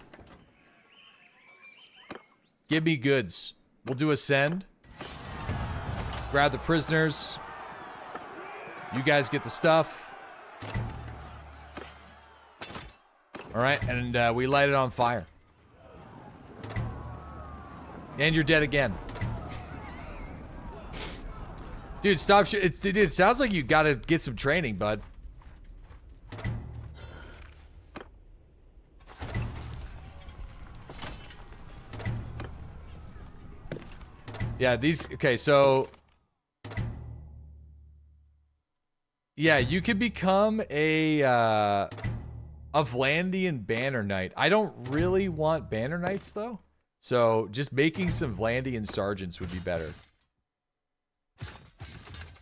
Give me goods. We'll do a send. Grab the prisoners. You guys get the stuff. Alright, and we light it on fire. And you're dead again. Dude, stop shit. Dude, it sounds like you gotta get some training, bud. Yeah, these... Okay, so... Yeah, you could become a Vlandian Banner Knight. I don't really want Banner Knights, though. So, just making some Vlandian Sergeants would be better.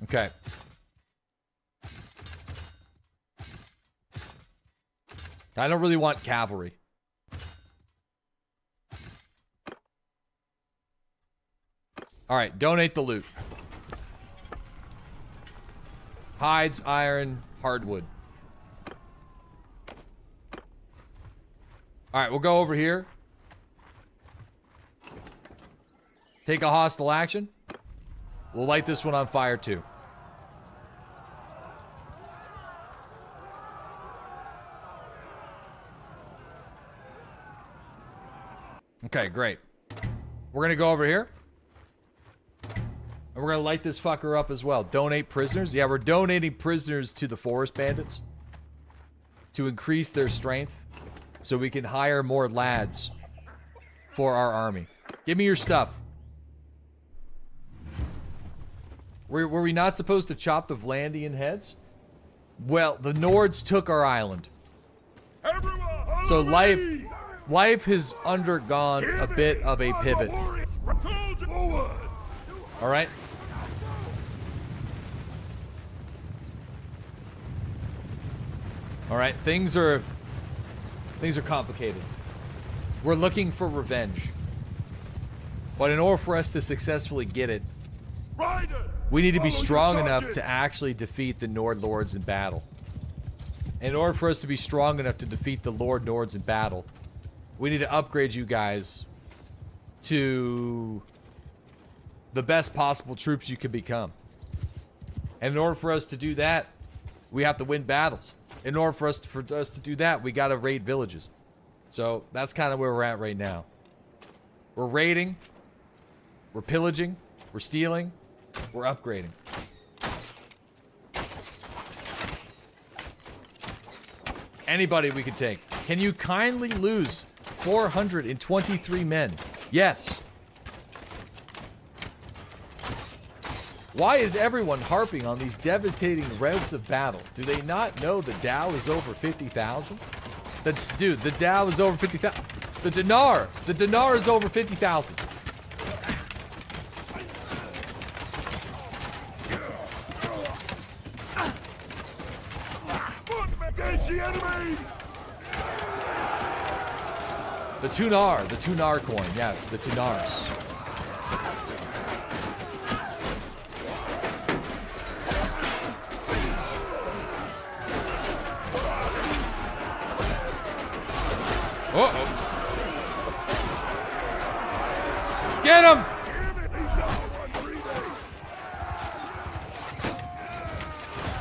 Okay. I don't really want cavalry. Alright, donate the loot. Hides, iron, hardwood. Alright, we'll go over here. Take a hostile action. We'll light this one on fire too. Okay, great. We're gonna go over here. And we're gonna light this fucker up as well. Donate prisoners. Yeah, we're donating prisoners to the forest bandits. To increase their strength. So we can hire more lads. For our army. Give me your stuff. Were we not supposed to chop the Vlandian heads? Well, the Nords took our island. So life has undergone a bit of a pivot. Alright. Alright, things are complicated. We're looking for revenge. But in order for us to successfully get it, we need to be strong enough to actually defeat the Nord Lords in battle. And in order for us to be strong enough to defeat the Lord Nords in battle, we need to upgrade you guys to the best possible troops you can become. And in order for us to do that, we have to win battles. In order for us to do that, we gotta raid villages. So that's kind of where we're at right now. We're raiding. We're pillaging. We're stealing. We're upgrading. Anybody we could take. Can you kindly lose 423 men? Yes. Why is everyone harping on these devastating routes of battle? Do they not know the Dow is over 50,000? Dude, the Dow is over 50,000. The dinar is over 50,000. Engage the enemy! The tunar coin, yeah, the tunars. Uh-oh. Get him!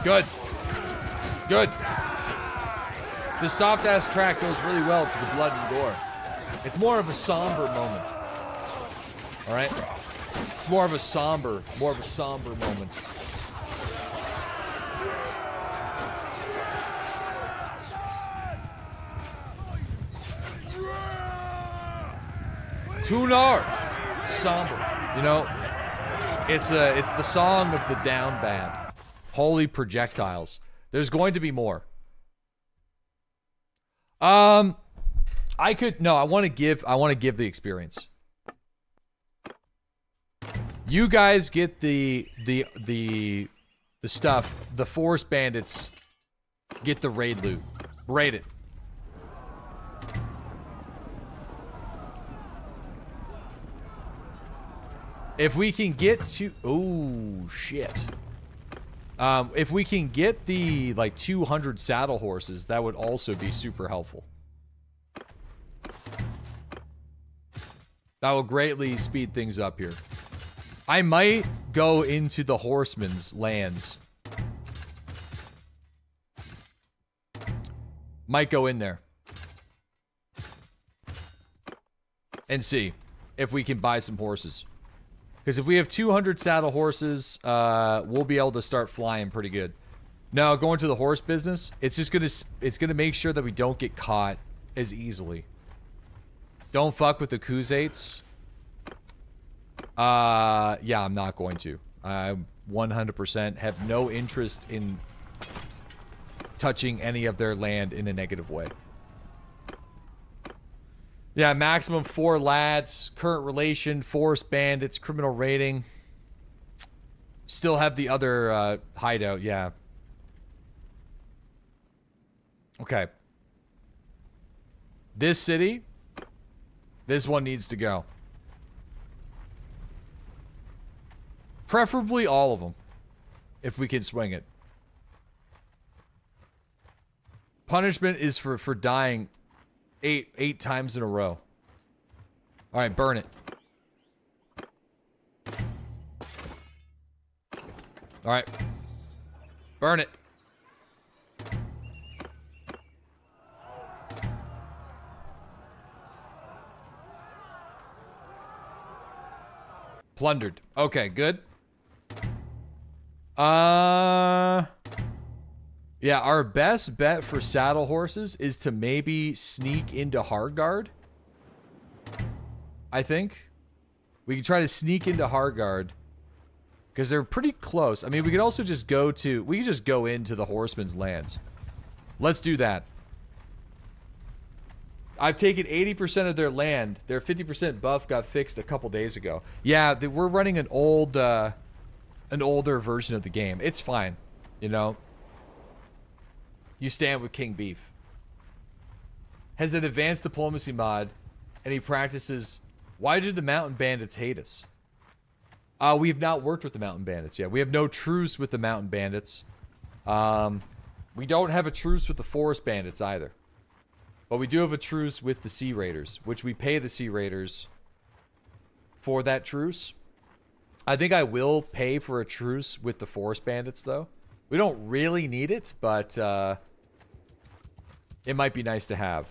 Good. Good. The soft-ass track goes really well to the blood and gore. It's more of a somber moment. Alright? It's more of a somber moment. Tunar! Somber. You know, it's the song of the down band. Holy projectiles. There's going to be more. I want to give the experience. You guys get the stuff. The forest bandits get the raid loot. Raid it. If we can get to... Oh, shit. If we can get the, like, 200 saddle horses, that would also be super helpful. That will greatly speed things up here. I might go into the horsemen's lands. Might go in there. And see if we can buy some horses. Because if we have 200 saddle horses, we'll be able to start flying pretty good. Now, going to the horse business, it's gonna make sure that we don't get caught as easily. Don't fuck with the Khuzaits. Yeah, I'm not going to. I 100% have no interest in touching any of their land in a negative way. Yeah, maximum 4 lads, current relation, forest bandits, criminal rating. Still have the other hideout, yeah. Okay. This city, this one needs to go. Preferably all of them, if we can swing it. Punishment is for dying eight times in a row. All right, burn it. All right. Burn it. Plundered. Okay, good. Yeah, our best bet for saddle horses is to maybe sneak into Hardguard. I think. We can try to sneak into Hardguard. Because they're pretty close. I mean, we could also just go to... We could just go into the horsemen's lands. Let's do that. I've taken 80% of their land. Their 50% buff got fixed a couple days ago. Yeah, we're running an old... an older version of the game. It's fine. You know? You stand with King Beef. Has an advanced diplomacy mod, and he practices... Why do the mountain bandits hate us? We've not worked with the mountain bandits yet. We have no truce with the mountain bandits. We don't have a truce with the forest bandits either. But we do have a truce with the sea raiders, which we pay the sea raiders for that truce. I think I will pay for a truce with the forest bandits, though. We don't really need it, but it might be nice to have.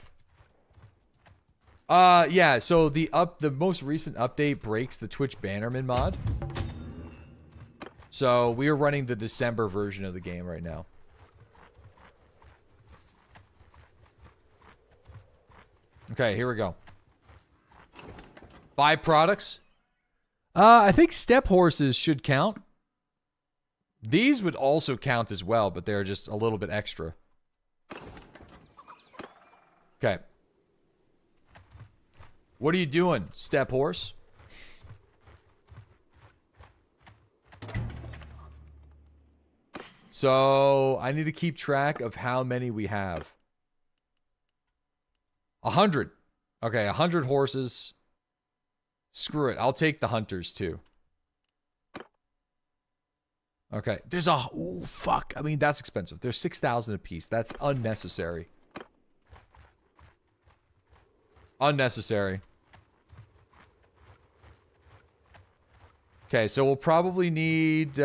Yeah, so the most recent update breaks the Twitch Bannerman mod. So we are running the December version of the game right now. Okay, here we go. Byproducts. I think step horses should count. These would also count as well, but they're just a little bit extra. Okay. What are you doing, step horse? So, I need to keep track of how many we have. 100. Okay, 100 horses. Screw it. I'll take the hunters, too. Okay. There's a... Ooh, fuck. I mean, that's expensive. There's 6,000 apiece. That's unnecessary. Unnecessary. Okay, so we'll probably need...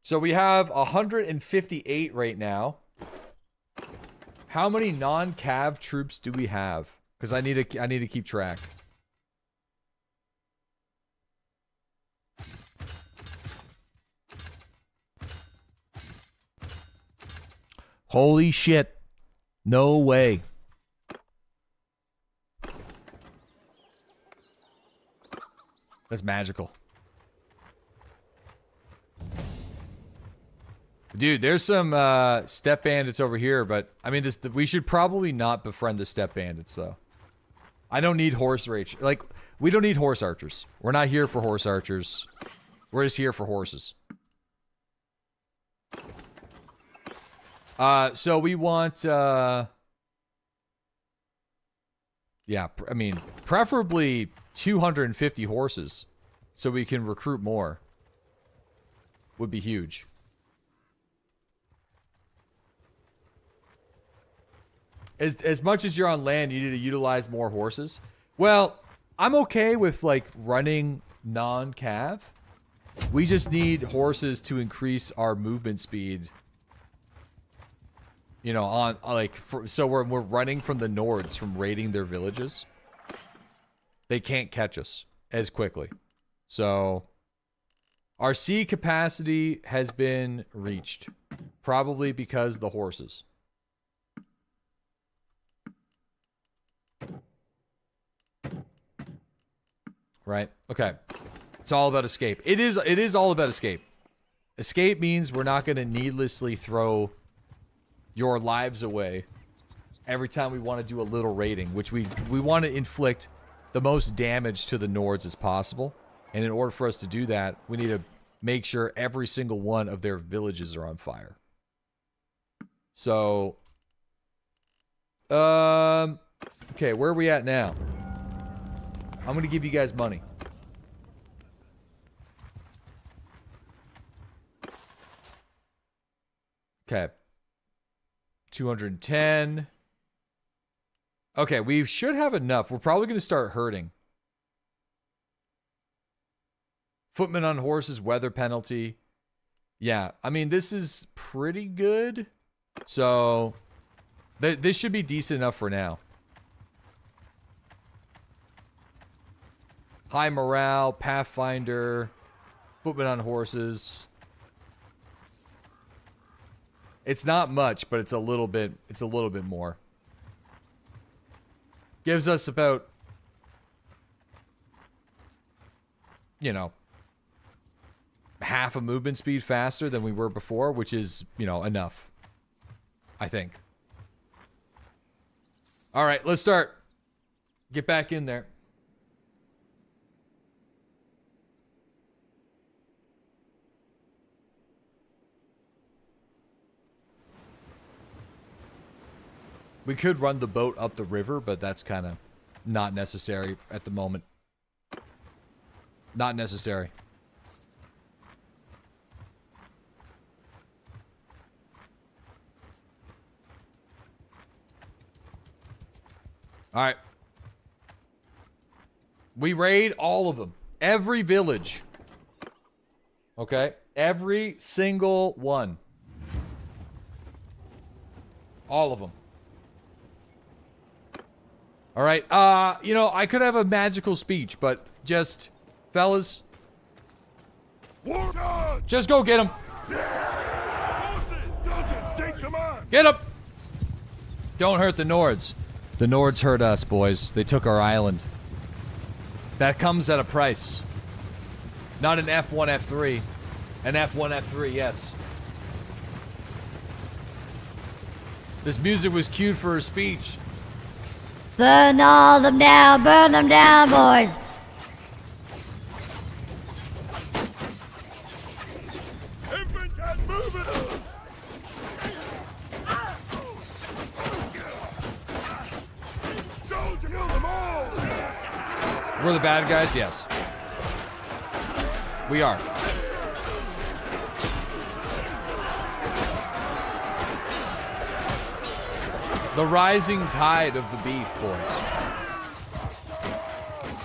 So we have 158 right now. How many non-cav troops do we have? Because I need to keep track. Holy shit. No way. That's magical. Dude, there's some step bandits over here, but I mean, we should probably not befriend the step bandits, though. I don't need horse rage. Like, we don't need horse archers. We're not here for horse archers. We're just here for horses. So we want, yeah, I mean, preferably 250 horses so we can recruit more. Would be huge. As much as you're on land, you need to utilize more horses. Well, I'm okay with, like, running non-cav. We just need horses to increase our movement speed. You know, on, like, so we're running from the Nords from raiding their villages. They can't catch us as quickly. So, our sea capacity has been reached. Probably because the horses. Right? Okay. It's all about escape. It is all about escape. Escape means we're not going to needlessly throw your lives away every time we want to do a little raiding, which we want to inflict the most damage to the Nords as possible. And in order for us to do that, we need to make sure every single one of their villages are on fire. So, okay, where are we at now? I'm going to give you guys money. Okay. 210. Okay, we should have enough. We're probably going to start herding. Footmen on horses, weather penalty. Yeah, I mean, this is pretty good. So, this should be decent enough for now. High morale, Pathfinder, footmen on horses. It's not much, but it's a little bit more. Gives us about, you know, half a movement speed faster than we were before, which is, you know, enough. I think. All right, let's start. Get back in there. We could run the boat up the river, but that's kind of not necessary at the moment. Not necessary. All right. We raid all of them. Every village. Okay? Every single one. All of them. All right. You know, I could have a magical speech, but just, fellas, War charge! just go get him. Forces! Sergeants, take command! Get him. Don't hurt the Nords. The Nords hurt us, boys. They took our island. That comes at a price. Not an F1, F3. An F1, F3, yes. This music was cued for her speech. Burn all them down, boys. Infantry, move it! Soldier, kill them all! We're the bad guys? Yes. We are. The rising tide of the beef, boys.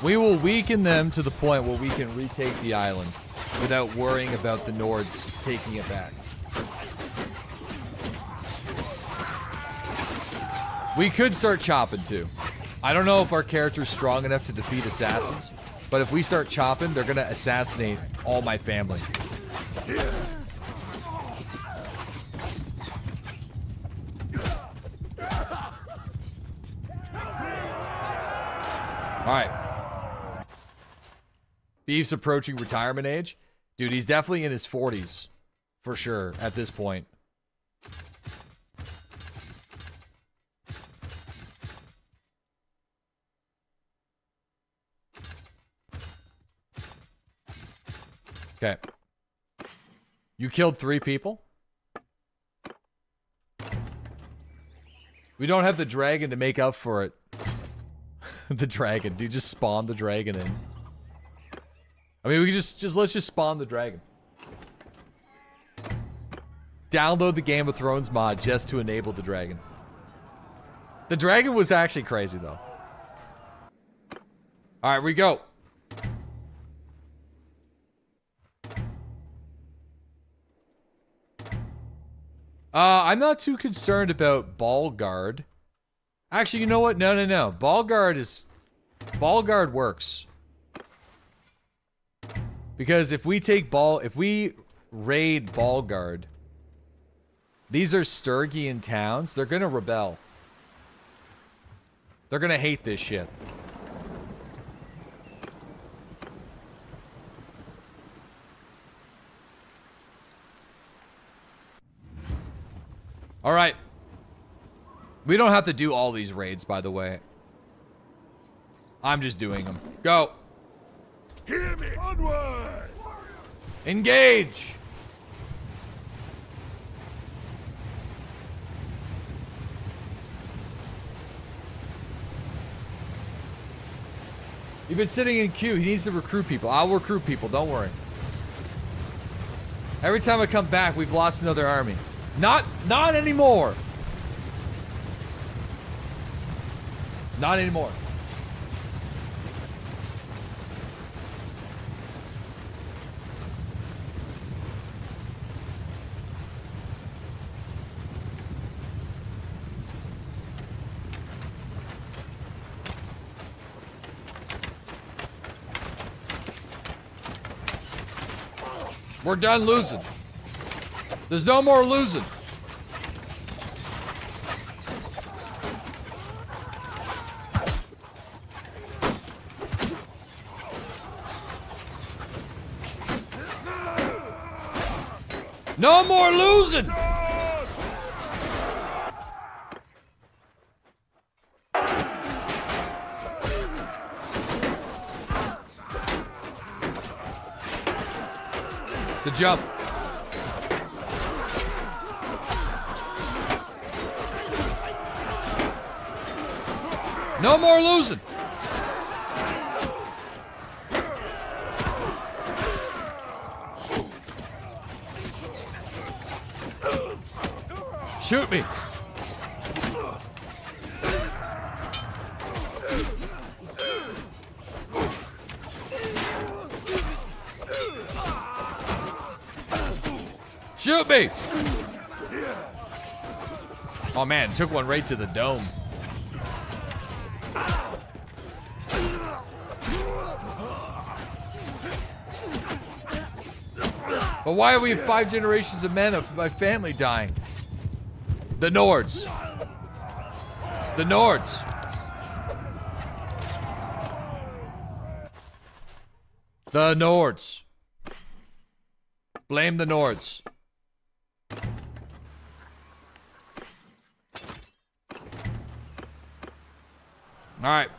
We will weaken them to the point where we can retake the island without worrying about the Nords taking it back. We could start chopping too. I don't know if our character's strong enough to defeat assassins, but if we start chopping, they're gonna assassinate all my family. Alright. Beef's approaching retirement age. Dude, he's definitely in his 40s. For sure, at this point. Okay. You killed 3 people? We don't have the dragon to make up for it. The dragon. Dude, just spawn the dragon in. I mean, we can let's just spawn the dragon. Download the Game of Thrones mod just to enable the dragon. The dragon was actually crazy, though. Alright, we go. I'm not too concerned about Ball Guard. Actually, you know what? No. Ball Guard works. Because if we raid Ball Guard, these are Sturgian towns. They're gonna rebel. They're gonna hate this shit. All right. We don't have to do all these raids, by the way. I'm just doing them. Go. Hear me! Onward! Engage. You've been sitting in queue. He needs to recruit people. I'll recruit people. Don't worry. Every time I come back, we've lost another army. Not anymore. Not anymore. We're done losing. There's no more losing. No more losing! The jump. No more losing. Shoot me. Shoot me! Oh man, took one right to the dome. But why are we 5 generations of men of my family dying? The Nords. The Nords. The Nords. Blame the Nords. All right.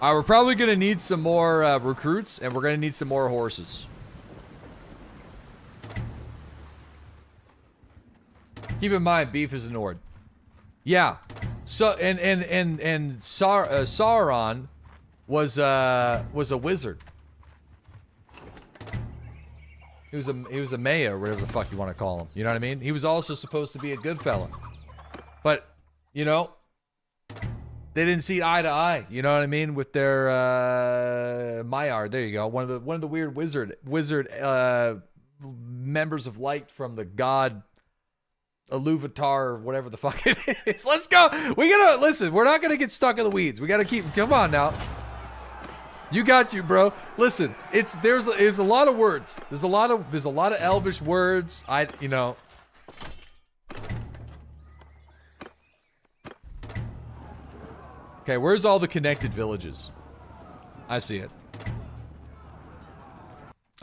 We're probably going to need some more recruits, and we're going to need some more horses. Keep in mind, beef is a Nord. Yeah. So and Sauron was a wizard. He was a Maya, or whatever the fuck you want to call him. You know what I mean? He was also supposed to be a good fella. But, you know, they didn't see eye to eye, you know what I mean, with their Maiar. There you go. One of the weird wizard members of light from the god Iluvatar, whatever the fuck it is. Let's go. We gotta listen. We're not gonna get stuck in the weeds. We gotta keep. Come on now. You got you, bro. Listen, there's a lot of words. There's a lot of Elvish words. You know. Okay, where's all the connected villages? I see it.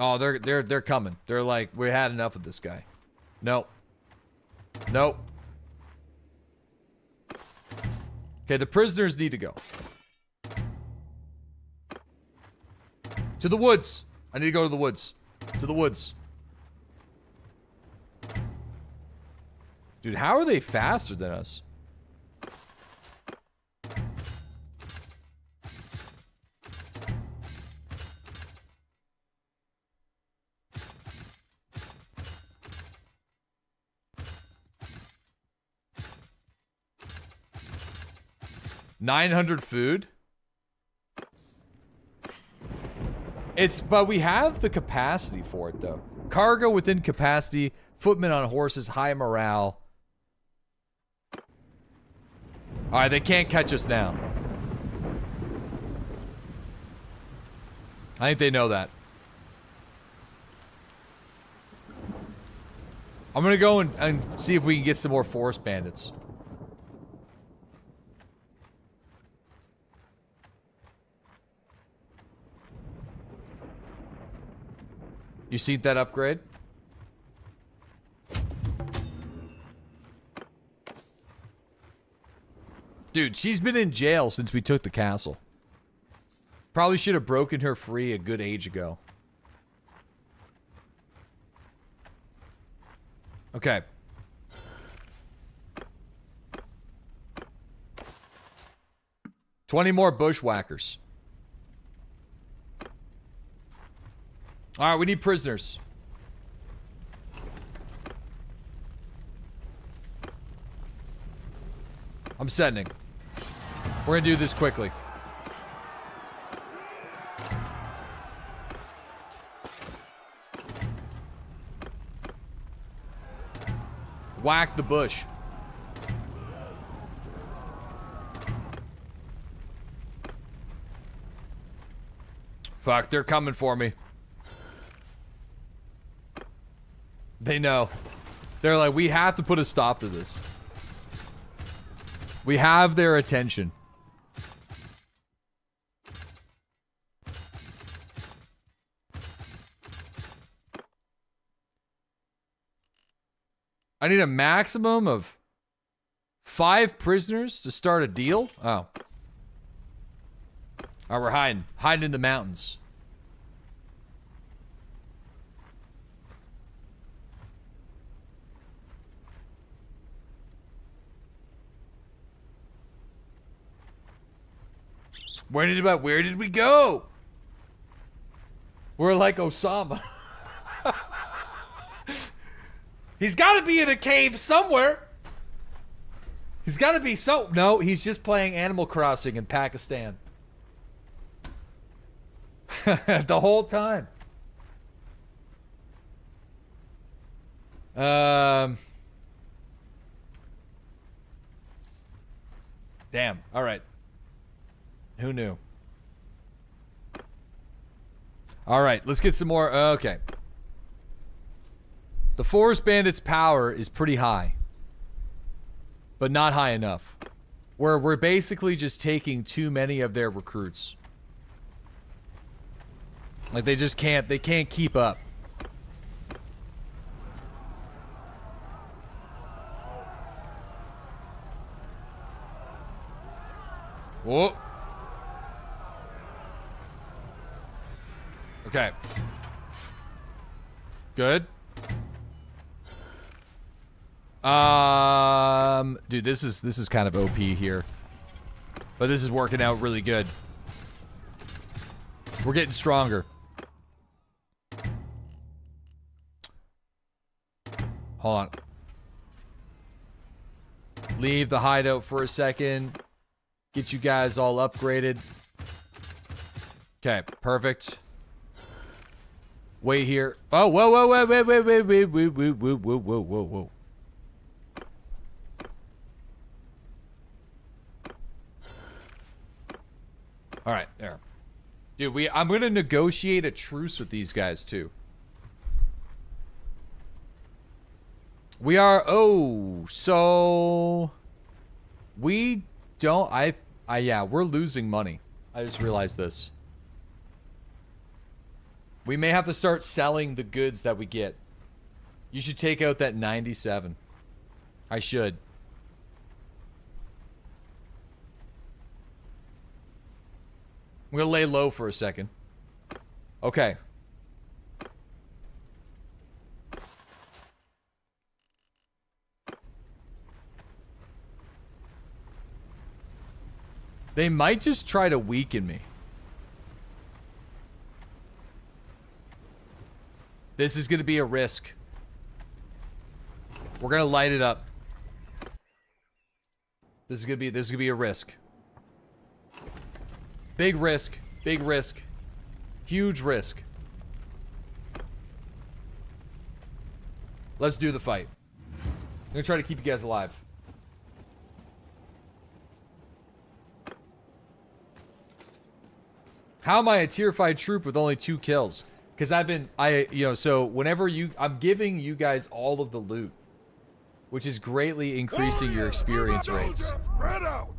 Oh, they're coming. They're like, we had enough of this guy. Nope. Nope. Okay, the prisoners need to go. To the woods. I need to go to the woods. To the woods. Dude, how are they faster than us? $900 food. But we have the capacity for it though. Cargo within capacity, footmen on horses, high morale. Alright, they can't catch us now. I think they know that. I'm gonna go and see if we can get some more forest bandits. You see that upgrade? Dude, she's been in jail since we took the castle. Probably should have broken her free a good age ago. Okay. $20 more bushwhackers. Alright, we need prisoners. I'm sending. We're gonna do this quickly. Whack the bush. Fuck, they're coming for me. They know. They're like, we have to put a stop to this. We have their attention. I need a maximum of 5 prisoners to start a deal? Oh. Alright, we're hiding. Hiding in the mountains. Where did we go? We're like Osama. He's got to be in a cave somewhere. He's got to be No, he's just playing Animal Crossing in Pakistan. The whole time. Damn. All right. Who knew? All right, let's get some more. Okay. The Forest Bandits' power is pretty high, but not high enough. We're basically just taking too many of their recruits. Like they just can't. They can't keep up. Whoa. Okay. Good. Dude, this is kind of OP here. But this is working out really good. We're getting stronger. Hold on. Leave the hideout for a second. Get you guys all upgraded. Okay, perfect. Wait here. Oh, whoa, whoa, whoa, wait, wait, wait, wait, wait, wait, whoa, whoa, whoa, whoa, whoa. All right, there. Dude, I'm gonna negotiate a truce with these guys too. We are, oh, so we don't, yeah, we're losing money. I just realized this. We may have to start selling the goods that we get. You should take out that 97. I should. I'm gonna lay low for a second. Okay. They might just try to weaken me. This is gonna be a risk. We're gonna light it up. This is gonna be a risk. Big risk. Big risk. Huge risk. Let's do the fight. I'm gonna try to keep you guys alive. How am I a tier 5 troop with only 2 kills? Because so whenever I'm giving you guys all of the loot, which is greatly increasing your experience rates. Spread out.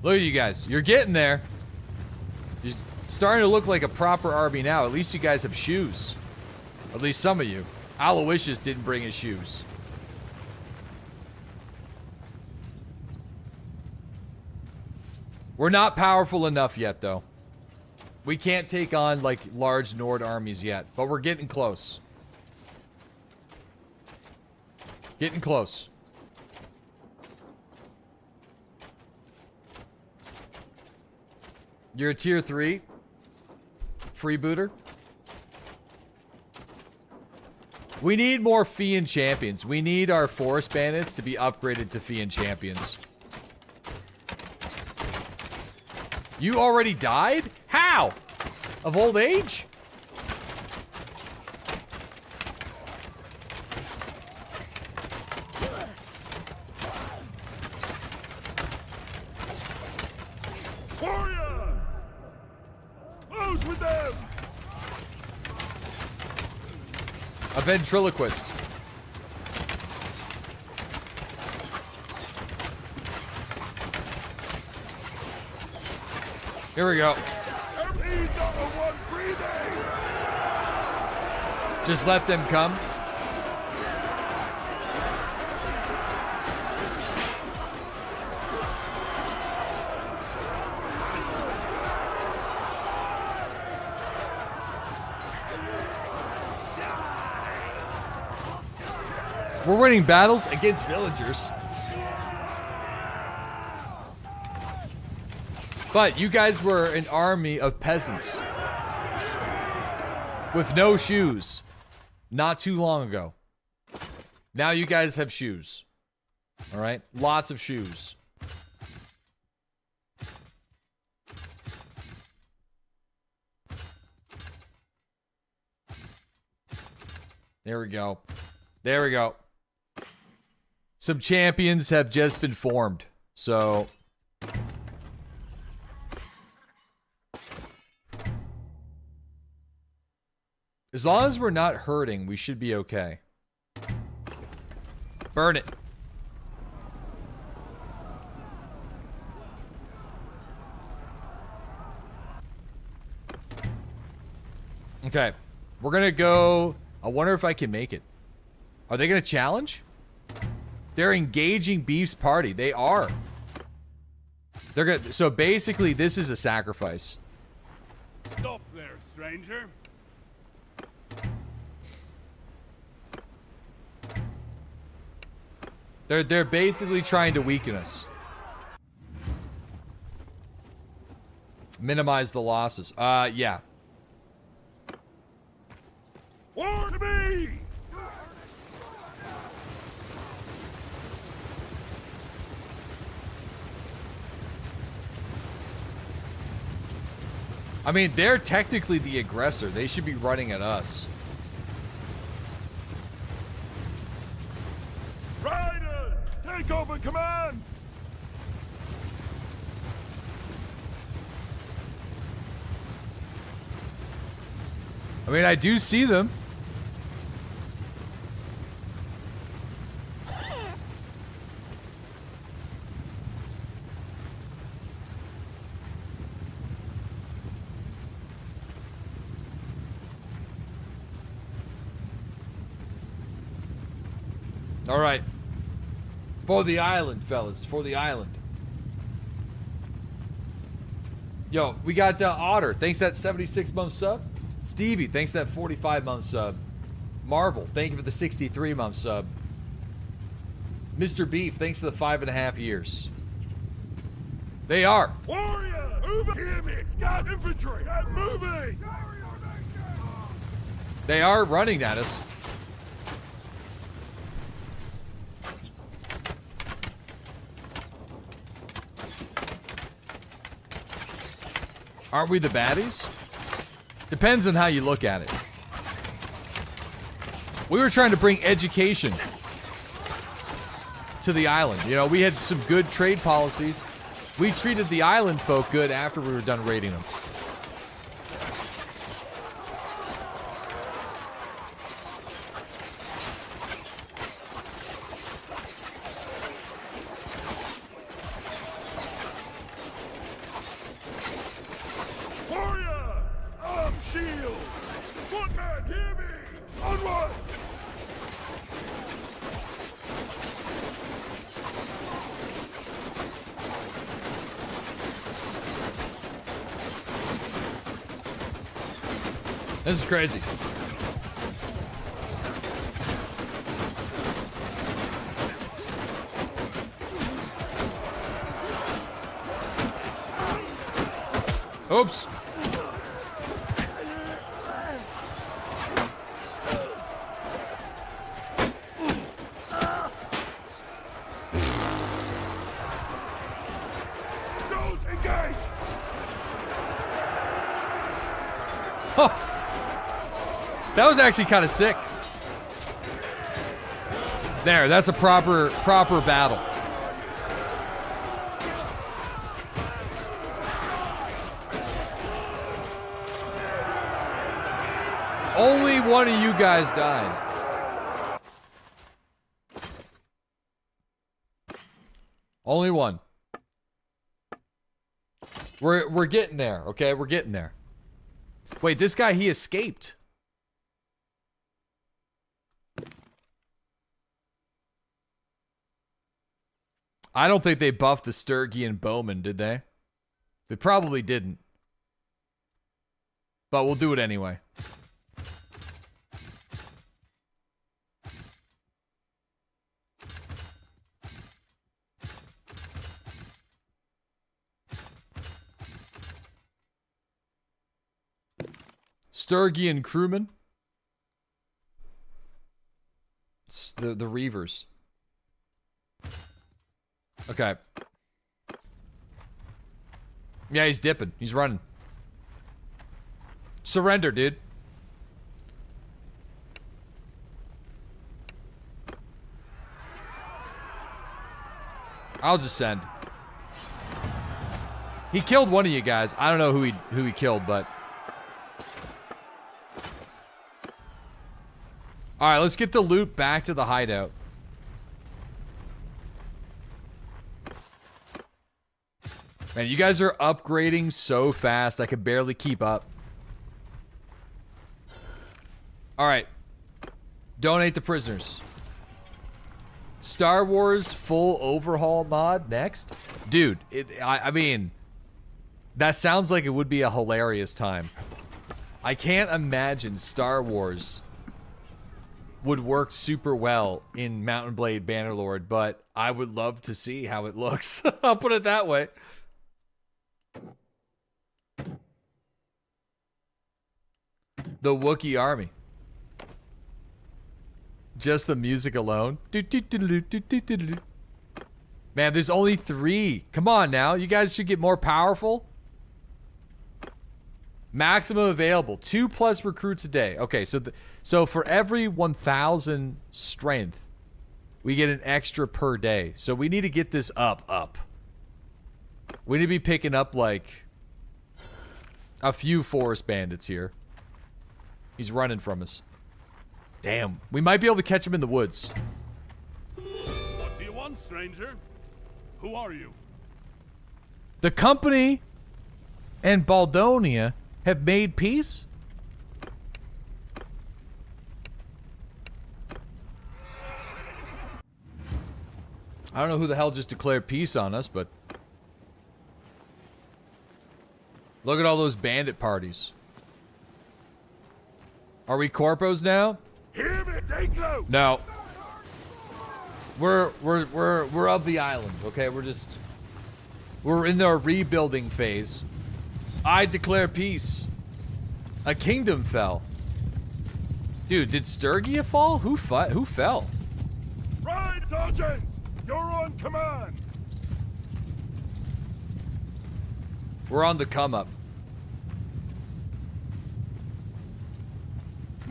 Look at you guys. You're getting there. You're starting to look like a proper army now. At least you guys have shoes. At least some of you. Aloysius didn't bring his shoes. We're not powerful enough yet, though. We can't take on, like, large Nord armies yet. But we're getting close. Getting close. You're a tier 3 freebooter. We need more Fiend champions. We need our Forest Bandits to be upgraded to Fiend champions. You already died? How? Of old age? Warriors! Close with them! A ventriloquist. Here we go. MP #1 breathing! Just let them come. We're winning battles against villagers. But you guys were an army of peasants. With no shoes. Not too long ago. Now you guys have shoes. Alright? Lots of shoes. There we go. There we go. Some champions have just been formed. So... as long as we're not hurting, we should be okay. Burn it. Okay. We're gonna go... I wonder if I can make it. Are they gonna challenge? They're engaging Beef's party. They are. They're gonna... so basically, this is a sacrifice. Stop there, stranger. They're basically trying to weaken us. Minimize the losses. Yeah. War to me! I mean, they're technically the aggressor. They should be running at us. Riders, take over command! I mean, I do see them. All right. For the island, fellas. For the island. Yo, we got Otter. Thanks for that 76-month sub. Stevie, thanks for that 45-month sub. Marvel, thank you for the 63-month sub. Mr. Beef, thanks for the 5.5 years. They are. Warrior, move! Hear me! Scout infantry, I'm moving! They are running at us. Aren't we the baddies? Depends on how you look at it. We were trying to bring education to the island. You know, we had some good trade policies. We treated the island folk good after we were done raiding them. This is crazy. Oops. That was actually kind of sick. There, that's a proper battle. Only one of you guys died. Only one. We're getting there, okay? We're getting there. Wait, this guy, he escaped. I don't think they buffed the Sturgian Bowman, did they? They probably didn't. But we'll do it anyway. Sturgian crewman. It's the Reavers. Okay. Yeah, he's dipping. He's running. Surrender, dude. I'll just send. He killed one of you guys. I don't know who he killed, but. All right, let's get the loot back to the hideout. Man, you guys are upgrading so fast. I could barely keep up. All right. Donate the prisoners. Star Wars full overhaul mod next? Dude, I mean, that sounds like it would be a hilarious time. I can't imagine Star Wars would work super well in Mount and Blade Bannerlord, but I would love to see how it looks. I'll put it that way. The Wookiee army. Just the music alone. Man, there's only 3. Come on now. You guys should get more powerful. Maximum available. 2+ recruits a day. Okay, so for every 1,000 strength, we get an extra per day. So we need to get this up. We need to be picking up, like, a few forest bandits here. He's running from us. Damn. We might be able to catch him in the woods. What do you want, stranger? Who are you? The company and Baldonia have made peace? I don't know who the hell just declared peace on us, but... Look at all those bandit parties. Are we corpos now? Hear me, stay close. No. We're of the island, okay? We're in our rebuilding phase. I declare peace. A kingdom fell. Dude, did Sturgia fall? Who fell? Right, sergeants! You're on command! We're on the come up.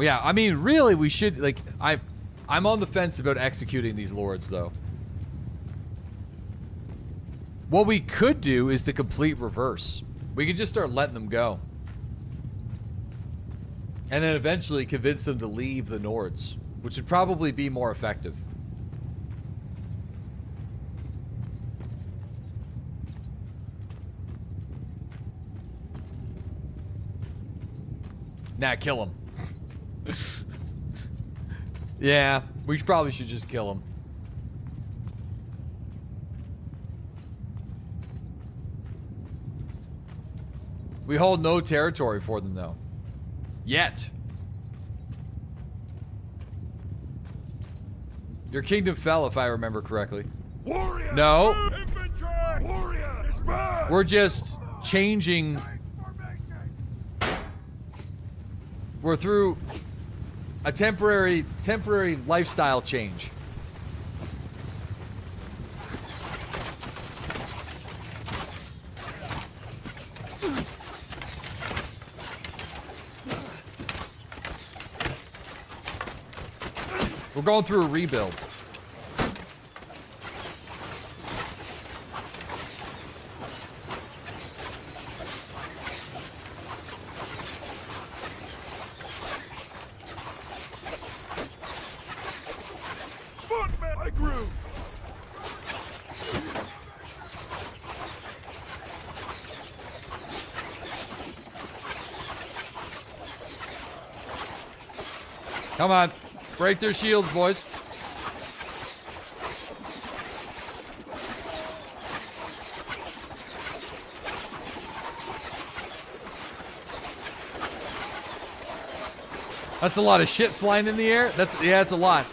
Yeah, I mean, really, we should, like, I'm on the fence about executing these lords, though. What we could do is the complete reverse. We could just start letting them go. And then eventually convince them to leave the Nords, which would probably be more effective. Nah, kill him. Yeah, we probably should just kill him. We hold no territory for them, though. Yet. Your kingdom fell, if I remember correctly. Warrior! No. Infantry! Warrior! Disperse! We're just changing. We're through a temporary lifestyle change. We're going through a rebuild. Footman! I grew! Come on. Break their shields, boys. That's a lot of shit flying in the air. Yeah, it's a lot.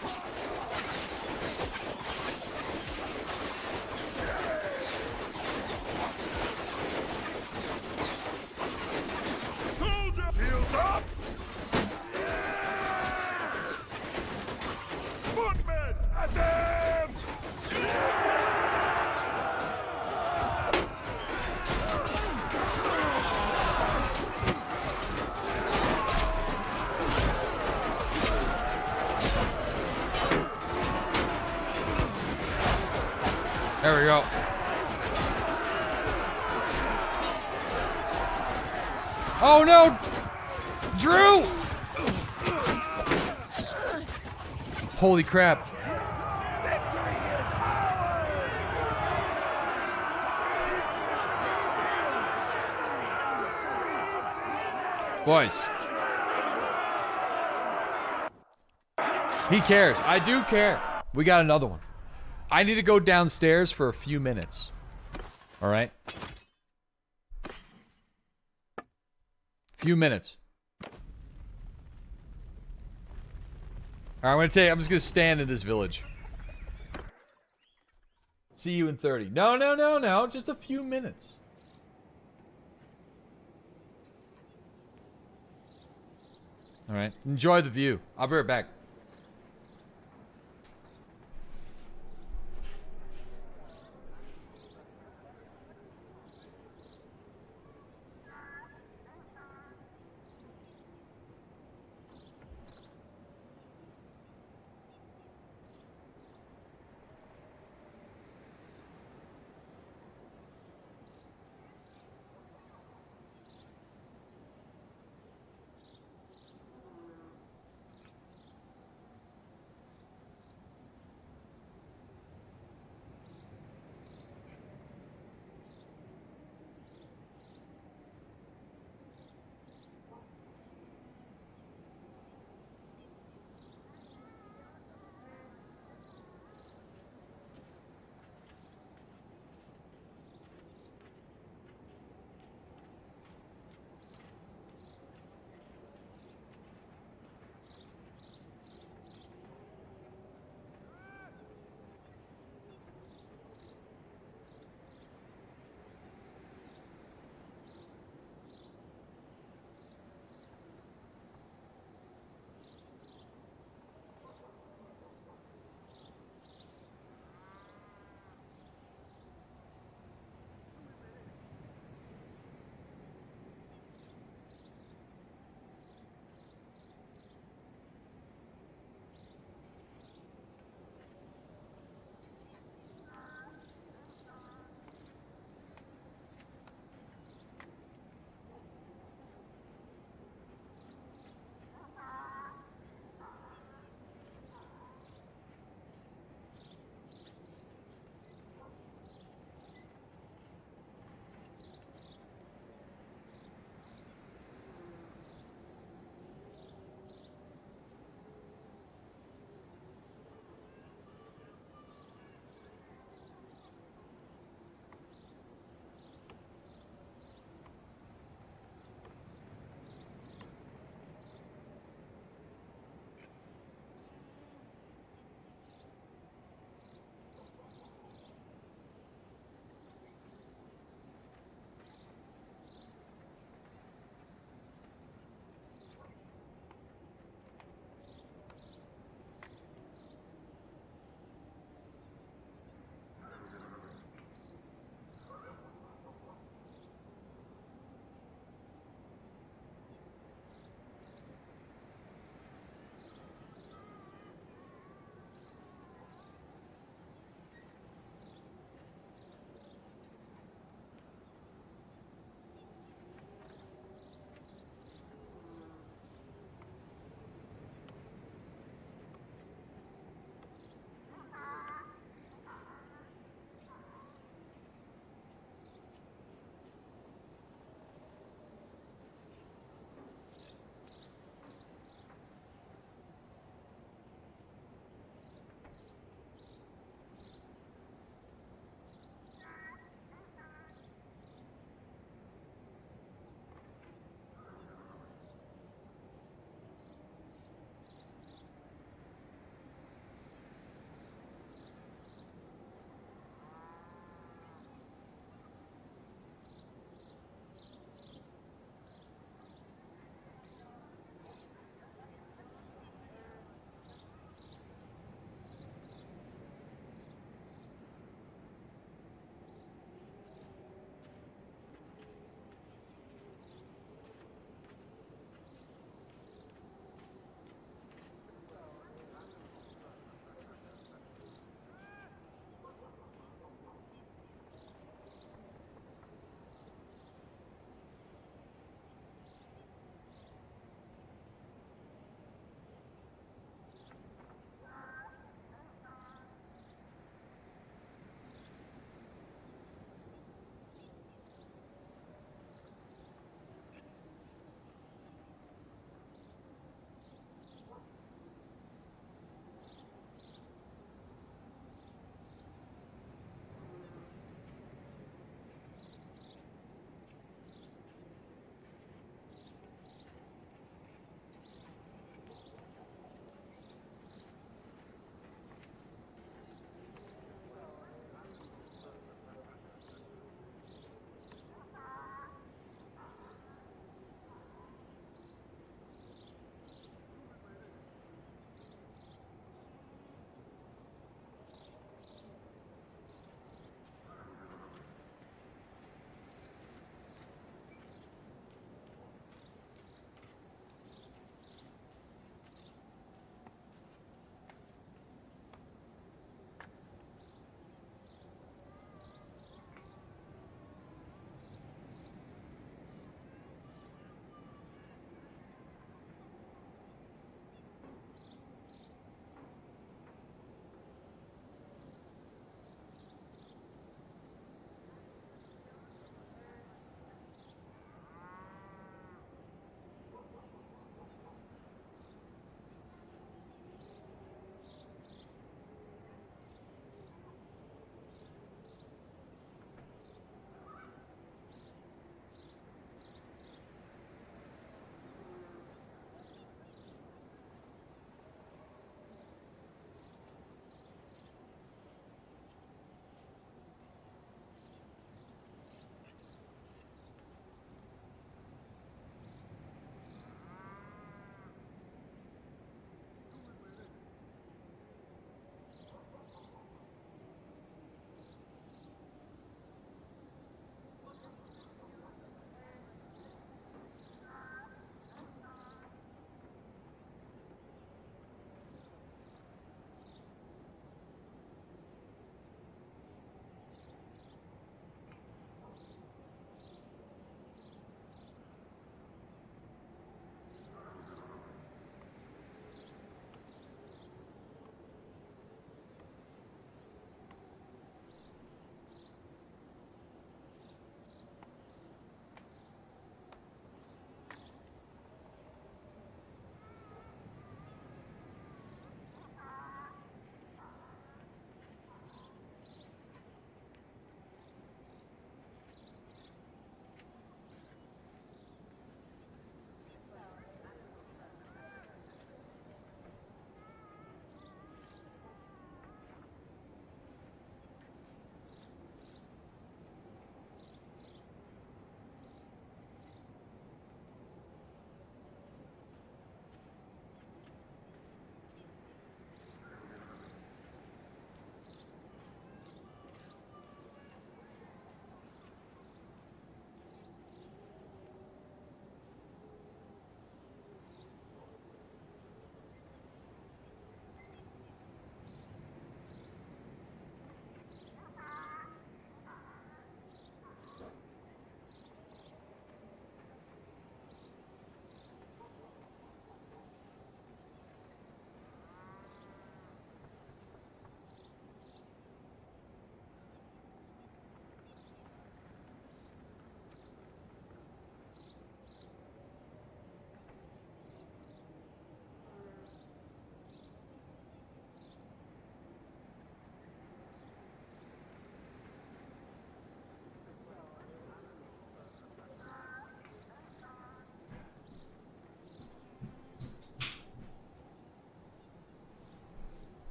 Soldier! Shields up! Footmen! At them! bro. Oh no! Drew! Holy crap. Boys. He cares. I do care. We got another one. I need to go downstairs for a few minutes. All right? Few minutes. All right, I'm just gonna stand in this village. See you in 30. No. Just a few minutes. All right. Enjoy the view. I'll be right back.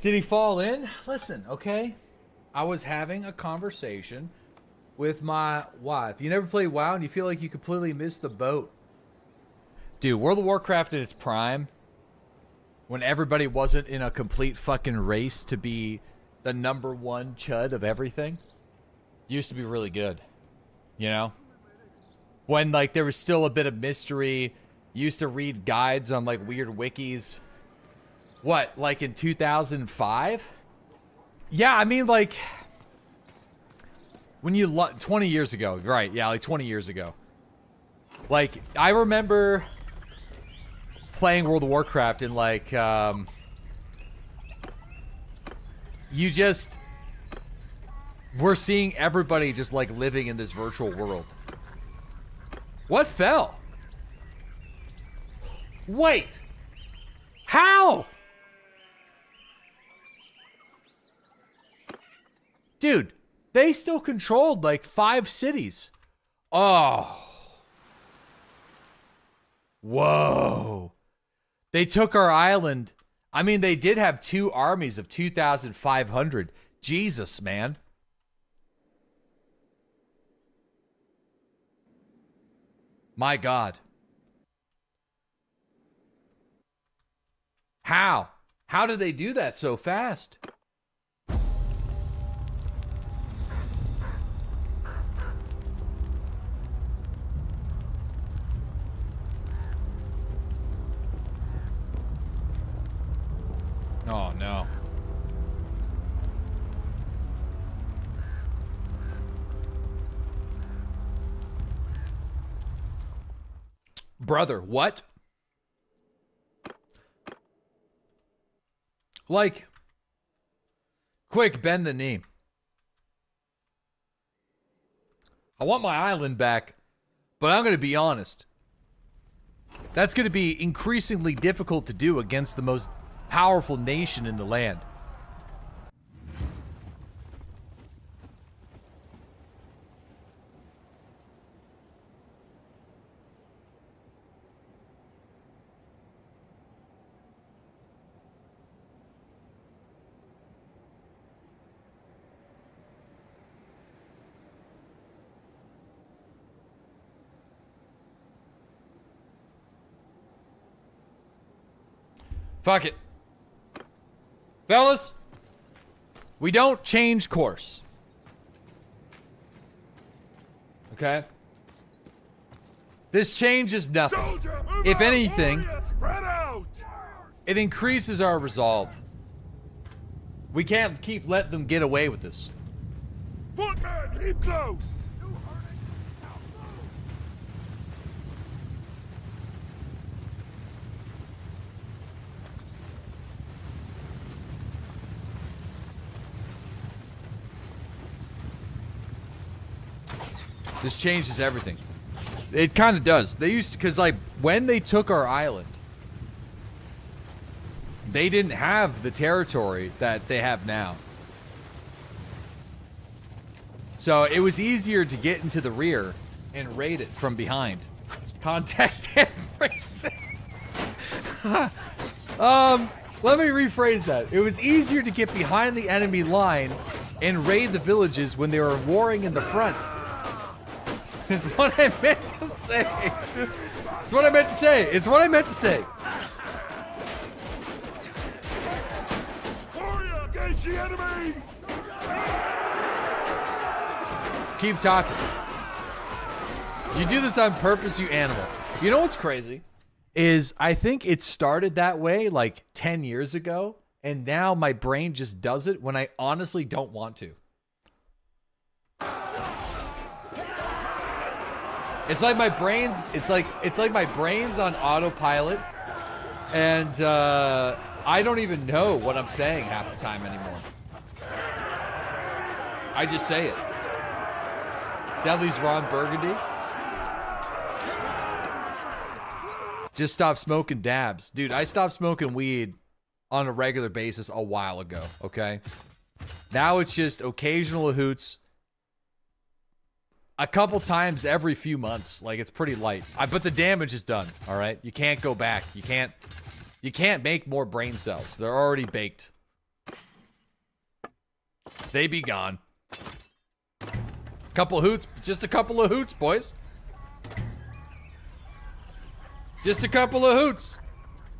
Did he fall in? Listen, okay. I was having a conversation with my wife. You never play WoW and you feel like you completely missed the boat. Dude, World of Warcraft in its prime, when everybody wasn't in a complete fucking race to be the #1 chud of everything, used to be really good. You know? When, like, there was still a bit of mystery. You used to read guides on, like, weird wikis. What, like in 2005? Yeah, I mean, like, when you 20 years ago, right? Yeah, like 20 years ago. Like, I remember playing World of Warcraft and, like, you just were seeing everybody just, like, living in this virtual world. What fell? Wait. How? Dude, they still controlled like 5 cities. Oh. Whoa. They took our island. I mean, they did have 2 armies of 2,500. Jesus, man. My God. How? How did they do that so fast? Oh, no. Brother, what? Like, quick, bend the knee. I want my island back, but I'm going to be honest. That's going to be increasingly difficult to do against the most powerful nation in the land. Fuck it. Fellas, we don't change course. Okay? This changes nothing. If anything, it increases our resolve. We can't keep letting them get away with this. Footman, keep close! This changes everything. It kind of does. They used to, because like when they took our island, they didn't have the territory that they have now. So it was easier to get into the rear and raid it from behind. Contest and racing. Let me rephrase that. It was easier to get behind the enemy line and raid the villages when they were warring in the front. Is what I meant to say. It's what I meant to say. It's what I meant to say. Warrior, engage the enemy! Keep talking. You do this on purpose, you animal. You know what's crazy? Is I think it started that way like 10 years ago, and now my brain just does it when I honestly don't want to. It's like my brain's, it's like my brain's on autopilot, and I don't even know what I'm saying half the time anymore. I just say it. Deadly's Ron Burgundy. Just stop smoking dabs. Dude, I stopped smoking weed on a regular basis a while ago, okay? Now it's just occasional hoots. A couple times every few months. Like, it's pretty light. But the damage is done, all right? You can't go back. You can't make more brain cells. They're already baked. They be gone. Couple of hoots. Just a couple of hoots, boys. Just a couple of hoots.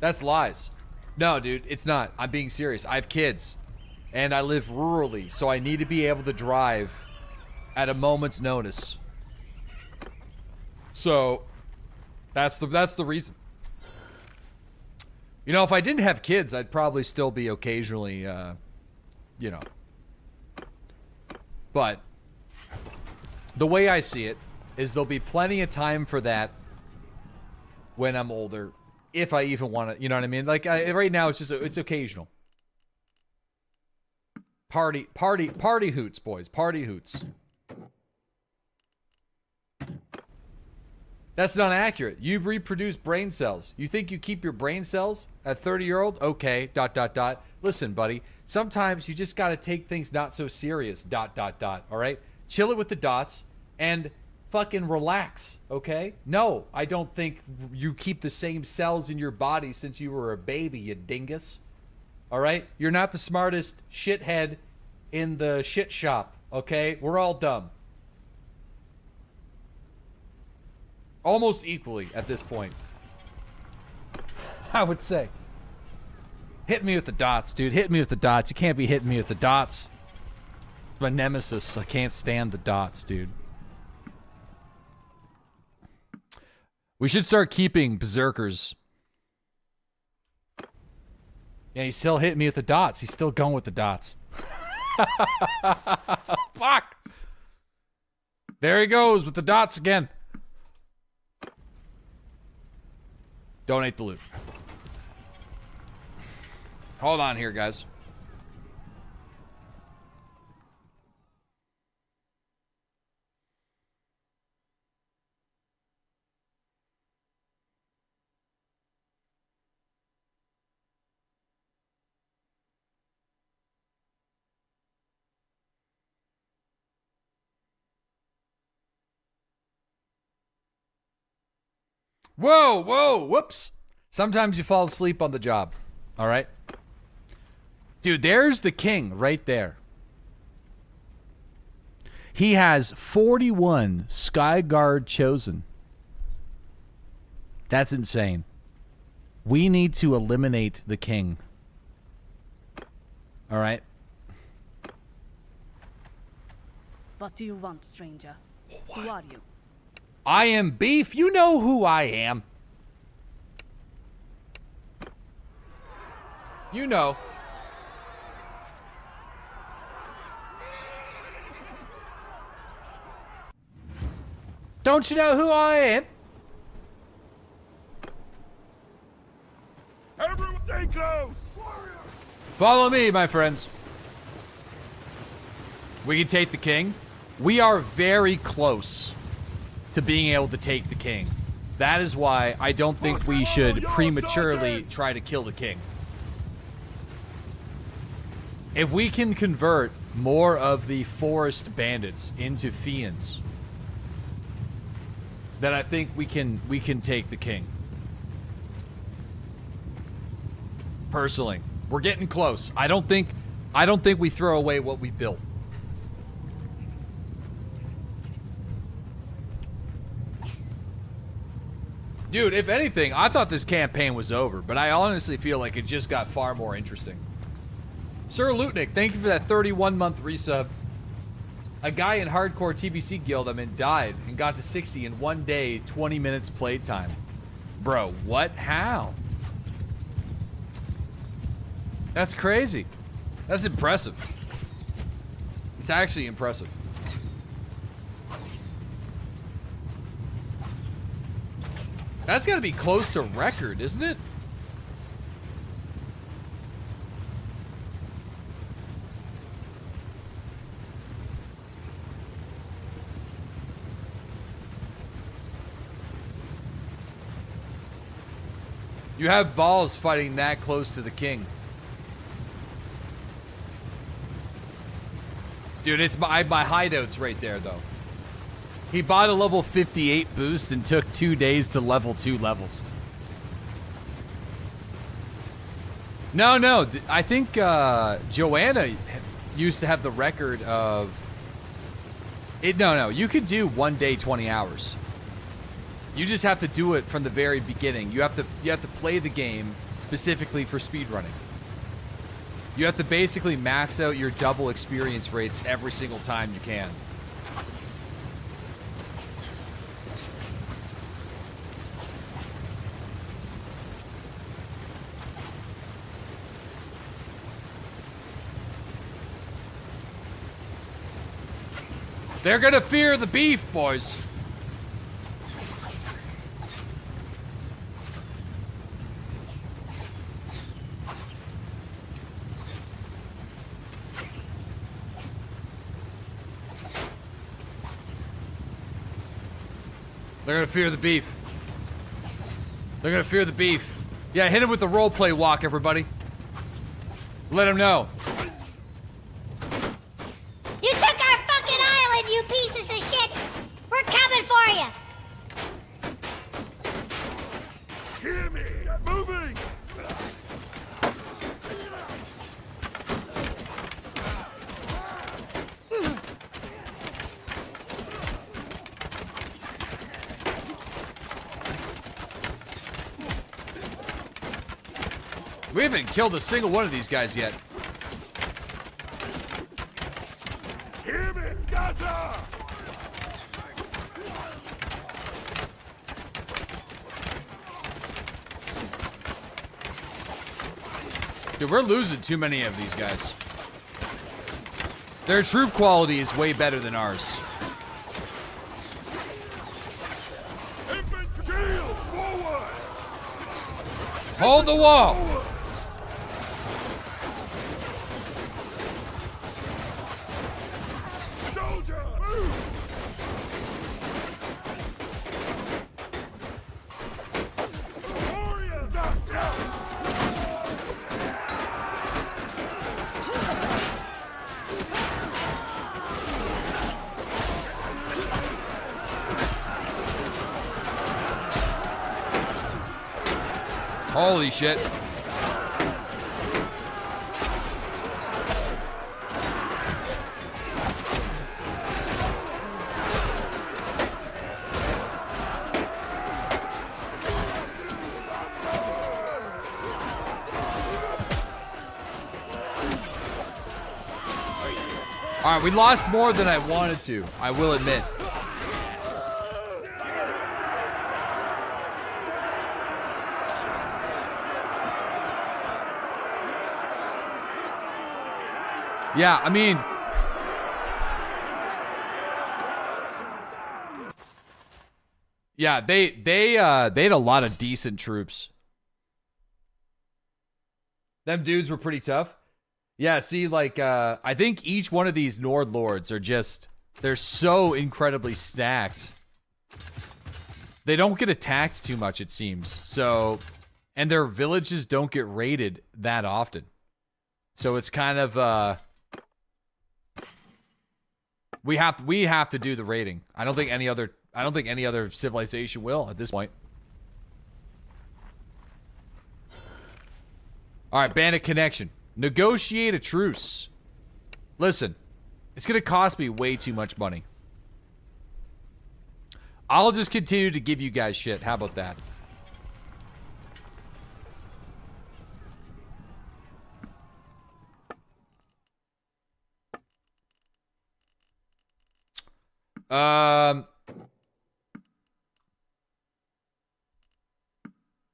That's lies. No, dude, it's not. I'm being serious. I have kids. And I live rurally, so I need to be able to drive at a moment's notice. So, that's the reason. You know, if I didn't have kids, I'd probably still be occasionally, you know. But, the way I see it is there'll be plenty of time for that when I'm older, if I even want to, you know what I mean? Like, right now, it's occasional. Party hoots, boys. Party hoots. That's not accurate. You reproduce brain cells. You think you keep your brain cells at 30-year-old? Okay, ... Listen, buddy, sometimes you just got to take things not so serious, ... All right? Chill it with the dots and fucking relax, okay? No, I don't think you keep the same cells in your body since you were a baby, you dingus. All right? You're not the smartest shithead in the shit shop, okay? We're all dumb. Almost equally at this point, I would say. Hit me with the dots, dude. Hit me with the dots. You can't be hitting me with the dots. It's my nemesis. I can't stand the dots, dude. We should start keeping berserkers. Yeah, he's still hitting me with the dots. He's still going with the dots. Fuck! There he goes with the dots again. Donate the loot. Hold on here, guys. Whoa, whoa, whoops. Sometimes you fall asleep on the job. All right? Dude, there's the king right there. He has 41 Skyguard chosen. That's insane. We need to eliminate the king. All right? What do you want, stranger? Who are you? I am Beef. You know who I am. You know. Don't you know who I am? Everyone stay close! Follow me, my friends. We can take the king. We are very close to being able to take the king. That is why I don't think we should prematurely try to kill the king. If we can convert more of the forest bandits into fiends, then I think we can take the king. Personally, we're getting close. I don't think we throw away what we built. Dude, if anything, I thought this campaign was over, but I honestly feel like it just got far more interesting. Sir Lutnik, thank you for that 31-month resub. A guy in hardcore TBC guild I'm in died and got to 60 in 1 day, 20 minutes playtime. Bro, what? How? That's crazy. That's impressive. It's actually impressive. That's got to be close to record, isn't it? You have balls fighting that close to the king. Dude, it's my hideout's right there, though. He bought a level 58 boost and took 2 days to level 2 levels. No, I think Joanna used to have the record of it. No, you could do 1 day, 20 hours. You just have to do it from the very beginning. You have to play the game specifically for speedrunning. You have to basically max out your double experience rates every single time you can. They're gonna fear the beef, boys. They're gonna fear the beef. They're gonna fear the beef. Yeah, hit him with the roleplay walk, everybody. Let him know. You took our fucking island, you pieces of shit! We're coming for you! Hear me! Moving! We haven't killed a single one of these guys yet. Hear me! Scatter! Dude, we're losing too many of these guys. Their troop quality is way better than ours. Infantry! Shields forward! Hold the wall! Forward! Soldier! Move! Warrior! Duck down! Holy shit. All right, we lost more than I wanted to, I will admit. Yeah, I mean, yeah, they had a lot of decent troops. Them dudes were pretty tough. Yeah, see, like, I think each one of these Nord Lords are just, they're so incredibly stacked. They don't get attacked too much, it seems. So, and their villages don't get raided that often. So it's kind of, we have to do the raiding. I don't think any other civilization will at this point. All right, Bandit connection. Negotiate a truce. Listen, it's going to cost me way too much money. I'll just continue to give you guys shit. How about that?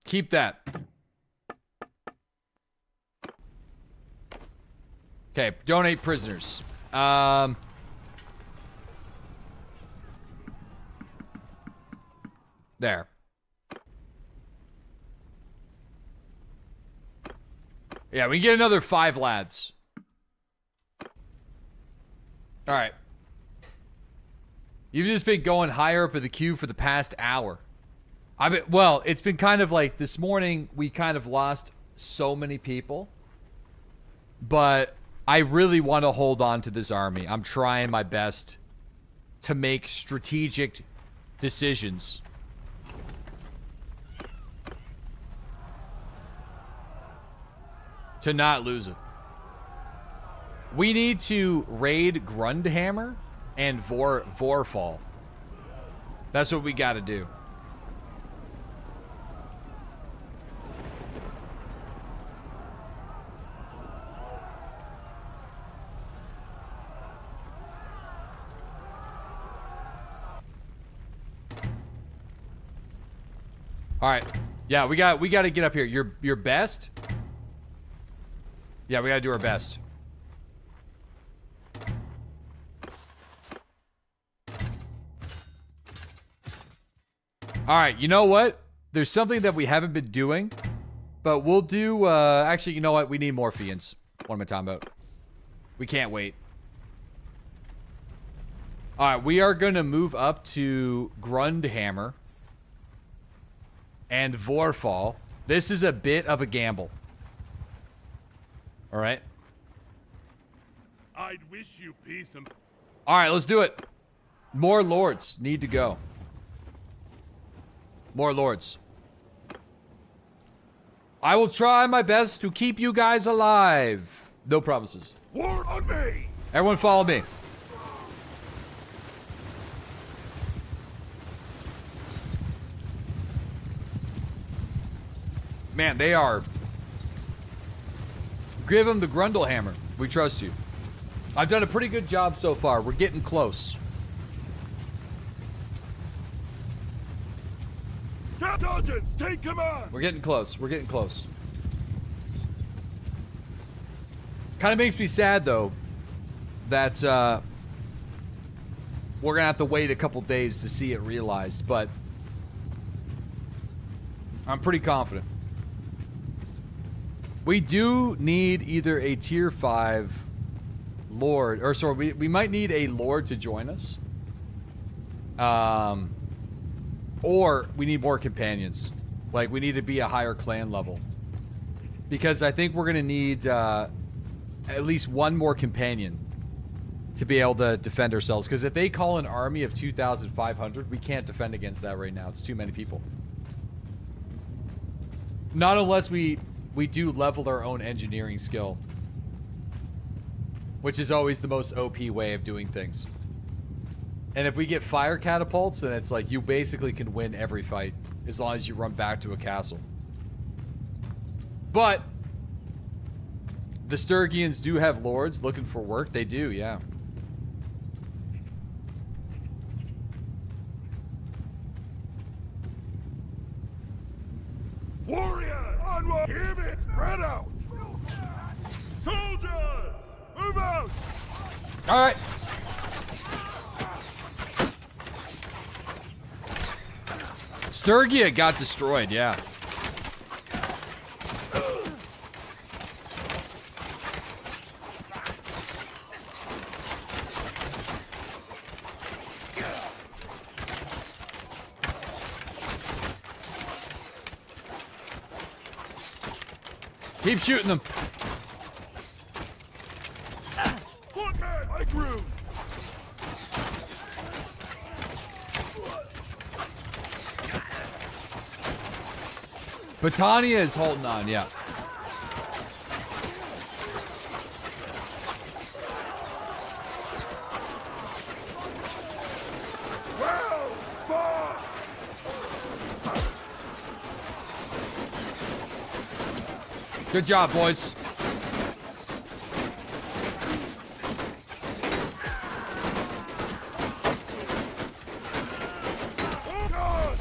Keep that. Okay, donate prisoners. There. Yeah, we can get another 5 lads. All right. You've just been going higher up in the queue for the past hour. Well, it's been kind of like this morning we kind of lost so many people. But I really want to hold on to this army. I'm trying my best to make strategic decisions. To not lose it. We need to raid Grundhammer and Vorfall. That's what we got to do. All right. Yeah, we got to get up here. Your best? Yeah, we got to do our best. All right, you know what? There's something that we haven't been doing, but we'll do, actually, you know what? We need more fiends. What am I talking about? We can't wait. All right, we are going to move up to Grundhammer and Vorfall. This is a bit of a gamble. All right. I'd wish you peace and... All right, let's do it. More lords need to go. More lords. I will try my best to keep you guys alive. No promises. War on me! Everyone follow me. Man, they are... Give them the Grundle hammer. We trust you. I've done a pretty good job so far. We're getting close. Sergeants, take command! We're getting close. We're getting close. Kind of makes me sad, though, that we're going to have to wait a couple days to see it realized, but I'm pretty confident. We do need either a tier 5 lord, or sorry, we might need a lord to join us. Or we need more companions. Like, we need to be a higher clan level. Because I think we're going to need at least one more companion to be able to defend ourselves. Because if they call an army of 2,500, we can't defend against that right now. It's too many people. Not unless we do level our own engineering skill. Which is always the most OP way of doing things. And if we get fire catapults, then it's like you basically can win every fight as long as you run back to a castle. But the Sturgians do have lords looking for work. They do, yeah. Warriors, onward! Hear me! Spread out! Soldiers, move out! All right. Sturgia got destroyed, yeah. Keep shooting them. Footman, I grew! Britannia is holding on, yeah. Well fought! Good job, boys. Oh God!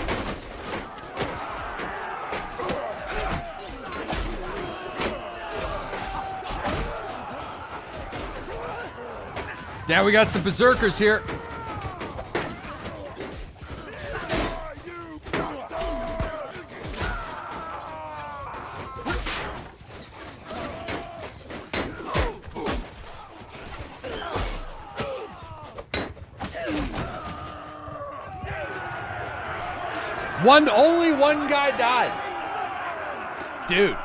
Yeah, we got some berserkers here. You bastard! Only one guy died. Dude.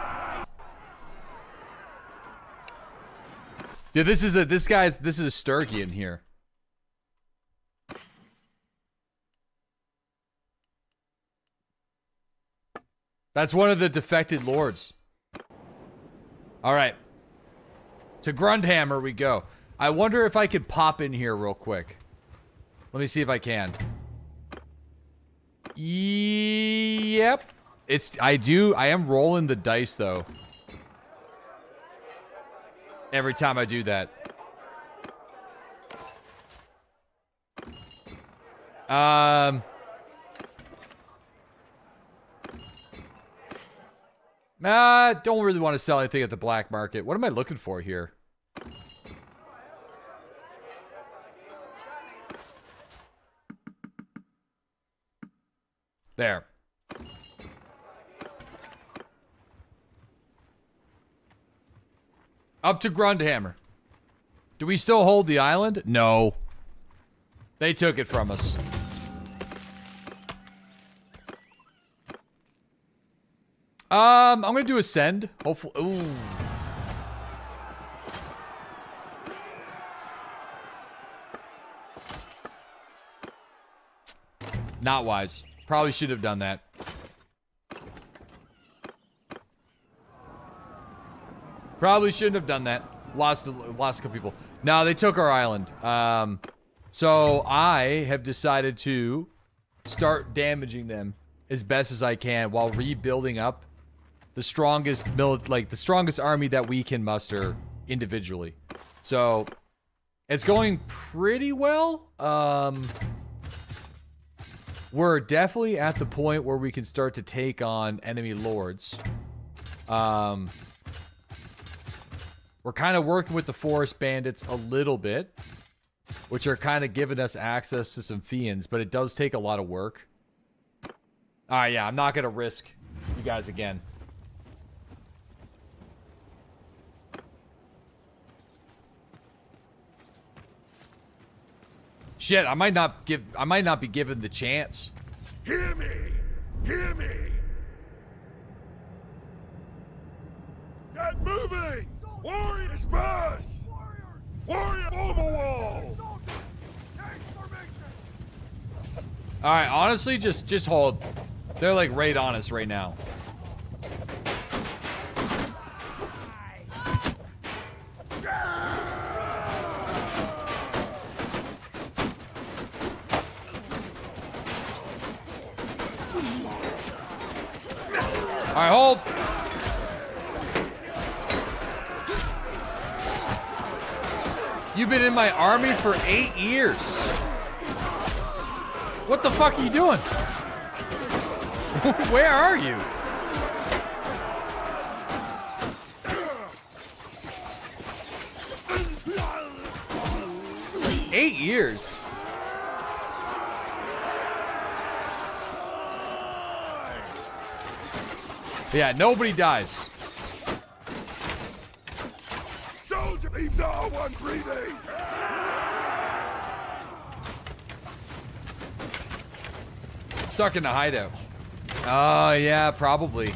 Dude, this is a Sturgian here. That's one of the defected lords. All right. To Grundhammer we go. I wonder if I could pop in here real quick. Let me see if I can. Yep. I am rolling the dice though. Every time I do that. Don't really want to sell anything at the black market. What am I looking for here? There. Up to Grundhammer. Do we still hold the island? No. They took it from us. I'm gonna do ascend. Hopefully. Ooh. Not wise. Probably should have done that. Probably shouldn't have done that. Lost a couple people. No, they took our island. So I have decided to start damaging them as best as I can while rebuilding up the strongest the strongest army that we can muster individually. So it's going pretty well. We're definitely at the point where we can start to take on enemy lords. We're kind of working with the forest bandits a little bit, which are kind of giving us access to some fiends, but it does take a lot of work. Alright, yeah, I'm not going to risk you guys again. Shit, I might not be given the chance. Hear me! Hear me! Get moving! Warrior disperse! Warrior form a wall! Alright, honestly, just hold. They're like right on us right now. Alright, hold. You've been in my army for 8 years. What the fuck are you doing? Where are you? Eight years. Yeah, nobody dies. Soldier, leave no one breathing! Stuck in the hideout. Oh, yeah, probably.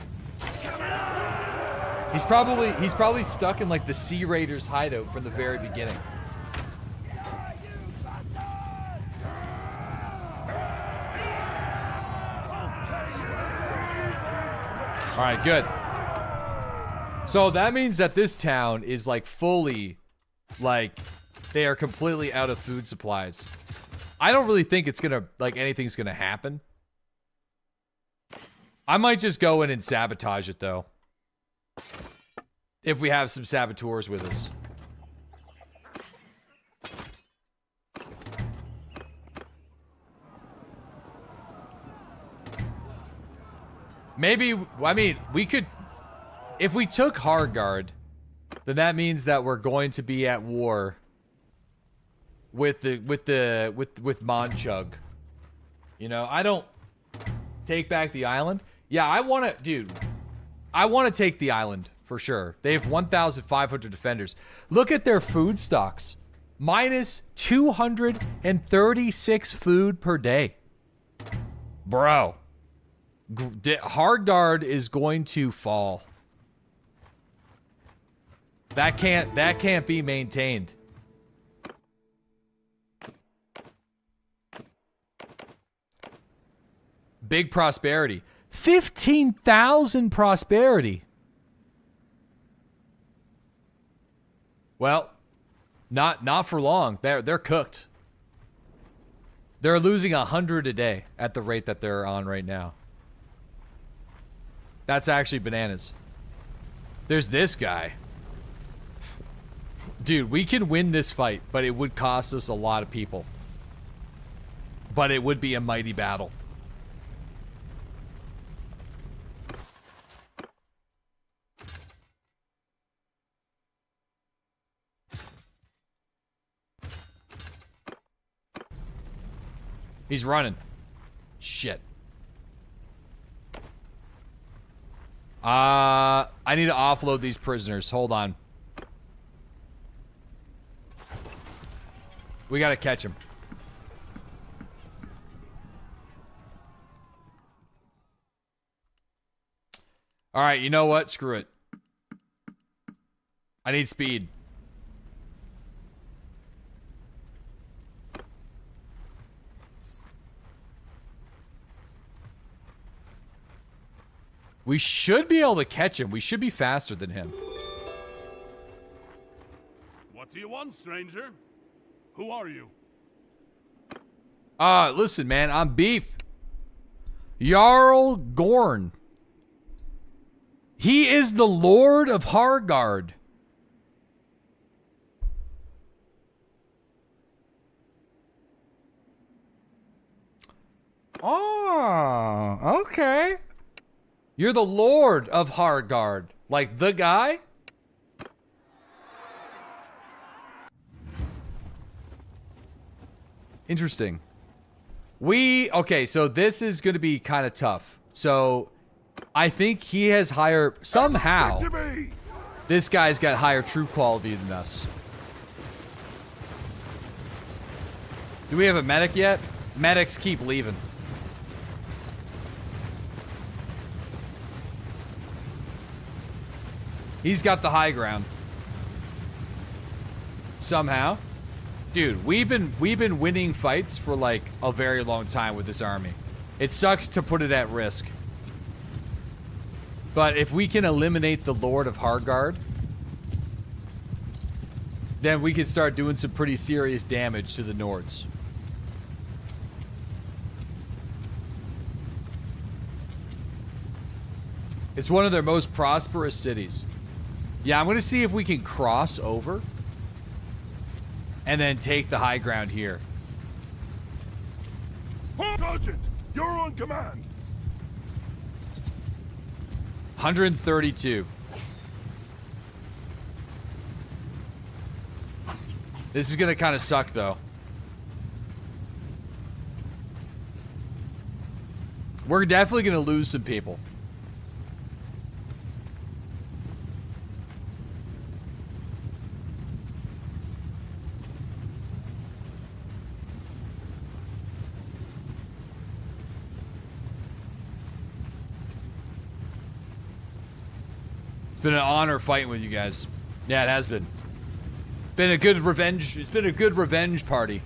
He's probably stuck in like the Sea Raiders hideout from the very beginning. All right, good. So that means that this town is like fully, like, they are completely out of food supplies. I don't really think it's gonna, like, anything's gonna happen. I might just go in and sabotage it, though. If we have some saboteurs with us. Maybe, I mean, we could... If we took Hardguard, then that means that we're going to be at war with Monchug. You know, I don't... Take back the island? Yeah, I want to... Dude, I want to take the island, for sure. They have 1,500 defenders. Look at their food stocks. Minus 236 food per day. Bro. Hardguard is going to fall. That can't be maintained. Big prosperity. 15,000 prosperity. Well, not for long. They're cooked. They're losing 100 a day at the rate that they're on right now. That's actually bananas. There's this guy. Dude, we can win this fight, but it would cost us a lot of people. But it would be a mighty battle. He's running. Shit. I need to offload these prisoners. Hold on. We gotta catch him. Alright, you know what? Screw it. I need speed. We should be able to catch him. We should be faster than him. What do you want, stranger? Who are you? Listen, man, I'm Beef. Jarl Gorn. He is the Lord of Hargard. Oh, okay. You're the Lord of Hargard. Like the guy? Interesting. Okay, so this is going to be kind of tough. So, I think he has higher, somehow, this guy's got higher true quality than us. Do we have a medic yet? Medics keep leaving. He's got the high ground. Somehow. Dude, we've been winning fights for like a very long time with this army. It sucks to put it at risk. But if we can eliminate the Lord of Hargard, then we can start doing some pretty serious damage to the Nords. It's one of their most prosperous cities. Yeah, I'm going to see if we can cross over and then take the high ground here. Sergeant, you're on command. 132. This is going to kind of suck, though. We're definitely going to lose some people. It's been an honor fighting with you guys. Yeah, it has been. Been a good revenge. It's been a good revenge party.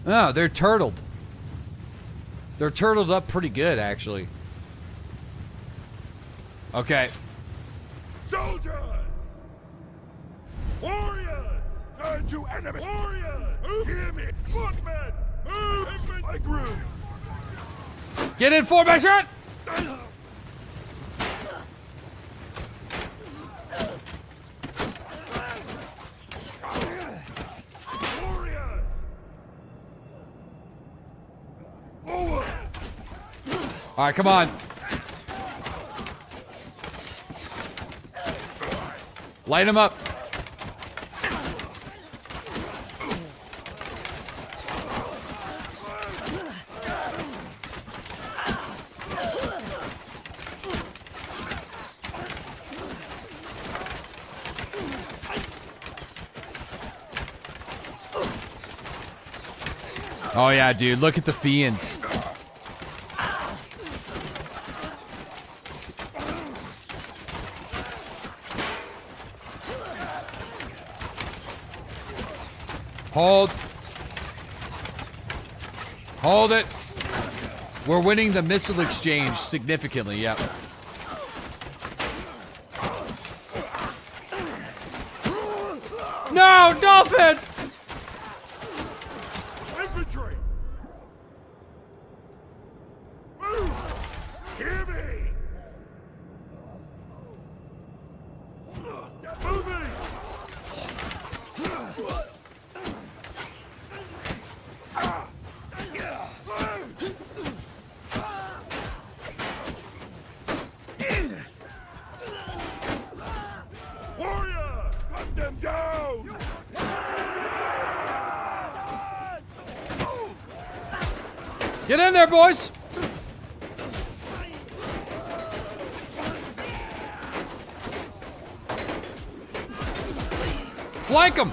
Oh, they're turtled. They're turtled up pretty good, actually. Okay. Soldiers! Warriors! Turn to enemy! Warriors! Hear me! Footmen! Move! My groove! Get in formation! Warriors! Forward! All right, come on. Light him up. Oh yeah, dude, look at the fiends. Hold. Hold it. We're winning the missile exchange significantly, yep. No, dolphin! Infantry! Move! Hear me! Get moving! Warriors! Hunt them down! Get in there, boys! Flank them!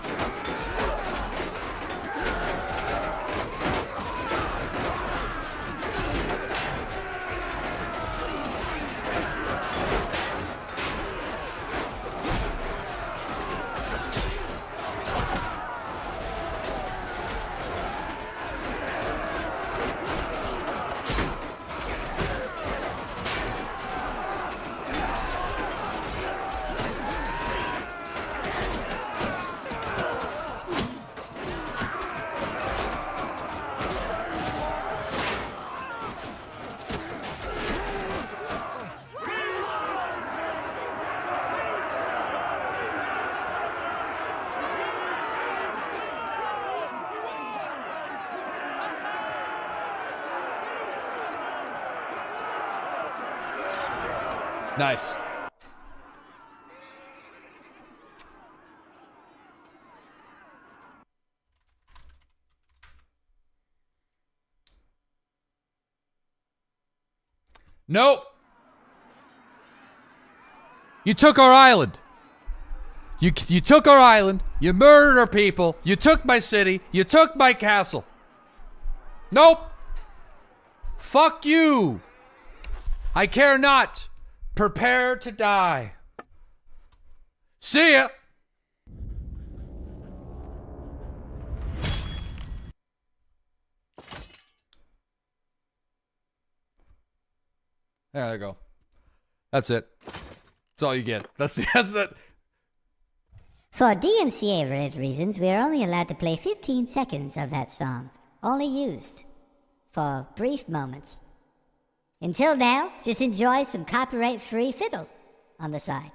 Nice. Nope. You took our island. You took our island. You murdered our people. You took my city. You took my castle. Nope. Fuck you. I care not. Prepare to die. See ya. There you go. That's it. That's all you get. That's it. For DMCA-related reasons, we are only allowed to play 15 seconds of that song. Only used for brief moments. Until now, just enjoy some copyright-free fiddle on the side.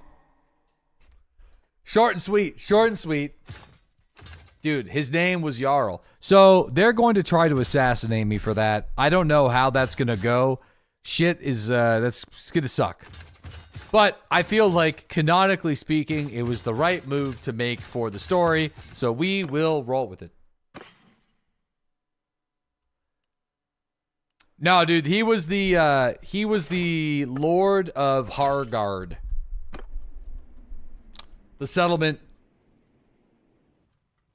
Short and sweet. Short and sweet. Dude, his name was Jarl. So they're going to try to assassinate me for that. I don't know how that's going to go. Shit is, that's going to suck. But I feel like, canonically speaking, it was the right move to make for the story. So we will roll with it. No, dude, he was the Lord of Hargard. The settlement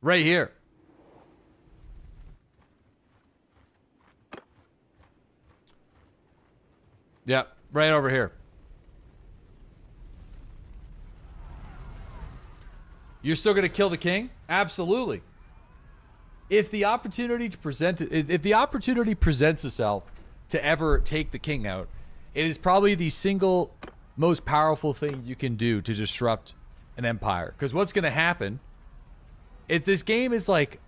right here. Yeah, right over here. You're still gonna kill the king? Absolutely. If the opportunity presents itself to ever take the king out, it is probably the single most powerful thing you can do to disrupt an empire. Because what's going to happen, if this game is like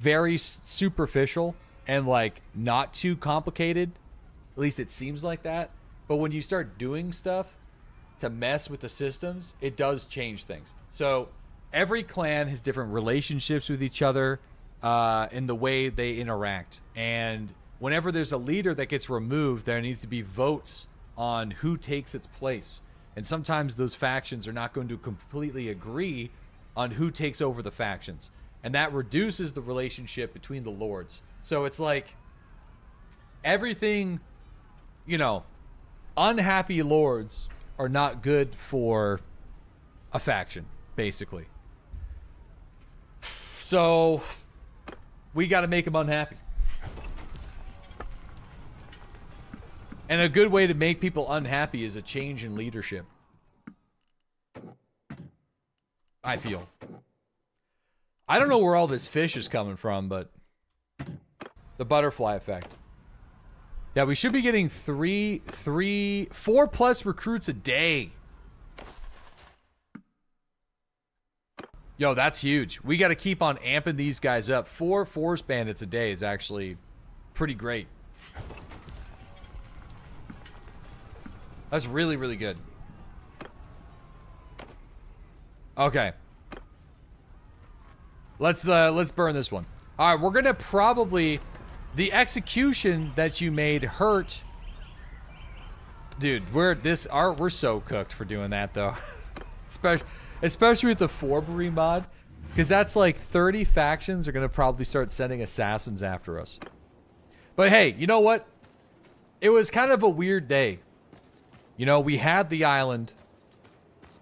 very superficial and like not too complicated, at least it seems like that, but when you start doing stuff to mess with the systems, it does change things. So every clan has different relationships with each other in the way they interact, and whenever there's a leader that gets removed, there needs to be votes on who takes its place. And sometimes those factions are not going to completely agree on who takes over the factions. And that reduces the relationship between the lords. So it's like everything, you know, unhappy lords are not good for a faction, basically. So we got to make them unhappy. And a good way to make people unhappy is a change in leadership. I feel. I don't know where all this fish is coming from, but the butterfly effect. Yeah, we should be getting 4+ recruits a day. Yo, that's huge. We got to keep on amping these guys up. 4 force bandits a day is actually pretty great. That's really, really good. Okay. Let's burn this one. All right, we're gonna probably the execution that you made hurt. Dude, we're so cooked for doing that though. Especially with the Forbery mod, because that's like 30 factions are gonna probably start sending assassins after us. But hey, you know what? It was kind of a weird day. You know, we had the island,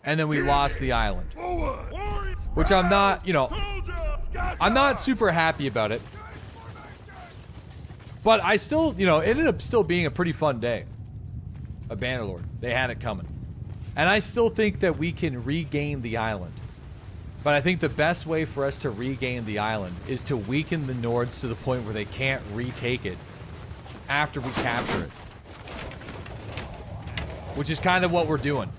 and then we lost the island. Which I'm not, you know, I'm not super happy about it. But I still, you know, it ended up still being a pretty fun day. A Bannerlord. They had it coming. And I still think that we can regain the island. But I think the best way for us to regain the island is to weaken the Nords to the point where they can't retake it after we capture it. Which is kind of what we're doing.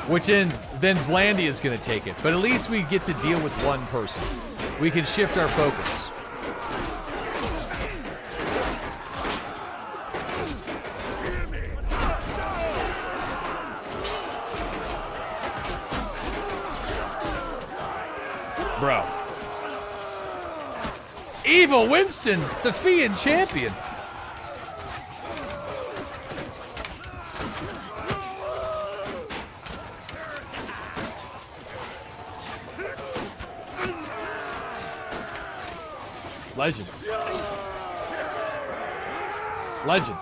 Which then Vlandia is going to take it. But at least we get to deal with one person. We can shift our focus. Bro. Evil Winston, the Fiend champion. Legend. Legend.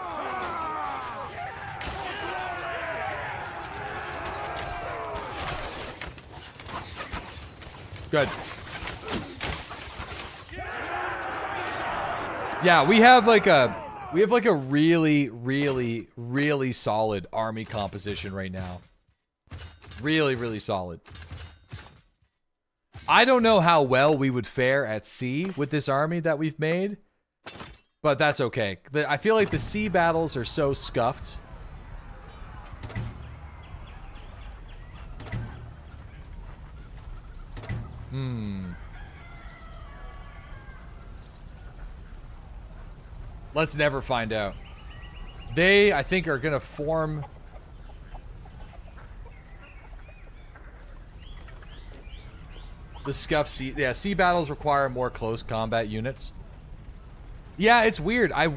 Good. Yeah, we have like a really, really, really solid army composition right now. Really, really solid. I don't know how well we would fare at sea with this army that we've made, but that's okay. I feel like the sea battles are so scuffed. Let's never find out. They, I think, are gonna form... The scuff sea... Yeah, sea battles require more close combat units. Yeah, it's weird. I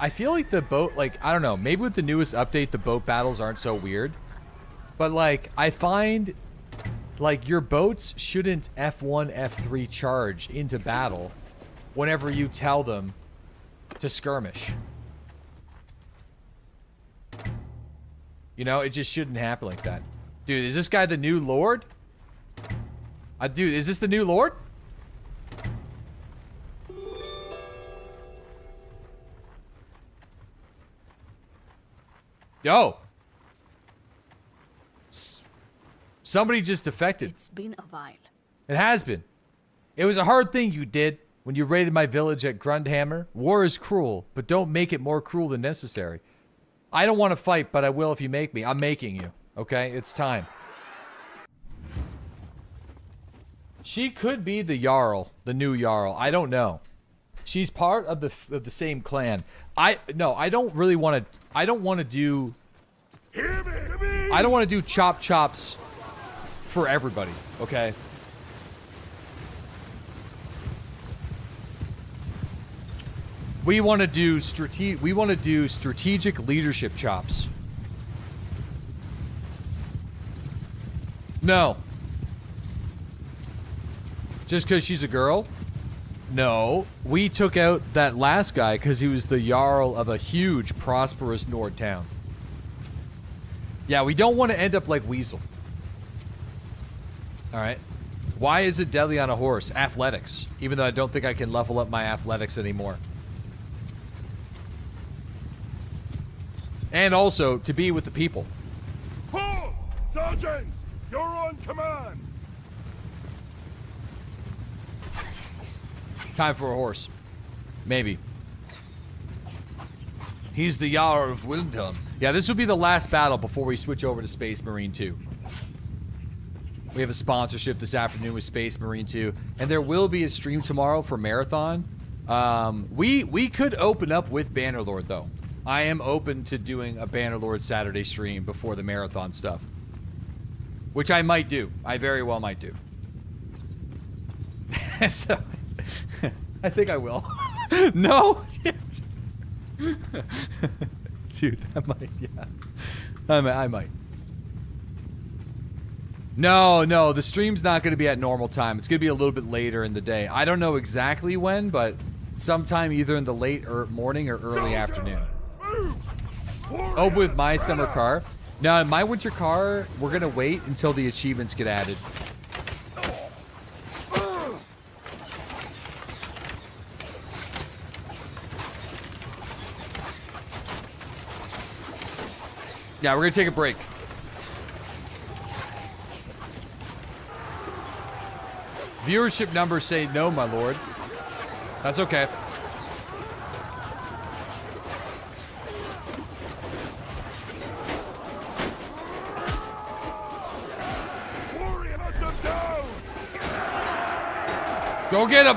feel like the boat... Like, I don't know. Maybe with the newest update, the boat battles aren't so weird. But, like, I find... Like, your boats shouldn't F1, F3 charge into battle whenever you tell them to skirmish. You know, it just shouldn't happen like that. Dude, is this guy the new Lord? Dude, is this the new Lord? Yo. Somebody just defected. It's been a while. It has been. It was a hard thing you did when you raided my village at Grundhammer. War is cruel, but don't make it more cruel than necessary. I don't want to fight, but I will if you make me. I'm making you. Okay? It's time. She could be the Jarl, the new Jarl. I don't know. She's part of the same clan. I don't really want to. I don't want to do. I don't want to do chop chops for everybody. Okay. We want to do strategic leadership chops. No. Just because she's a girl? No. We took out that last guy because he was the Jarl of a huge, prosperous Nord town. Yeah, we don't want to end up like Weasel. Alright. Why is it deadly on a horse? Athletics. Even though I don't think I can level up my athletics anymore. And also, to be with the people. Horse! Sergeants! You're on command! Time for a horse. Maybe. He's the Jarl of Wilhelm. Yeah, this would be the last battle before we switch over to Space Marine 2. We have a sponsorship this afternoon with Space Marine 2. And there will be a stream tomorrow for Marathon. We could open up with Bannerlord, though. I am open to doing a Bannerlord Saturday stream before the Marathon stuff. Which I might do. I very well might do. So, I think I will. No? Dude, I might, yeah. I might. No, the stream's not going to be at normal time. It's going to be a little bit later in the day. I don't know exactly when, but sometime either in the late morning or early afternoon. Oh, with my summer car? No, my winter car, we're going to wait until the achievements get added. Yeah, we're going to take a break. Viewership numbers say no, my lord. That's okay. Go get him!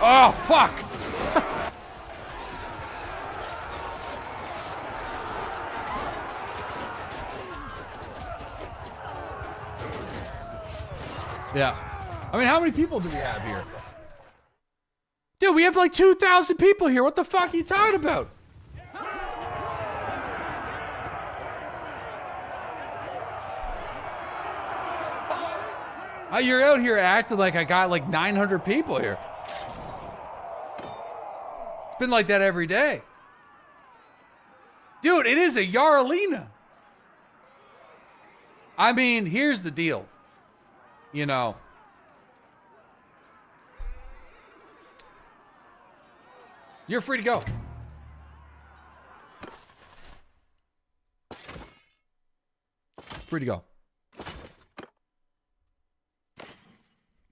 Oh, fuck! Yeah. I mean, how many people do we have here? Dude, we have like 2,000 people here. What the fuck are you talking about? Oh, you're out here acting like I got like 900 people here. It's been like that every day. Dude, it is a Yarlina. I mean, here's the deal. You know. You're free to go. Free to go.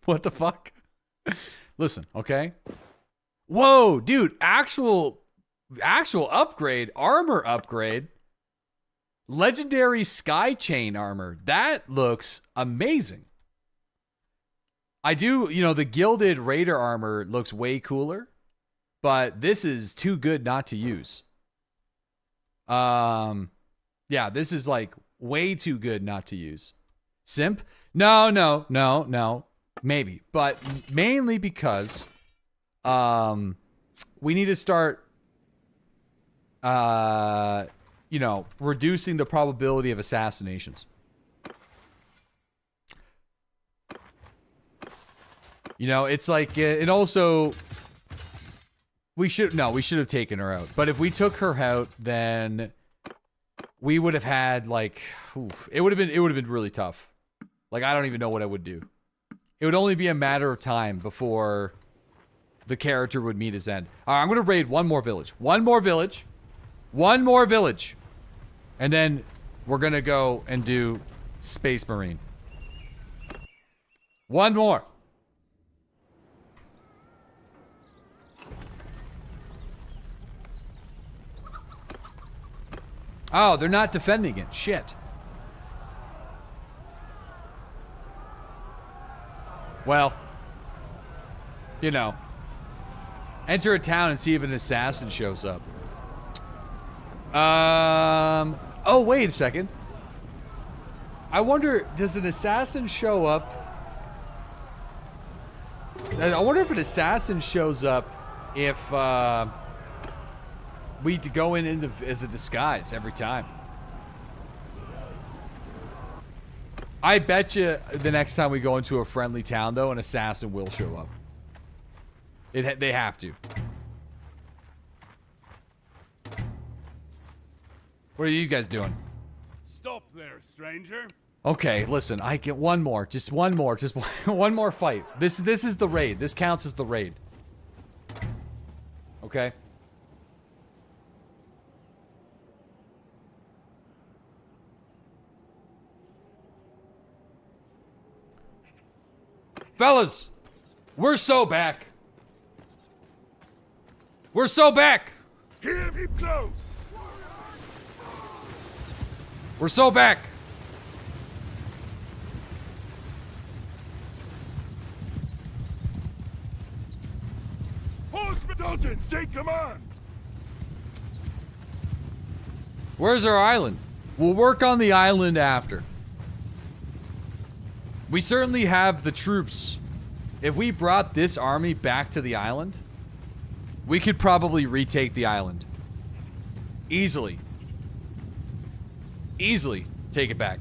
What the fuck? Listen, okay? Whoa, dude, actual upgrade, armor upgrade. Legendary sky chain armor. That looks amazing. I do, you know, the gilded raider armor looks way cooler, but this is too good not to use. Yeah, this is like way too good not to use. Simp? No. Maybe, but mainly because we need to start you know, reducing the probability of assassinations. You know, it's like it also we should have taken her out. But if we took her out, then we would have had like it would have been really tough. Like I don't even know what I would do. It would only be a matter of time before the character would meet his end. All right, I'm going to raid one more village. One more village. And then we're going to go and do Space Marine. One more. Oh, they're not defending it. Shit. Well, you know, enter a town and see if an assassin shows up. Oh, wait a second. I wonder, does an assassin show up? I wonder if an assassin shows up if we go in as a disguise every time. I bet you the next time we go into a friendly town, though, an assassin will show up. They have to. What are you guys doing? Stop there, stranger. Okay, listen. I get one more. Just one more. Just one more fight. This is the raid. This counts as the raid. Okay? Fellas, we're so back. We're so back. Hear me close. We're so back. Horsemen! Sergeants, take command! Where's our island? We'll work on the island after. We certainly have the troops. If we brought this army back to the island, we could probably retake the island. Easily. Easily take it back.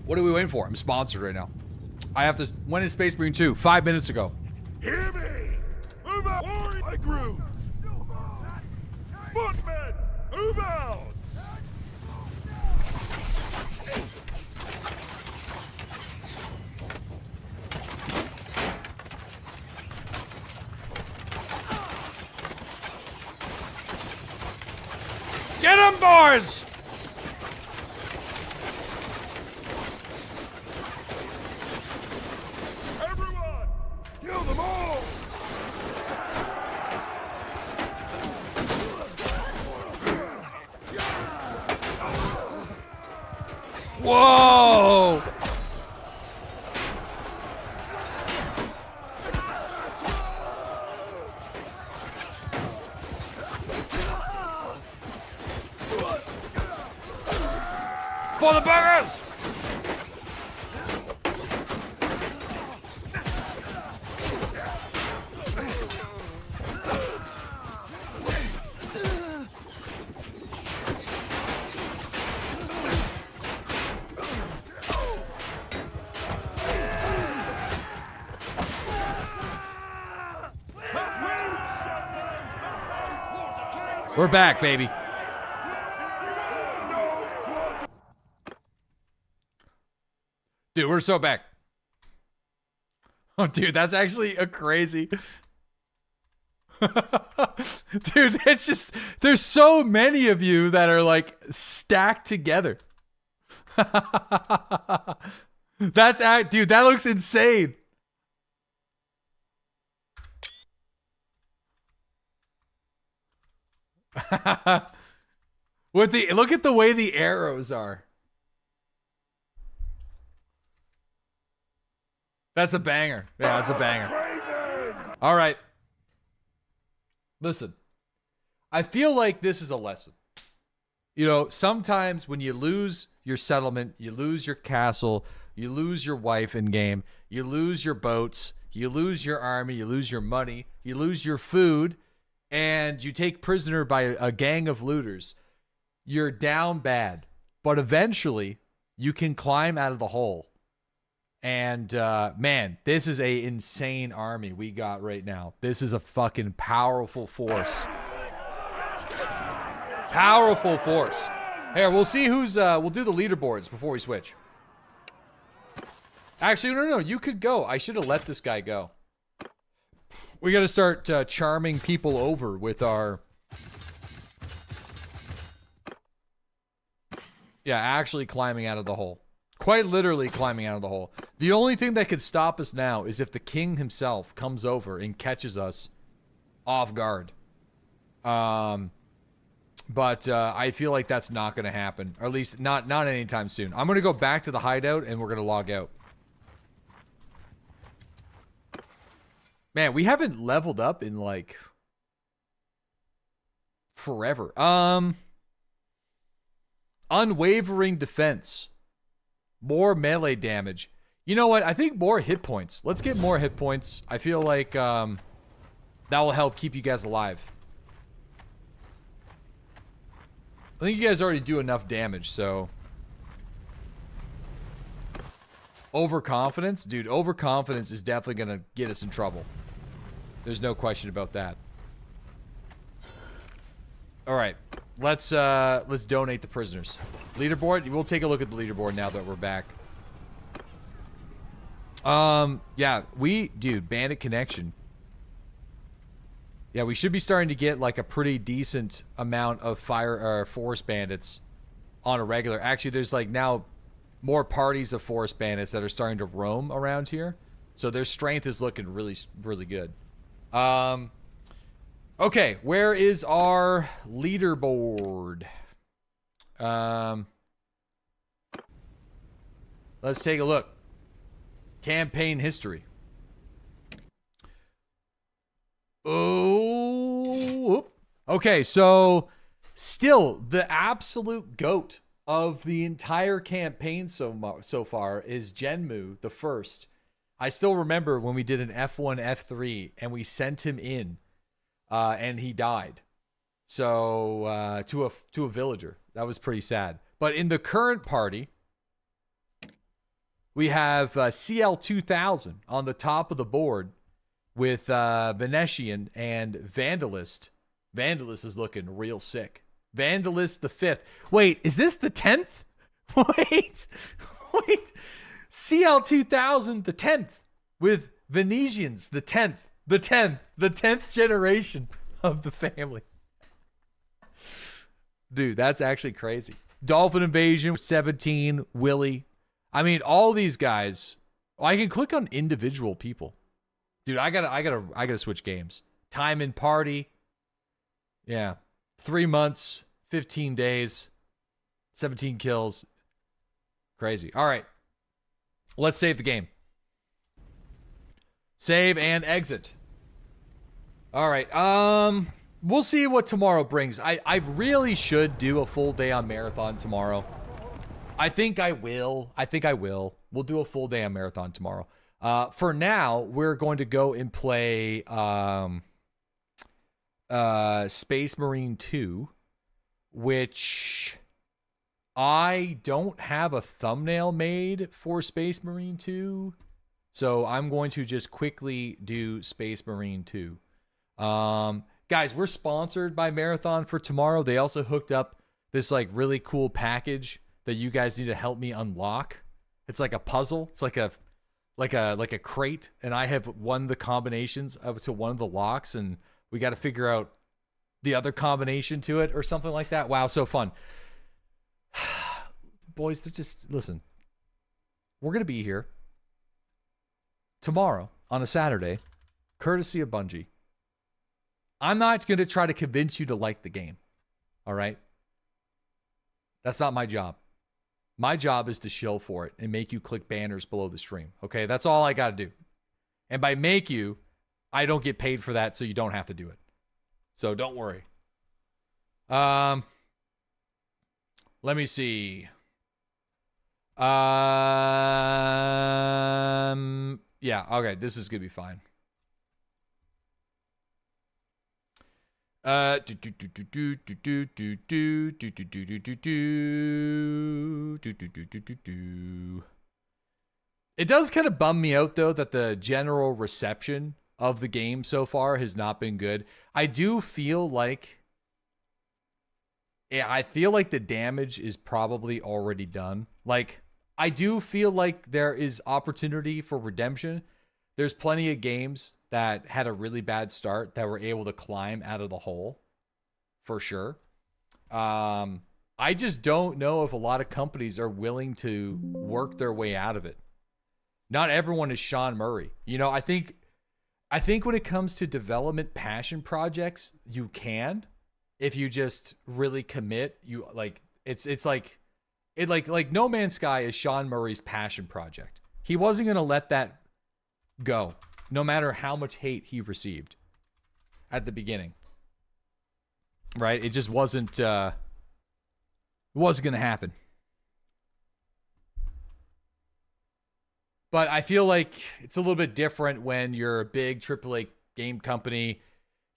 What are we waiting for? I'm sponsored right now. I have to. When is Space Marine 2? 5 minutes ago. Hear me! Move out! I grew! Footmen! Move out! Get him, boys! Everyone! Kill them all! Whoa! For the burgers! We're back, baby. Dude, we're so back. Oh, dude, that's actually a crazy... Dude, it's just... There's so many of you that are, like, stacked together. That's... Dude, that looks insane. With the... Look at the way the arrows are. That's a banger. Yeah, that's a banger. All right. Listen. I feel like this is a lesson. You know, sometimes when you lose your settlement, you lose your castle, you lose your wife in game, you lose your boats, you lose your army, you lose your money, you lose your food, and you take prisoner by a gang of looters. You're down bad. But eventually, you can climb out of the hole. And, man, this is a insane army we got right now. This is a fucking powerful force. Powerful force. Here, we'll see who's, we'll do the leaderboards before we switch. Actually, no, you could go. I should have let this guy go. We got to start charming people over with our... Yeah, actually climbing out of the hole. Quite literally climbing out of the hole. The only thing that could stop us now is if the king himself comes over and catches us off guard. But I feel like that's not going to happen. Or at least not anytime soon. I'm going to go back to the hideout and we're going to log out. Man, we haven't leveled up in like forever. Unwavering defense. More melee damage. You know what? I think more hit points. Let's get more hit points. I feel like that will help keep you guys alive. I think you guys already do enough damage, so... Overconfidence? Dude, overconfidence is definitely going to get us in trouble. There's no question about that. Alright. Let's donate the prisoners. Leaderboard? We'll take a look at the leaderboard now that we're back. Yeah, dude, Bandit Connection. Yeah, we should be starting to get like a pretty decent amount of forest bandits on a regular. Actually, there's like now more parties of forest bandits that are starting to roam around here. So their strength is looking really, really good. Okay, where is our leaderboard? Let's take a look. Campaign history. Oh, okay, so still the absolute GOAT of the entire campaign so far is Genmu the First. I still remember when we did an F1, F3, and we sent him in, and he died. So to a villager, that was pretty sad. But in the current party, we have CL2000 on the top of the board with Venetian and Vandalist. Vandalist is looking real sick. Vandalist the 5th. Wait, is this the 10th? Wait. CL2000 the 10th with Venetians the 10th. The 10th generation of the family. Dude, that's actually crazy. Dolphin Invasion 17, Willie. I mean, all these guys. I can click on individual people. Dude, I gotta switch games. Time in party. Yeah. 3 months, 15 days, 17 kills. Crazy. All right. Let's save the game. Save and exit. All right. We'll see what tomorrow brings. I really should do a full day on Marathon tomorrow. I think I will. We'll do a full day on Marathon tomorrow. For now, we're going to go and play Space Marine 2, which I don't have a thumbnail made for Space Marine 2. So I'm going to just quickly do Space Marine 2. Guys, we're sponsored by Marathon for tomorrow. They also hooked up this like really cool package that you guys need to help me unlock. It's like a puzzle. It's like a crate, and I have won the combinations to one of the locks, and we got to figure out the other combination to it or something like that. Wow, so fun. Boys, they're just, listen, we're going to be here tomorrow on a Saturday, courtesy of Bungie. I'm not going to try to convince you to like the game. All right? That's not my job. My job is to shill for it and make you click banners below the stream. Okay? That's all I got to do. And by make you, I don't get paid for that, so you don't have to do it. So don't worry. Let me see. Yeah, okay, this is going to be fine. It does kind of bum me out, though, that the general reception of the game so far has not been good. I do feel like... I feel like the damage is probably already done. Like, I do feel like there is opportunity for redemption. There's plenty of games that had a really bad start that were able to climb out of the hole, for sure. I just don't know if a lot of companies are willing to work their way out of it. Not everyone is Sean Murray. You know, I think when it comes to development passion projects, you can, if you just really commit. You like it's like No Man's Sky is Sean Murray's passion project. He wasn't gonna let that go, no matter how much hate he received at the beginning. Right? It just wasn't gonna happen. But I feel like it's a little bit different when you're a big AAA game company.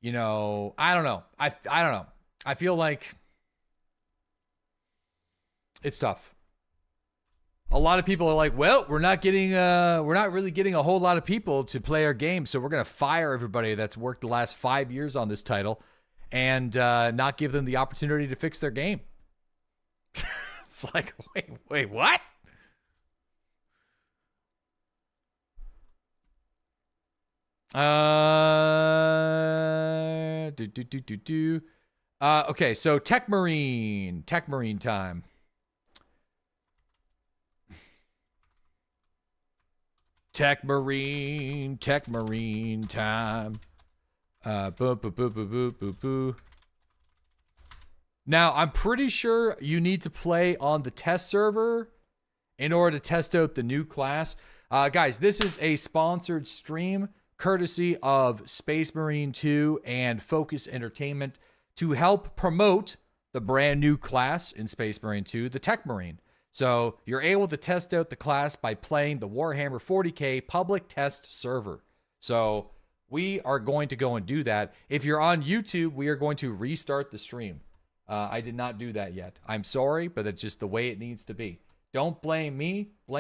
You know, I don't know. I don't know. I feel like it's tough. A lot of people are like, well, we're not really getting a whole lot of people to play our game, so we're going to fire everybody that's worked the last 5 years on this title and not give them the opportunity to fix their game. It's like, wait, what? Okay, so Tech Marine time. Tech Marine time. Boo, boo, boo, boo, boo, boo, boo. Now, I'm pretty sure you need to play on the test server in order to test out the new class. Guys, this is a sponsored stream courtesy of Space Marine 2 and Focus Entertainment to help promote the brand new class in Space Marine 2, the Tech Marine. So you're able to test out the class by playing the Warhammer 40K public test server. So we are going to go and do that. If you're on YouTube, we are going to restart the stream. I did not do that yet. I'm sorry, but it's just the way it needs to be. Don't blame me. Blame